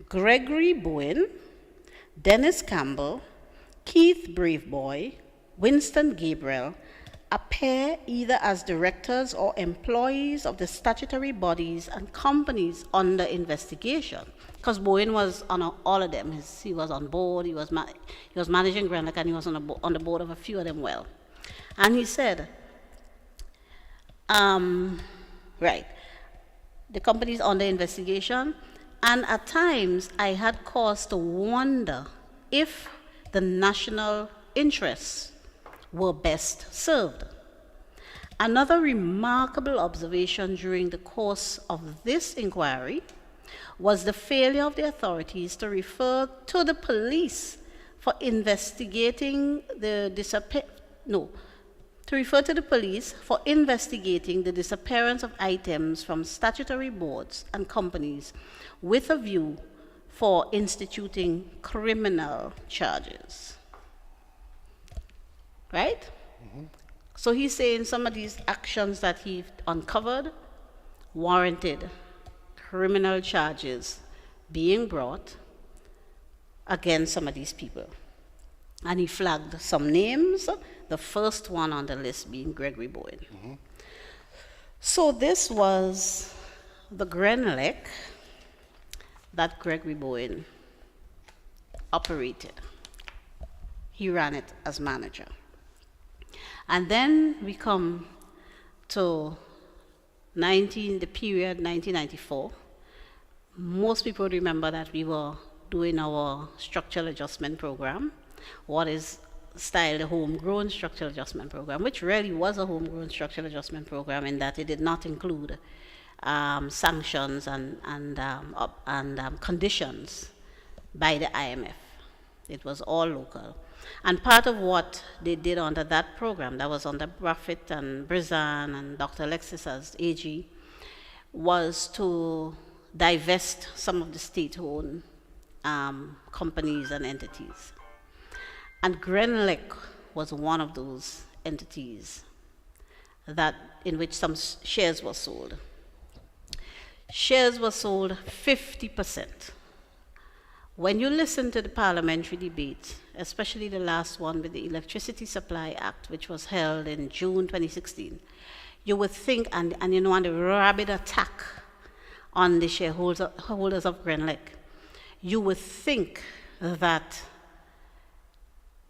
Gregory Bowen, Denis Campbell, Keith Braveboy, Winston Gabriel, appear either as directors or employees of the statutory bodies and companies under investigation. Because Bowen was on all of them. He was on board, he was managing GRENLEC, and he was on the board of a few of them well. And he said, right, the company's under investigation, and at times I had cause to wonder if the national interests were best served. Another remarkable observation during the course of this inquiry was the failure of the authorities to refer to the police for investigating the to refer to the police for investigating the disappearance of items from statutory boards and companies with a view for instituting criminal charges. Right? Mm-hmm. So he's saying some of these actions that he uncovered warranted criminal charges being brought against some of these people. And he flagged some names, the first one on the list being Gregory Bowen. Mm-hmm. So this was the GRENLEC that Gregory Bowen operated. He ran it as manager. And then we come to the period 1994. Most people remember that we were doing our structural adjustment program, what is styled a homegrown structural adjustment program, which really was a homegrown structural adjustment program in that it did not include sanctions and conditions by the IMF. It was all local. And part of what they did under that program, that was under Buffett and Brizan and Dr. Alexis as AG, was to divest some of the state-owned companies and entities. And GRENLEC was one of those entities in which some shares were sold. Shares were sold 50%. When you listen to the parliamentary debate, especially the last one with the Electricity Supply Act, which was held in June 2016, you would think, and the rabid attack on the shareholders of GRENLEC, you would think that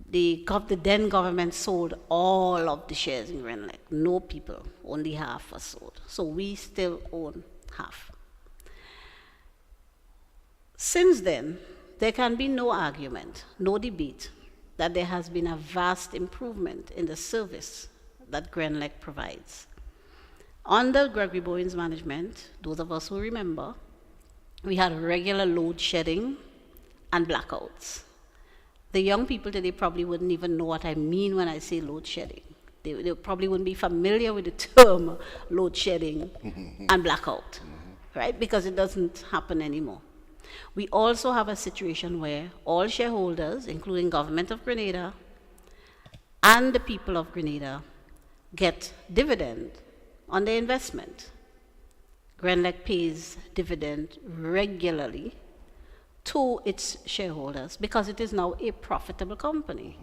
the then government sold all of the shares in GRENLEC. No, people, only half were sold. So we still own half. Since then, there can be no argument, no debate, that there has been a vast improvement in the service that GRENLEC provides. Under Gregory Bowen's management, those of us who remember, we had regular load shedding and blackouts. The young people today probably wouldn't even know what I mean when I say load shedding. They probably wouldn't be familiar with the term load shedding and blackout, right? Because it doesn't happen anymore. We also have a situation where all shareholders, including government of Grenada and the people of Grenada, get dividend on their investment. GRENLEC pays dividend regularly to its shareholders because it is now a profitable company.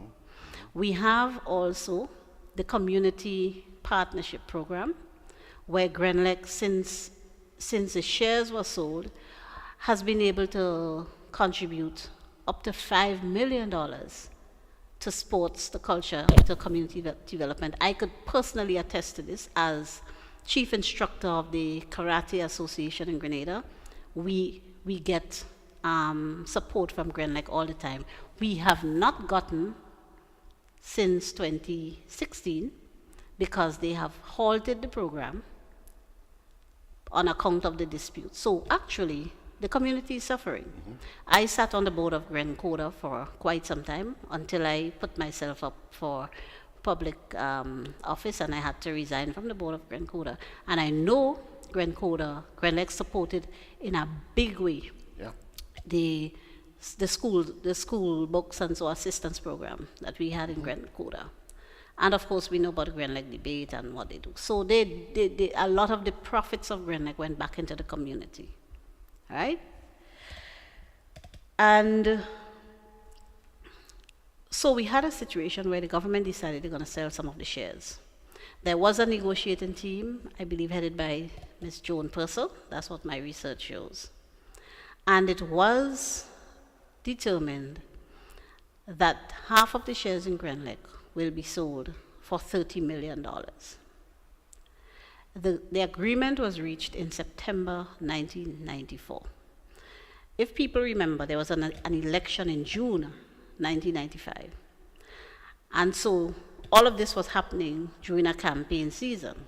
We have also the community partnership program where GRENLEC, since the shares were sold, has been able to contribute up to $5 million to sports, to culture, to community development. I could personally attest to this as chief instructor of the Karate Association in Grenada. We get support from GRENLEC all the time. We have not gotten since 2016 because they have halted the program on account of the dispute. So actually, the community is suffering. Mm-hmm. I sat on the board of GRENCODA for quite some time until I put myself up for public office and I had to resign from the board of GRENCODA. And I know GRENLEC supported in a big way the school books and so assistance program that we had in GRENCODA. And of course, we know about the GRENLEC debate and what they do. So a lot of the profits of GRENLEC went back into the community. Right? And so we had a situation where the government decided they're going to sell some of the shares. There was a negotiating team, I believe headed by Ms. Joan Purcell. That's what my research shows. And it was determined that half of the shares in GRENLEC will be sold for $30 million. The agreement was reached in September 1994. If people remember, there was an election in June 1995. And so all of this was happening during a campaign season.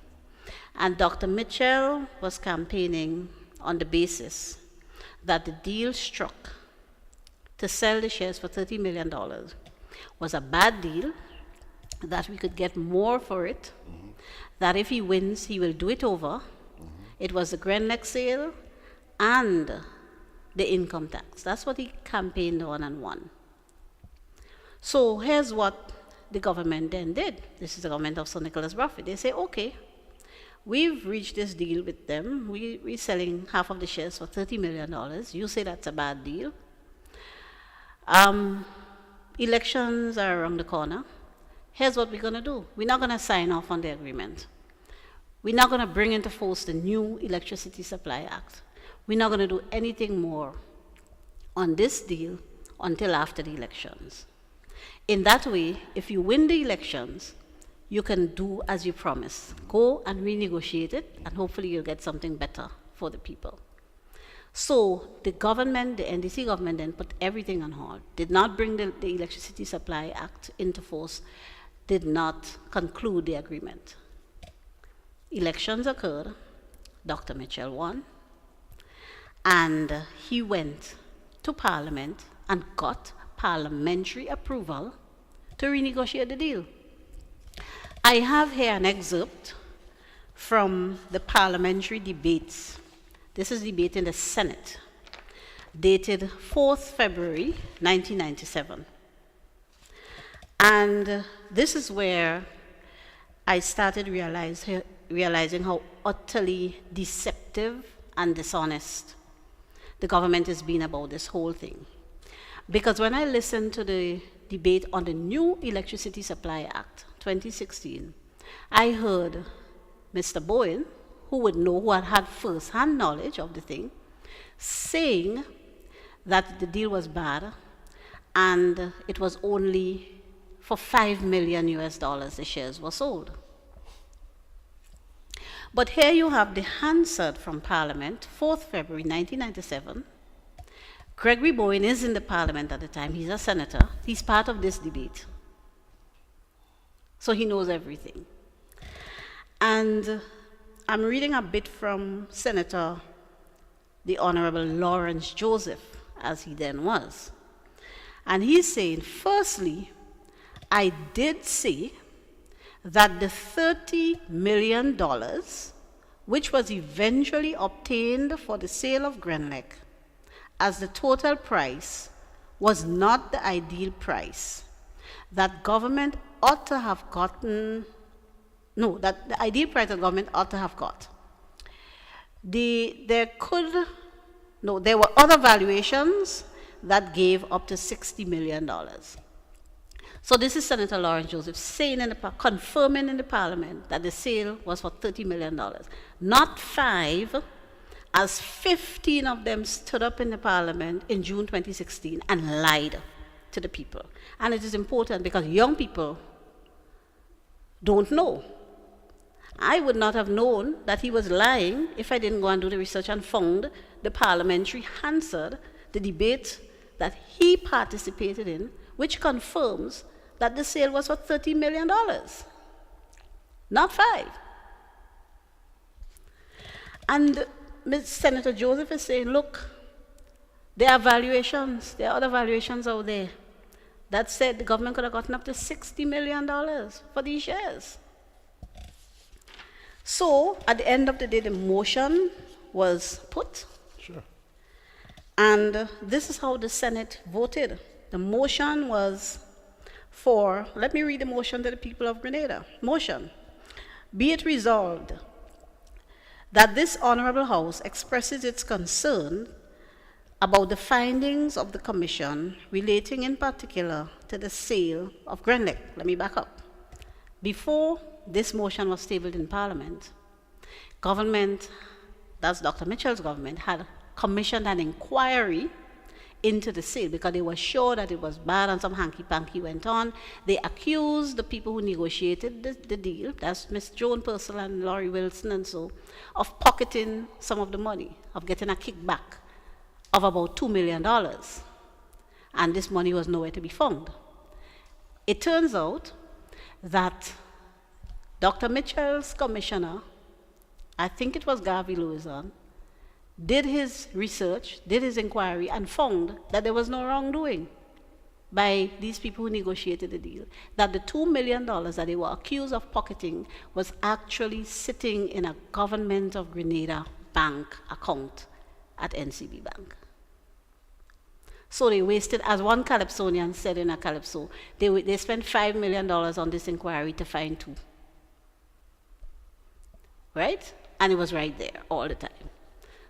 And Dr. Mitchell was campaigning on the basis that the deal struck to sell the shares for $30 million was a bad deal, that we could get more for it, that if he wins, he will do it over. It was the GRENLEC sale and the income tax. That's what he campaigned on and won. So here's what the government then did. This is the government of Sir Nicholas Bruffett. They say, okay, we've reached this deal with them. We're selling half of the shares for $30 million. You say that's a bad deal. Elections are around the corner. Here's what we're going to do. We're not going to sign off on the agreement. We're not going to bring into force the new Electricity Supply Act. We're not going to do anything more on this deal until after the elections. In that way, if you win the elections, you can do as you promised. Go and renegotiate it, and hopefully you'll get something better for the people. So the government, the NDC government, then put everything on hold, did not bring the Electricity Supply Act into force, did not conclude the agreement. Elections occurred, Dr. Mitchell won, and he went to Parliament and got parliamentary approval to renegotiate the deal. I have here an excerpt from the parliamentary debates. This is debate in the Senate, dated 4th February 1997. And this is where I started realizing how utterly deceptive and dishonest the government has been about this whole thing. Because when I listened to the debate on the new Electricity Supply Act 2016, I heard Mr. Bowen, who had first-hand knowledge of the thing, saying that the deal was bad and it was only for $5 million the shares were sold. But here you have the Hansard from Parliament, 4th February 1997. Gregory Bowen is in the Parliament at the time. He's a senator. He's part of this debate. So he knows everything. And I'm reading a bit from Senator, the Honorable Lawrence Joseph, as he then was. And he's saying, firstly, I did say that the $30 million, which was eventually obtained for the sale of GRENLEC, as the total price was not the ideal price, that government ought to have gotten, that the ideal price the government ought to have got. There were other valuations that gave up to $60 million. So this is Senator Lawrence Joseph saying confirming in the Parliament that the sale was for $30 million, not 5, as 15 of them stood up in the Parliament in June 2016 and lied to the people. And it is important because young people don't know. I would not have known that he was lying if I didn't go and do the research and found the parliamentary Hansard, the debate that he participated in, which confirms that the sale was for $30 million, not 5. And Senator Joseph is saying, look, there are valuations, there are other valuations out there that said the government could have gotten up to $60 million for these shares. So at the end of the day, the motion was put. Sure. And this is how the Senate voted. The motion was for, let me read the motion to the people of Grenada. Motion, be it resolved that this Honorable House expresses its concern about the findings of the Commission relating in particular to the sale of GRENLEC. Let me back up. Before this motion was tabled in Parliament, government, that's Dr. Mitchell's government, had commissioned an inquiry into the sale because they were sure that it was bad and some hanky-panky went on. They accused the people who negotiated the deal, that's Miss Joan Purcell and Laurie Wilson and so, of pocketing some of the money, of getting a kickback of about $2 million. And this money was nowhere to be found. It turns out that Dr. Mitchell's commissioner, I think it was Garvey Lewison, did his research, did his inquiry, and found that there was no wrongdoing by these people who negotiated the deal, that the $2 million that they were accused of pocketing was actually sitting in a government of Grenada bank account at NCB Bank. So they wasted, as one Calypsonian said in a Calypso, they spent $5 million on this inquiry to find two. Right? And it was right there all the time.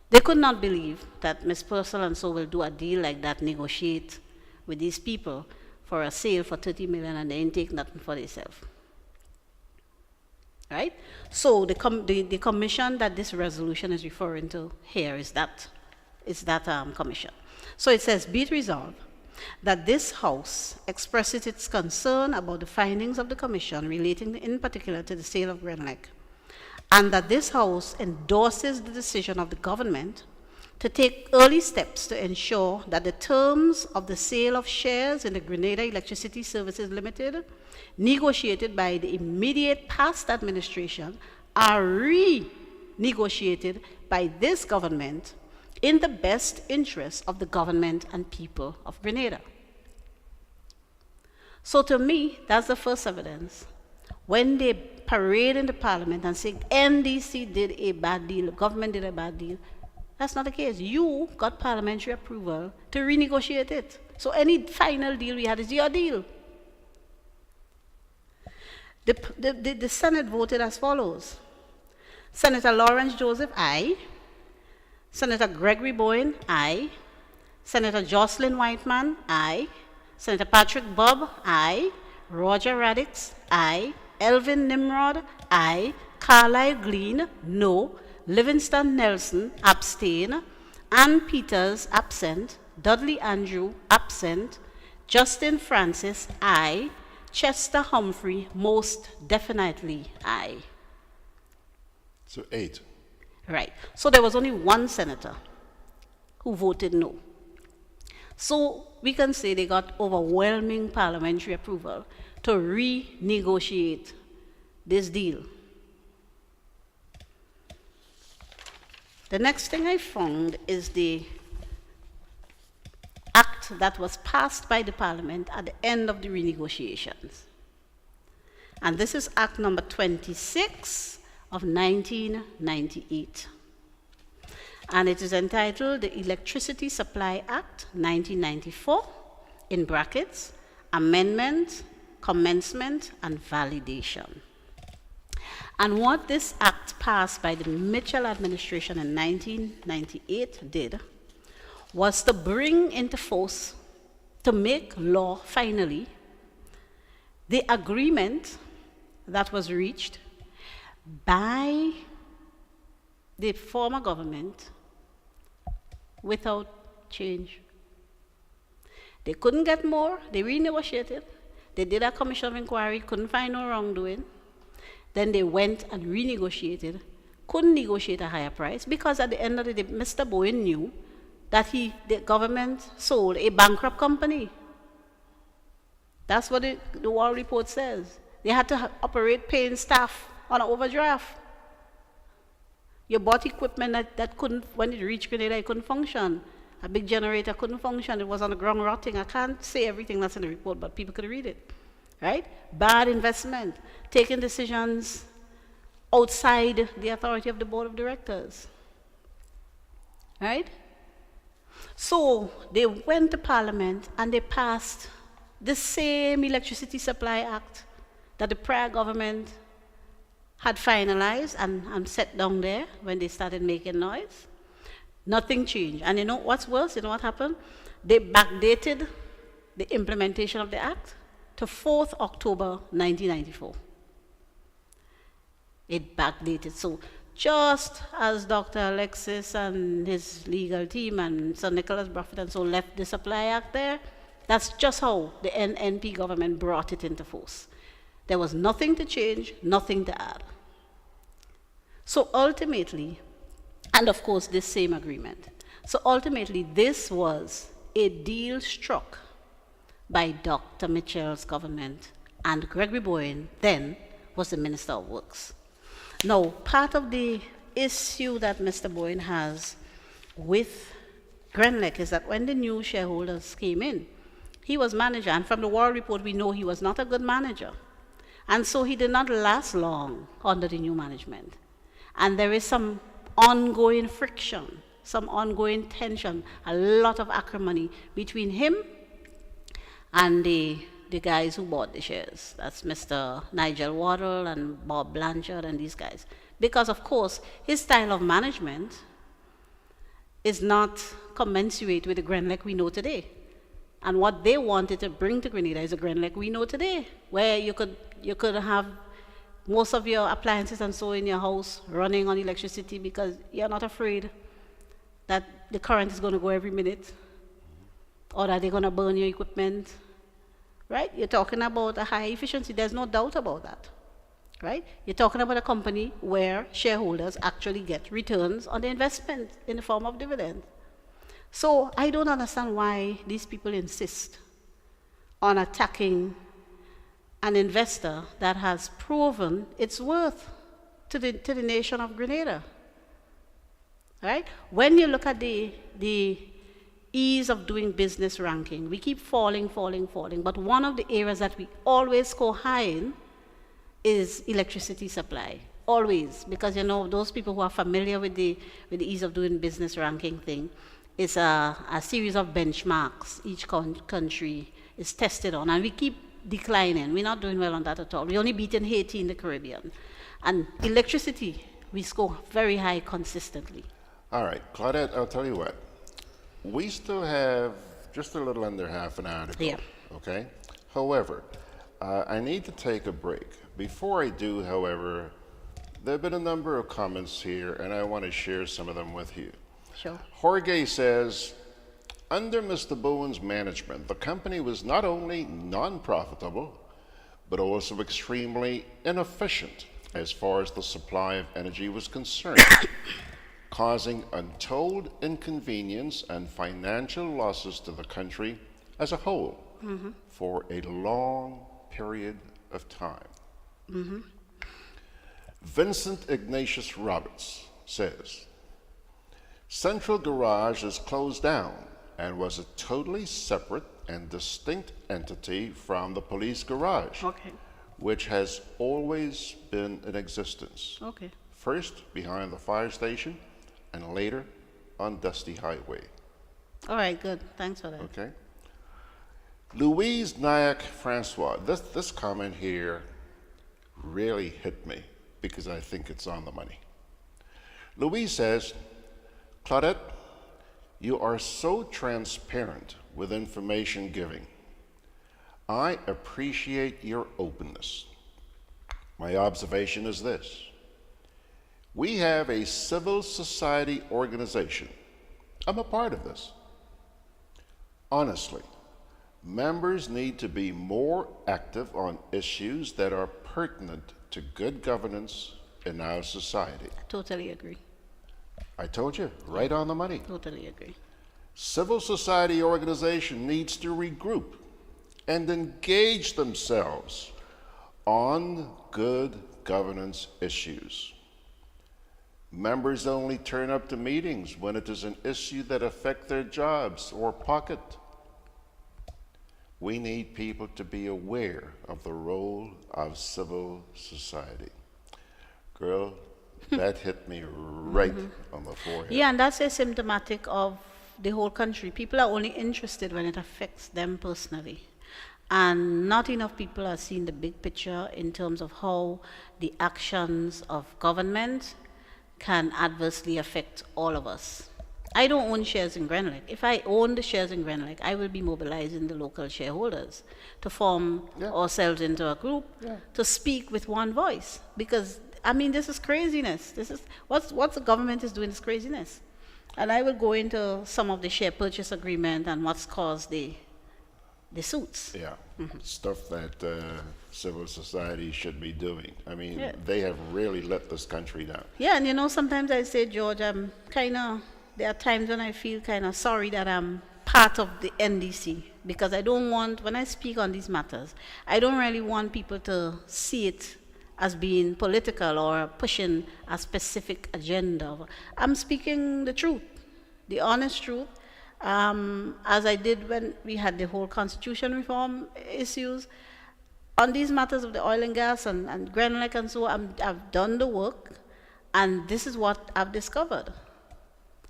They could not believe that Ms. Purcell and so will do a deal like that, negotiate with these people for a sale for $30 million and they ain't take nothing for themselves. Right? So the commission that this resolution is referring to here is that commission. So it says, be it resolved that this House expresses its concern about the findings of the commission relating in particular to the sale of GRENLEC, and that this House endorses the decision of the government to take early steps to ensure that the terms of the sale of shares in the Grenada Electricity Services Limited, negotiated by the immediate past administration, are renegotiated by this government in the best interest of the government and people of Grenada. So to me, that's the first evidence. When they parade in the parliament and say NDC did a bad deal, the government did a bad deal, that's not the case. You got parliamentary approval to renegotiate it. So any final deal we had is your deal. The Senate voted as follows. Senator Lawrence Joseph, aye. Senator Gregory Bowen, aye. Senator Jocelyn Whiteman, aye. Senator Patrick Bob, aye. Roger Radix, aye. Elvin Nimrod, aye. Carlyle Glean, no. Livingston Nelson, abstain. Ann Peters, absent. Dudley Andrew, absent. Justin Francis, aye. Chester Humphrey, most definitely aye. So 8. Right. So there was only one senator who voted no. So we can say they got overwhelming parliamentary approval to renegotiate this deal. The next thing I found is the act that was passed by the parliament at the end of the renegotiations. And this is Act number 26 of 1998. And it is entitled the Electricity Supply Act 1994, in brackets, Amendment, Commencement, and Validation. And what this act passed by the Mitchell administration in 1998 did was to bring into force, to make law finally, the agreement that was reached by the former government without change. They couldn't get more, they renegotiated, they did a commission of inquiry, couldn't find no wrongdoing. Then they went and renegotiated, couldn't negotiate a higher price because at the end of the day, Mr. Bowen knew that the government sold a bankrupt company. That's what the Wall report says. They had to operate paying staff on an overdraft. You bought equipment that couldn't, when it reached Grenada, it couldn't function. A big generator couldn't function. It was on the ground rotting. I can't say everything that's in the report, but people could read it. Right? Bad investment, taking decisions outside the authority of the board of directors. Right? So they went to Parliament and they passed the same Electricity Supply Act that the prior government had finalized and set down there when they started making noise. Nothing changed. And you know what's worse? You know what happened? They backdated the implementation of the act to 4th October 1994. It backdated. So just as Dr. Alexis and his legal team and Sir Nicholas Buffett and so left the Supply Act there, that's just how the NNP government brought it into force. There was nothing to change, nothing to add. So ultimately, and of course this same agreement, so ultimately this was a deal struck by Dr. Mitchell's government, and Gregory Bowen then was the Minister of Works. Now, part of the issue that Mr. Bowen has with GRENLEC is that when the new shareholders came in, he was manager, and from the War Report we know he was not a good manager. And so he did not last long under the new management. And there is some ongoing friction, some ongoing tension, a lot of acrimony between him and the guys who bought the shares. That's Mr. Nigel Waddell and Bob Blanchard and these guys. Because, of course, his style of management is not commensurate with the GRENLEC we know today. And what they wanted to bring to Grenada is a GRENLEC we know today, where you could have most of your appliances and so in your house running on electricity because you're not afraid that the current is going to go every minute or that they're going to burn your equipment, right? You're talking about a high efficiency. There's no doubt about that, right? You're talking about a company where shareholders actually get returns on the investment in the form of dividends. So I don't understand why these people insist on attacking an investor that has proven its worth to the nation of Grenada. Right? When you look at the ease of doing business ranking, we keep falling, but one of the areas that we always score high in is electricity supply. Always, because you know those people who are familiar with the ease of doing business ranking thing, it's a series of benchmarks each country is tested on, and we keep declining. We're not doing well on that at all. We're only beating Haiti in the Caribbean. And electricity, we score very high consistently. All right, Claudette, I'll tell you what. We still have just a little under half an hour to go, yeah. Okay? However, I need to take a break. Before I do, however, there have been a number of comments here, and I want to share some of them with you. Sure. Jorge says, under Mr. Bowen's management, the company was not only non-profitable, but also extremely inefficient as far as the supply of energy was concerned, causing untold inconvenience and financial losses to the country as a whole for a long period of time. Vincent Ignatius Roberts says, Central Garage is closed down and was a totally separate and distinct entity from the police garage, which has always been in existence. First behind the fire station and later on Dusty Highway. All right, good. Thanks for that. Okay. Louise Nyack Francois, this comment here really hit me because I think it's on the money. Louise says, Claudette, you are so transparent with information giving. I appreciate your openness. My observation is this. We have a civil society organization. I'm a part of this. Honestly, members need to be more active on issues that are pertinent to good governance in our society. Totally agree. I told you, right on the money. Totally agree. Civil society organization needs to regroup and engage themselves on good governance issues. Members only turn up to meetings when it is an issue that affects their jobs or pocket. We need people to be aware of the role of civil society. Girl, that hit me right on the forehead. Yeah, and that's asymptomatic of the whole country. People are only interested when it affects them personally. And not enough people are seeing the big picture in terms of how the actions of government can adversely affect all of us. I don't own shares in GRENLEC. If I own the shares in GRENLEC, I will be mobilizing the local shareholders to form ourselves into a group to speak with one voice. Because, I mean, this is craziness. This is what the government is doing is craziness. And I will go into some of the share purchase agreement and what's caused the suits. Yeah, stuff that civil society should be doing. I mean, they have really let this country down. Yeah, and you know, sometimes I say, George, there are times when I feel kind of sorry that I'm part of the NDC, because I don't want, when I speak on these matters, I don't really want people to see it as being political or pushing a specific agenda. I'm speaking the truth, the honest truth, as I did when we had the whole constitution reform issues. On these matters of the oil and gas and GRENLEC and so on, I've done the work, and this is what I've discovered.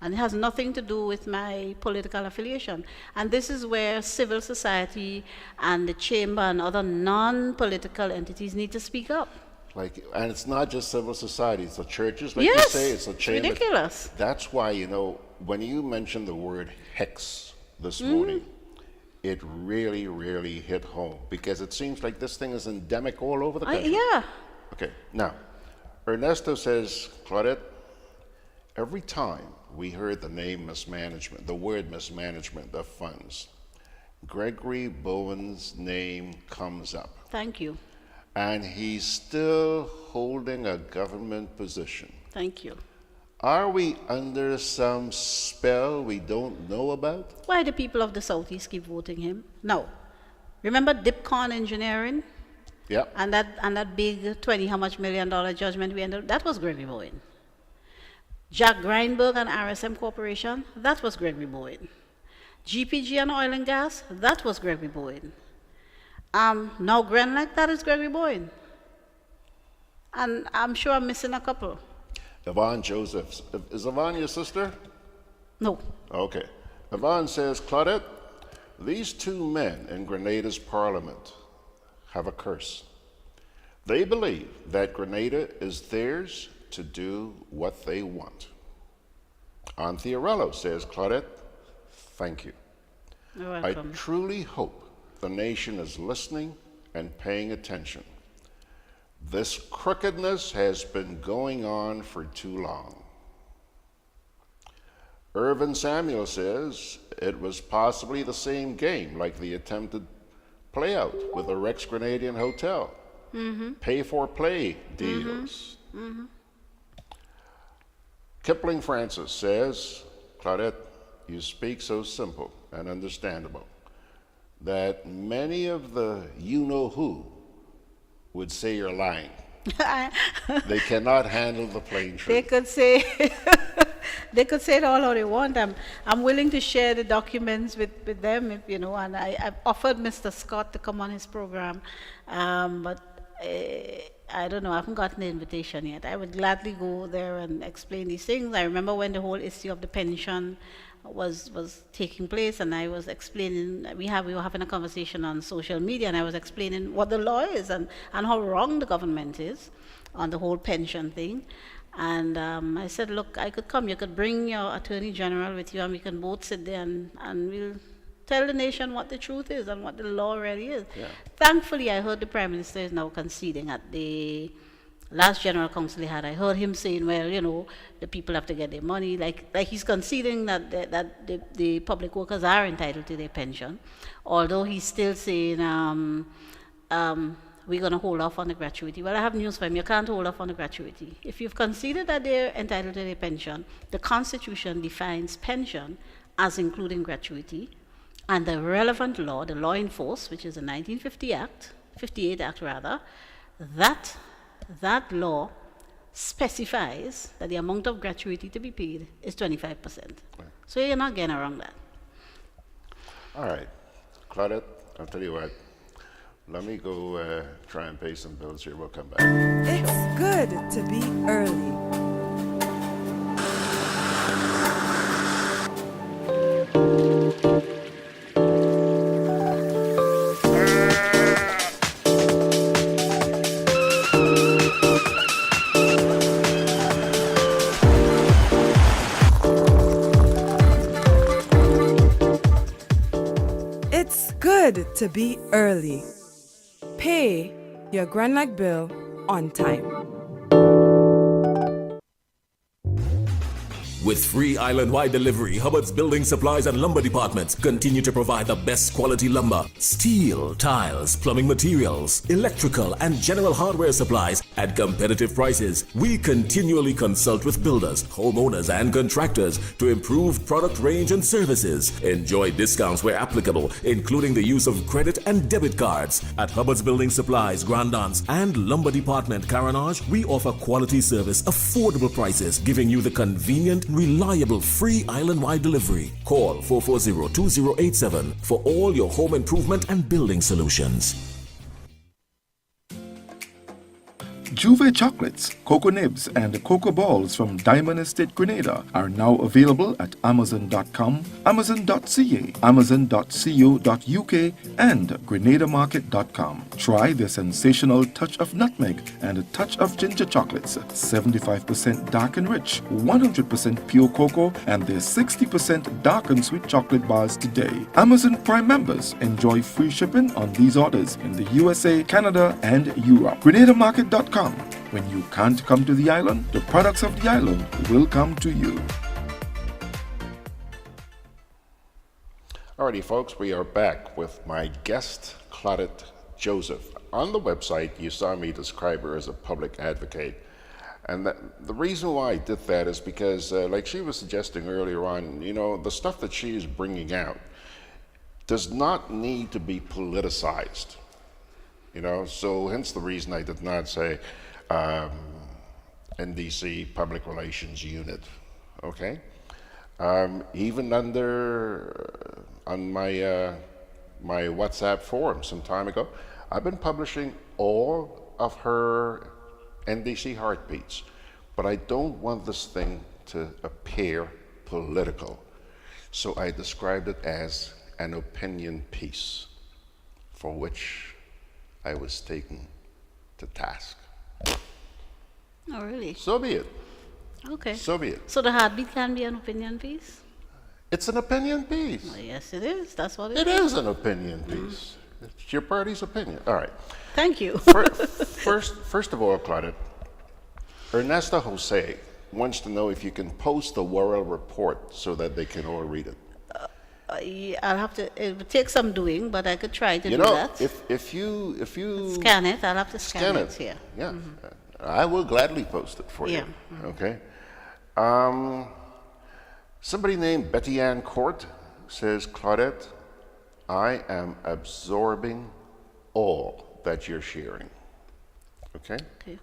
And it has nothing to do with my political affiliation. And this is where civil society and the chamber and other non-political entities need to speak up. And it's not just civil society, it's the churches, like yes, you say, it's the chamber. It's ridiculous. That's why, when you mentioned the word hex this morning, it really, really hit home, because it seems like this thing is endemic all over the country. Yeah. Okay, now, Ernesto says, Claudette, every time we heard the name mismanagement, the word mismanagement of funds, Gregory Bowen's name comes up. Thank you. And he's still holding a government position. Thank you. Are we under some spell we don't know about? Why do people of the Southeast keep voting him? No. Remember Dipcon Engineering? Yeah. And that big $20 how much million judgment we ended up, that was Gregory Bowen. Jack Greinberg and RSM Corporation, that was Gregory Bowen. GPG and oil and gas, that was Gregory Bowen. Now GRENLEC, that is Gregory Bowen. And I'm sure I'm missing a couple. Yvonne Joseph. Is Yvonne your sister? No. Okay. Yvonne says, Claudette, these two men in Grenada's parliament have a curse. They believe that Grenada is theirs to do what they want. Antheorello says, Claudette, thank you. You're welcome. I truly hope the nation is listening and paying attention. This crookedness has been going on for too long. Irvin Samuel says it was possibly the same game like the attempted playout with the Rex Grenadian Hotel. Pay for play deals. Kipling Francis says, Claudette, you speak so simple and understandable that many of the you-know-who would say you're lying. They cannot handle the plain truth. They could say they could say it all how they want. I'm willing to share the documents with them, if, and I've offered Mr. Scott to come on his program, but I don't know, I haven't gotten the invitation yet. I would gladly go there and explain these things. I remember when the whole issue of the pension was taking place, and I was explaining, we were having a conversation on social media, and I was explaining what the law is and how wrong the government is on the whole pension thing. And I said, look, I could come, you could bring your Attorney General with you, and we can both sit there and we'll tell the nation what the truth is and what the law really is. Yeah. Thankfully, I heard the Prime Minister is now conceding at the last General Council he had. I heard him saying, well, the people have to get their money. Like he's conceding that the public workers are entitled to their pension, although he's still saying we're going to hold off on the gratuity. Well, I have news for him. You can't hold off on the gratuity. If you've conceded that they're entitled to their pension, the Constitution defines pension as including gratuity, and the relevant law, the law in force, which is the 58 Act rather, that law specifies that the amount of gratuity to be paid is 25%. Right. So you're not getting around that. All right. Claudette, I'll tell you what. Let me go try and pay some bills here. We'll come back. It's good to be early. It's good to be early. Pay your GRENLEC bill on time. With free island-wide delivery, Hubbard's Building Supplies and Lumber Departments continue to provide the best quality lumber, steel, tiles, plumbing materials, electrical and general hardware supplies, at competitive prices. We continually consult with builders, homeowners, and contractors to improve product range and services. Enjoy discounts where applicable, including the use of credit and debit cards. At Hubbard's Building Supplies, Grandans, and Lumber Department, Caranage, we offer quality service, affordable prices, giving you the convenient, reliable, free island-wide delivery. Call 440-2087 for all your home improvement and building solutions. Juve chocolates, cocoa nibs, and cocoa balls from Diamond Estate Grenada are now available at Amazon.com, Amazon.ca, Amazon.co.uk, and GrenadaMarket.com. Try their sensational touch of nutmeg and a touch of ginger chocolates, 75% dark and rich, 100% pure cocoa, and their 60% dark and sweet chocolate bars today. Amazon Prime members enjoy free shipping on these orders in the USA, Canada, and Europe. GrenadaMarket.com. When you can't come to the island, the products of the island will come to you. Alrighty, folks, we are back with my guest, Claudette Joseph. On the website, you saw me describe her as a public advocate. And the reason why I did that is because, like she was suggesting earlier on, you know, the stuff that she is bringing out does not need to be politicized. You know, so hence the reason I did not say NDC Public Relations Unit, okay? Even under, on my, my WhatsApp forum some time ago, I've been publishing all of her NDC heartbeats, but I don't want this thing to appear political. So I described it as an opinion piece for which I was taken to task. Oh, really? So be it. Okay. So be it. So the heartbeat can be an opinion piece? It's an opinion piece. Well, yes, it is. That's what It is an opinion piece. It's your party's opinion. All right. Thank you. First of all, Claudette, Ernesto Jose wants to know if you can post the World Report so that they can all read it. I'll have to. It would take some doing, but I could try to You do know, that. if you Scan it, I'll have to scan it here. Yeah, I will gladly post it for you. Okay. Somebody named Betty Ann Court says, Claudette, I am absorbing all that you're sharing. Okay. Okay.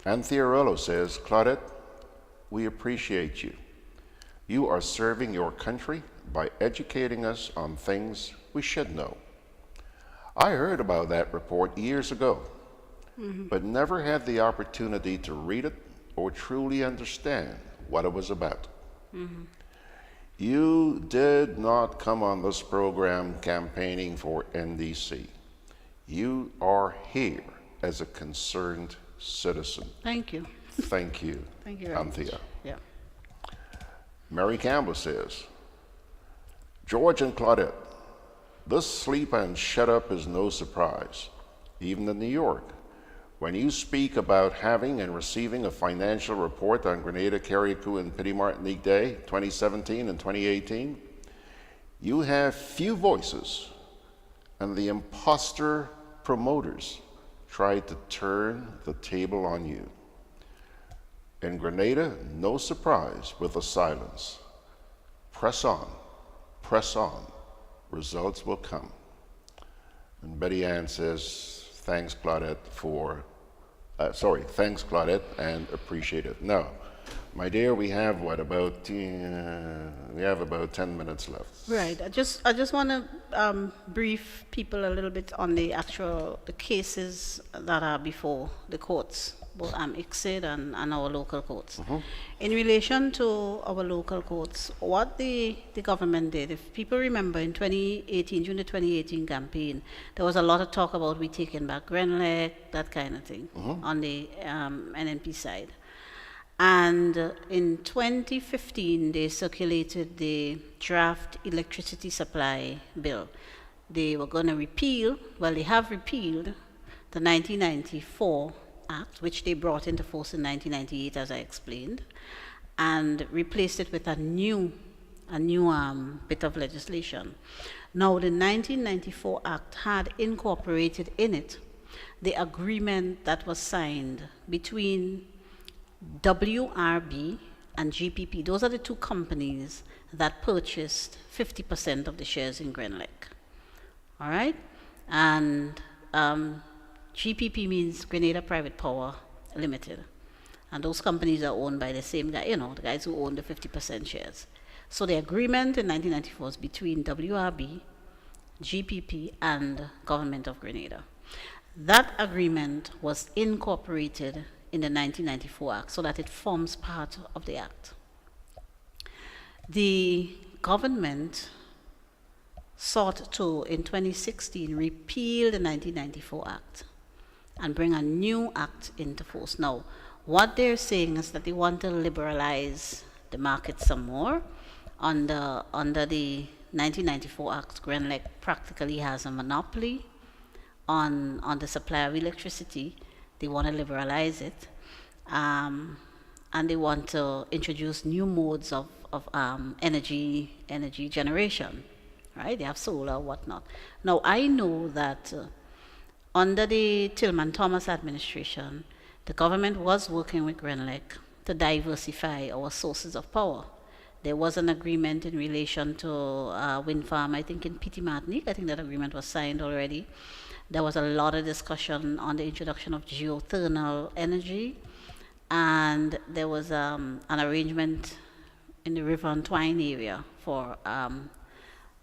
Anthea Rollo says, Claudette, we appreciate you. You are serving your country by educating us on things we should know. I heard about that report years ago, but never had the opportunity to read it or truly understand what it was about. You did not come on this program campaigning for NDC. You are here as a concerned citizen. Thank you. Thank you, Thank you very Anthea. much. Yeah. Mary Campbell says, George and Claudette, this sleep and shut up is no surprise, even in New York. When you speak about having and receiving a financial report on Grenada, Carriacou, and Petit Martinique Day 2017 and 2018, you have few voices, and the imposter promoters tried to turn the table on you. In Grenada, no surprise with the silence. Press on, results will come. And Betty Ann says, thanks Claudette thanks Claudette and appreciate it. Now, my dear, we have what, about 10 minutes left. Right. I just want to brief people a little bit on the cases that are before the courts, both ICSID and our local courts. In relation to our local courts, what the government did, if people remember in 2018, during the 2018 campaign, there was a lot of talk about we taking back GRENLEC, that kind of thing, on the NNP side. And in 2015, they circulated the draft electricity supply bill. They were going to repeal, well, they have repealed the 1994 Act, which they brought into force in 1998, as I explained, and replaced it with a new bit of legislation. Now, the 1994 Act had incorporated in it the agreement that was signed between WRB and GPP. Those are the two companies that purchased 50% of the shares in GRENLEC. All right? And GPP means Grenada Private Power Limited. And those companies are owned by the same guy, the guys who own the 50% shares. So the agreement in 1994 was between WRB, GPP, and Government of Grenada. That agreement was incorporated in the 1994 Act so that it forms part of the Act. The government sought to, in 2016, repeal the 1994 Act and bring a new act into force. Now, what they're saying is that they want to liberalize the market some more. Under the 1994 Act, GRENLEC practically has a monopoly on the supply of electricity. They want to liberalize it, and they want to introduce new modes of energy generation. Right? They have solar, whatnot. Now, I know that under the Tillman Thomas administration, the government was working with GRENLEC to diversify our sources of power. There was an agreement in relation to wind farm, I think in Petit Martinique. I think that agreement was signed already. There was a lot of discussion on the introduction of geothermal energy, and there was an arrangement in the River Antoine area for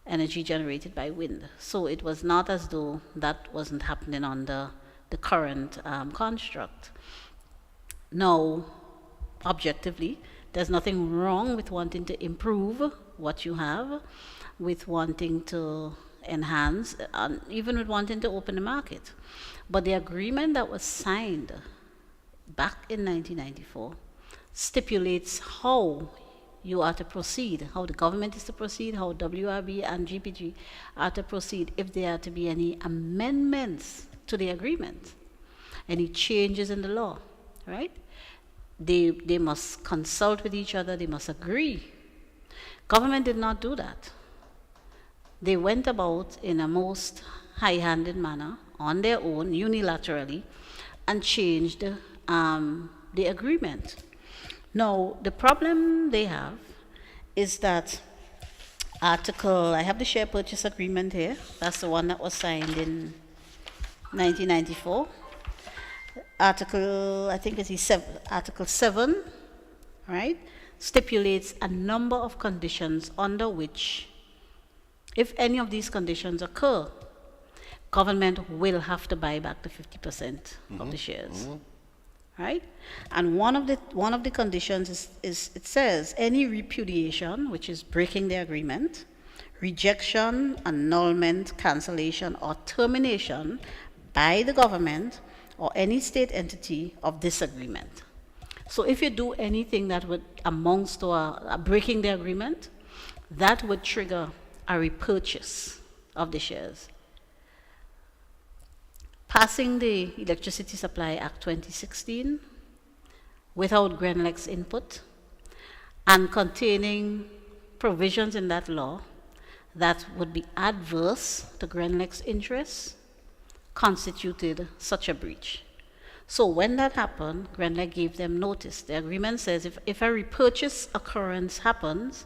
energy generated by wind. So it was not as though that wasn't happening under the current construct. Now, objectively, there's nothing wrong with wanting to improve what you have, with wanting to enhance, and even with wanting to open the market. But the agreement that was signed back in 1994 stipulates how you are to proceed, how the government is to proceed, how WRB and GPG are to proceed if there are to be any amendments to the agreement, any changes in the law, right? They must consult with each other, they must agree. Government did not do that. They went about in a most high-handed manner, on their own, unilaterally, and changed the agreement. Now, the problem they have is that I have the share purchase agreement here. That's the one that was signed in 1994. I think it's Article 7, right, stipulates a number of conditions under which, if any of these conditions occur, government will have to buy back the 50% of the shares. Right? And one of the conditions is it says any repudiation, which is breaking the agreement, rejection, annulment, cancellation, or termination by the government or any state entity of this agreement. So if you do anything that would amounts to a breaking the agreement, that would trigger a repurchase of the shares. Passing the Electricity Supply Act 2016 without GRENLEC's input and containing provisions in that law that would be adverse to GRENLEC's interests constituted such a breach. So when that happened, GRENLEC gave them notice. The agreement says if a repurchase occurrence happens,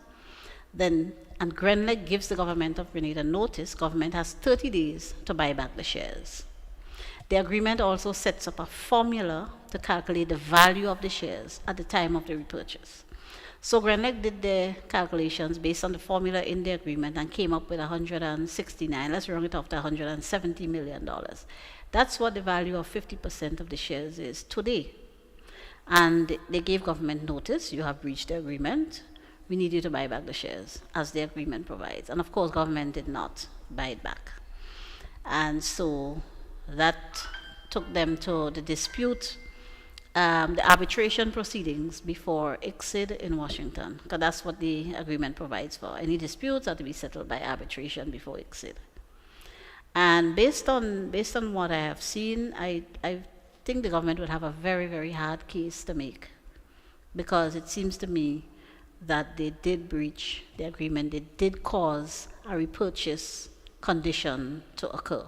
then, and GRENLEC gives the government of Grenada notice, government has 30 days to buy back the shares. The agreement also sets up a formula to calculate the value of the shares at the time of the repurchase. So GRENLEC did their calculations based on the formula in the agreement and came up with 169, let's round it off to $170 million. That's what the value of 50% of the shares is today. And they gave government notice, you have breached the agreement, we need you to buy back the shares as the agreement provides. And of course, government did not buy it back. And so that took them to the dispute, the arbitration proceedings before ICSID in Washington, because that's what the agreement provides for. Any disputes are to be settled by arbitration before ICSID. And based on what I have seen, I think the government would have a very, very hard case to make, because it seems to me that they did breach the agreement, they did cause a repurchase condition to occur.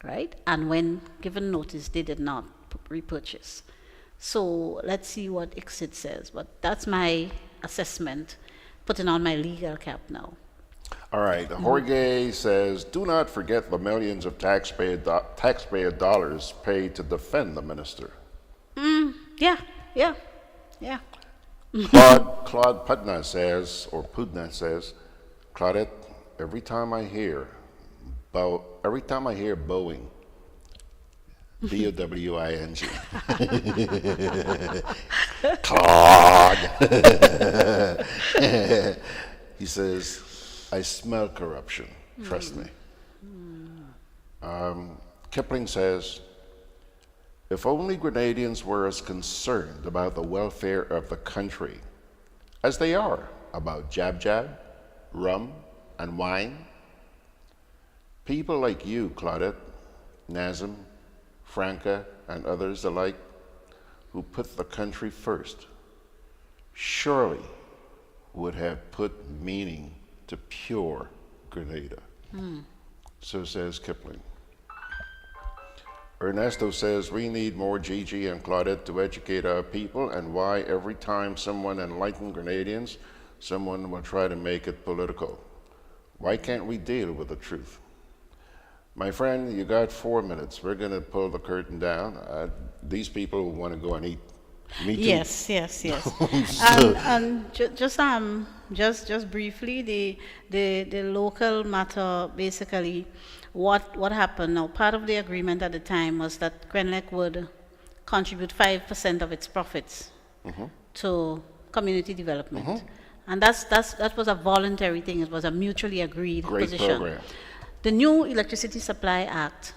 right? And when given notice, they did not repurchase. So let's see what ICSID says. But that's my assessment, putting on my legal cap now. All right. Jorge says, do not forget the millions of taxpayer dollars paid to defend the minister. Yeah. Claude Pudna says, Claudette, every time I hear Boeing, B-O-W-I-N-G. Claude. He says, I smell corruption. Trust me. Kipling says, if only Grenadians were as concerned about the welfare of the country as they are about jab, rum, and wine. People like you, Claudette, Nazim, Franca, and others alike, who put the country first, surely would have put meaning to pure Grenada. So says Kipling. Ernesto says, we need more Gigi and Claudette to educate our people, and why every time someone enlighten Grenadians, someone will try to make it political. Why can't we deal with the truth? My friend, you got 4 minutes. We're going to pull the curtain down. These people want to go and eat. Me too. Yes. And just briefly, the local matter, basically, what happened now, part of the agreement at the time was that GRENLEC would contribute 5% of its profits to community development. And that was a voluntary thing. It was a mutually agreed position. Program. The new Electricity Supply Act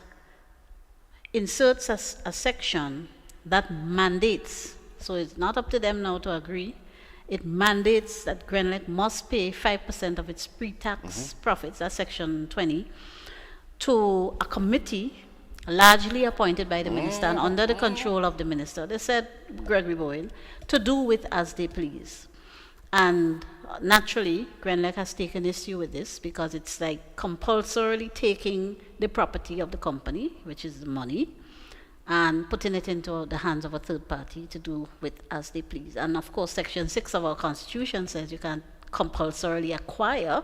inserts a section that mandates, so it's not up to them now to agree, it mandates that GRENLEC must pay 5% of its pre-tax profits, that's section 20, to a committee largely appointed by the minister and under the control of the minister. They said, Gregory Bowen, to do with as they please. And naturally, GRENLEC has taken issue with this because it's like compulsorily taking the property of the company, which is the money, and putting it into the hands of a third party to do with as they please. And of course, Section 6 of our Constitution says you can't compulsorily acquire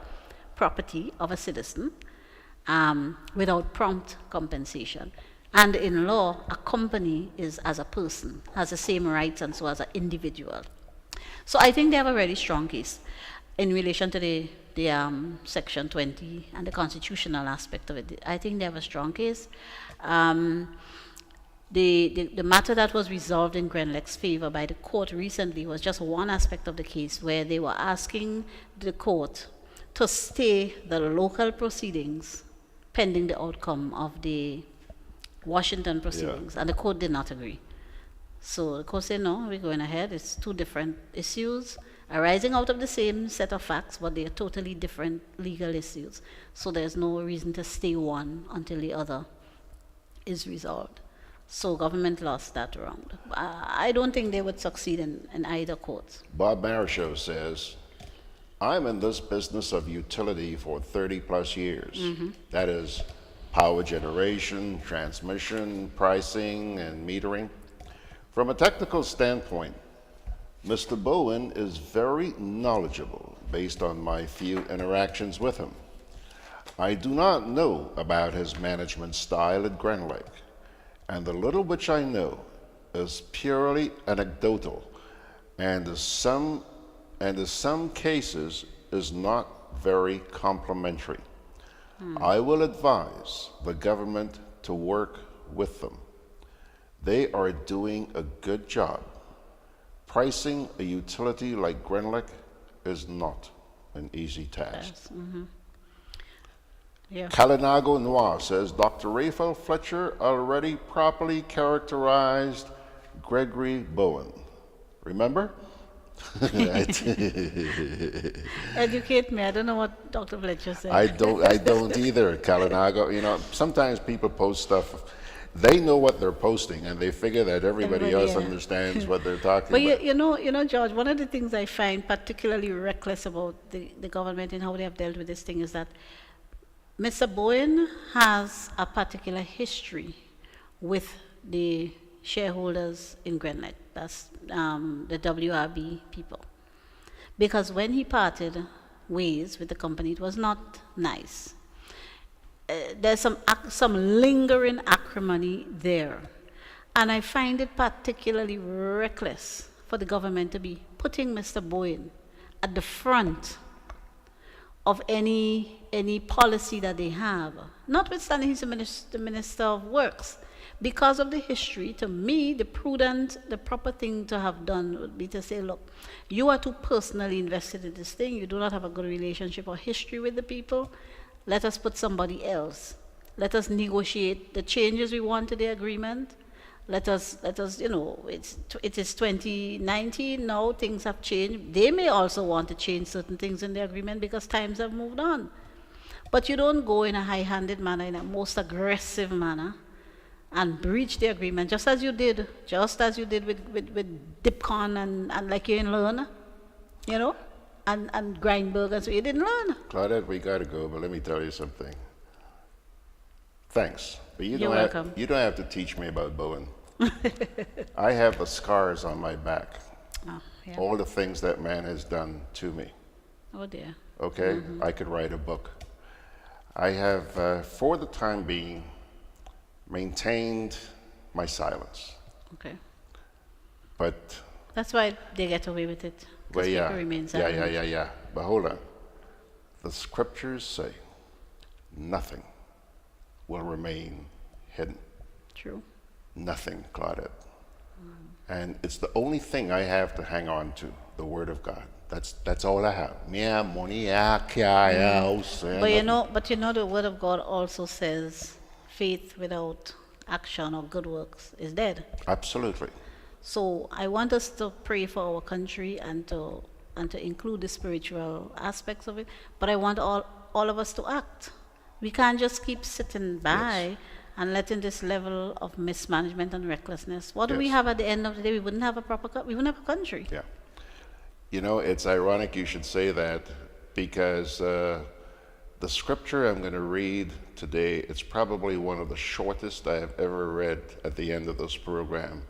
property of a citizen without prompt compensation. And in law, a company is as a person, has the same rights and so as an individual. So I think they have a really strong case in relation to the Section 20 and the constitutional aspect of it. I think they have a strong case. The matter that was resolved in GRENLEC's favor by the court recently was just one aspect of the case where they were asking the court to stay the local proceedings pending the outcome of the Washington proceedings, and the court did not agree. So the court said, no, we're going ahead. It's two different issues arising out of the same set of facts, but they are totally different legal issues. So there's no reason to stay one until the other is resolved. So government lost that round. I don't think they would succeed in either court. Bob Marichaux says, I'm in this business of utility for 30 plus years. That is power generation, transmission, pricing, and metering. From a technical standpoint, Mr. Bowen is very knowledgeable based on my few interactions with him. I do not know about his management style at GRENLEC, and the little which I know is purely anecdotal, and in some cases is not very complimentary. I will advise the government to work with them. They are doing a good job. Pricing a utility like GRENLEC is not an easy task. Kalinago Noir says, Dr. Raphael Fletcher already properly characterized Gregory Bowen. Remember? Educate me. I don't know what Dr. Fletcher said. I don't either, Kalinago. You know, sometimes people post stuff. They know what they're posting, and they figure that everybody else understands what they're talking about. But you know, George, one of the things I find particularly reckless about the government and how they have dealt with this thing is that Mr. Bowen has a particular history with the shareholders in GRENLEC, that's the WRB people. Because when he parted ways with the company, it was not nice. There's some lingering acrimony there. And I find it particularly reckless for the government to be putting Mr. Bowen at the front of any policy that they have, notwithstanding he's the Minister of Works. Because of the history, to me, the proper thing to have done would be to say, look, you are too personally invested in this thing, you do not have a good relationship or history with the people, let us put somebody else. Let us negotiate the changes we want to the agreement. Let us, you know, it is 2019 now, things have changed. They may also want to change certain things in the agreement because times have moved on. But you don't go in a high-handed manner, in a most aggressive manner, and breach the agreement, just as you did with Dipcon and like you didn't learn, you know, and Grindberg, and so you didn't learn. Claudette, we got to go, but let me tell you something. Thanks. But You're welcome. You don't have to teach me about Bowen. I have the scars on my back. Oh, yeah. All the things that man has done to me. Oh dear. Okay? Mm-hmm. I could write a book. I have, for the time being, maintained my silence. Okay. But that's why they get away with it. well, yeah, remains yeah. But hold on. The scriptures say nothing will remain hidden. True. Nothing, Claudette. And it's the only thing I have to hang on to, the Word of God. That's all I have. Yeah, money, yeah, But you know, the Word of God also says faith without action or good works is dead. Absolutely. So I want us to pray for our country and to include the spiritual aspects of it. But I want all of us to act. We can't just keep sitting by and letting this level of mismanagement and recklessness. What do we have at the end of the day? We wouldn't have a we wouldn't have a country. Yeah. You know, it's ironic you should say that because the scripture I'm going to read today, it's probably one of the shortest I have ever read at the end of this program.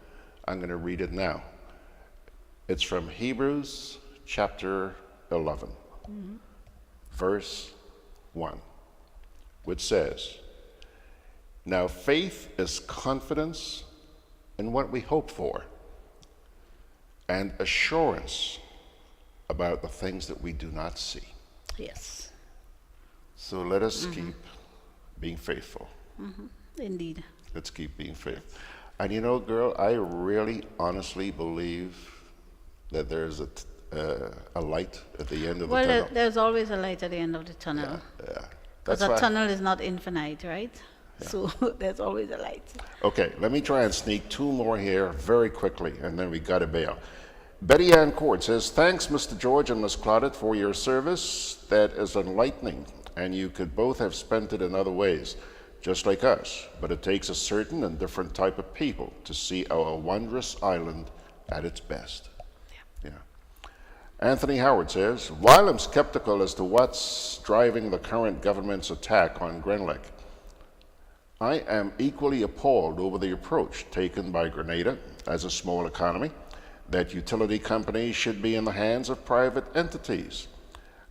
I'm going to read it now. It's from Hebrews chapter 11, verse 1, which says, "Now faith is confidence in what we hope for, and assurance about the things that we do not see." Yes. So let us keep being faithful. Indeed. Let's keep being faithful. And you know, girl, I really honestly believe that there's a light at the end of the tunnel. Well, there's always a light at the end of the tunnel. Yeah. Because a tunnel is not infinite, right? Yeah. So there's always a light. Okay, let me try and sneak two more here very quickly, and then we got to bail. Betty Ann Court says, "Thanks, Mr. George and Miss Claudette, for your service. That is enlightening, and you could both have spent it in other ways, just like us. But it takes a certain and different type of people to see our wondrous island at its best." Yeah. Anthony Howard says, "While I'm skeptical as to what's driving the current government's attack on GRENLEC, I am equally appalled over the approach taken by Grenada as a small economy, that utility companies should be in the hands of private entities,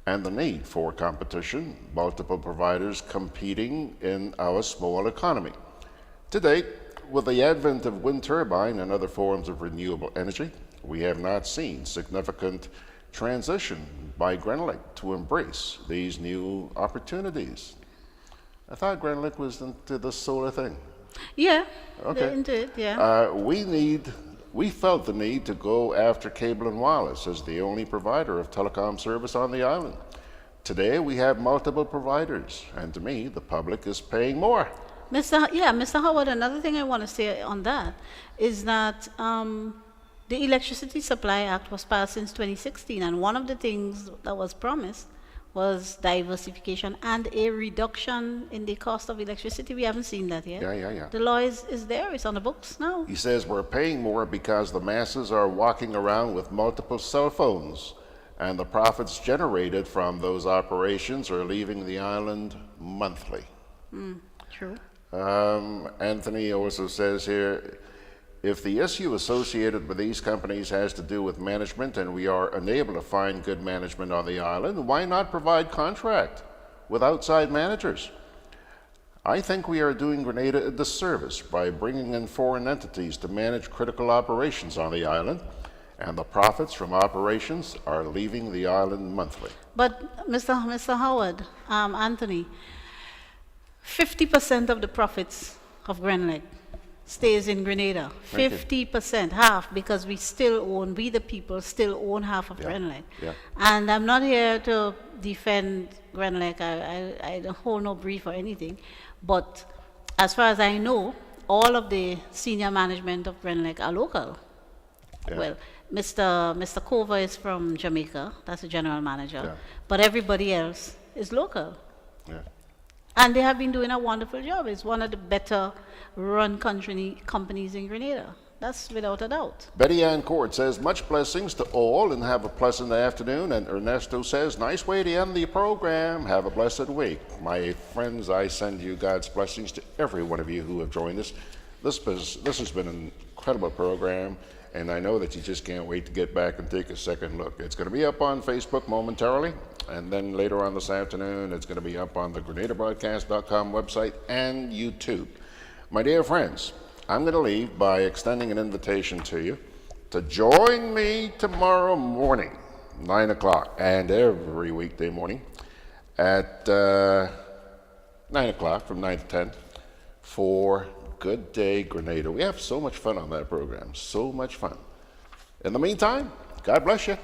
and the need for competition, multiple providers competing in our small economy. To date, with the advent of wind turbine and other forms of renewable energy, we have not seen significant transition by GRENLEC to embrace these new opportunities." I thought GRENLEC was into the solar thing. Yeah, Okay. they're into it, yeah. We felt the need to go after Cable and Wireless as the only provider of telecom service on the island. Today, we have multiple providers, and to me, the public is paying more. Mr. Howard, another thing I want to say on that is that the Electricity Supply Act was passed since 2016, and one of the things that was promised was diversification and a reduction in the cost of electricity. We haven't seen that yet. Yeah. The law is there, it's on the books now. He says we're paying more because the masses are walking around with multiple cell phones, and the profits generated from those operations are leaving the island monthly. True. Anthony also says here, if the issue associated with these companies has to do with management and we are unable to find good management on the island, why not provide contract with outside managers? I think we are doing Grenada a disservice by bringing in foreign entities to manage critical operations on the island, and the profits from operations are leaving the island monthly. But Mr. Howard, Anthony, 50% of the profits of GRENLEC stays in Grenada. 50%, half, because we the people still own half of GRENLEC. Yeah. And I'm not here to defend GRENLEC. I don't hold no brief or anything. But as far as I know, all of the senior management of GRENLEC are local. Yeah. Well, Mr. Cover is from Jamaica. That's the general manager. Yeah. But everybody else is local. Yeah. And they have been doing a wonderful job. It's one of the better run companies in Grenada. That's without a doubt. Betty Ann Court says, much blessings to all and have a pleasant afternoon. And Ernesto says, nice way to end the program. Have a blessed week. My friends, I send you God's blessings to every one of you who have joined us. This has been an incredible program, and I know that you just can't wait to get back and take a second look. It's going to be up on Facebook momentarily, and then later on this afternoon, it's going to be up on the GrenadaBroadcast.com website and YouTube. My dear friends, I'm going to leave by extending an invitation to you to join me tomorrow morning, 9 o'clock, and every weekday morning at 9 o'clock from 9 to 10 for Good Day Grenada. We have so much fun on that program, so much fun. In the meantime, God bless you.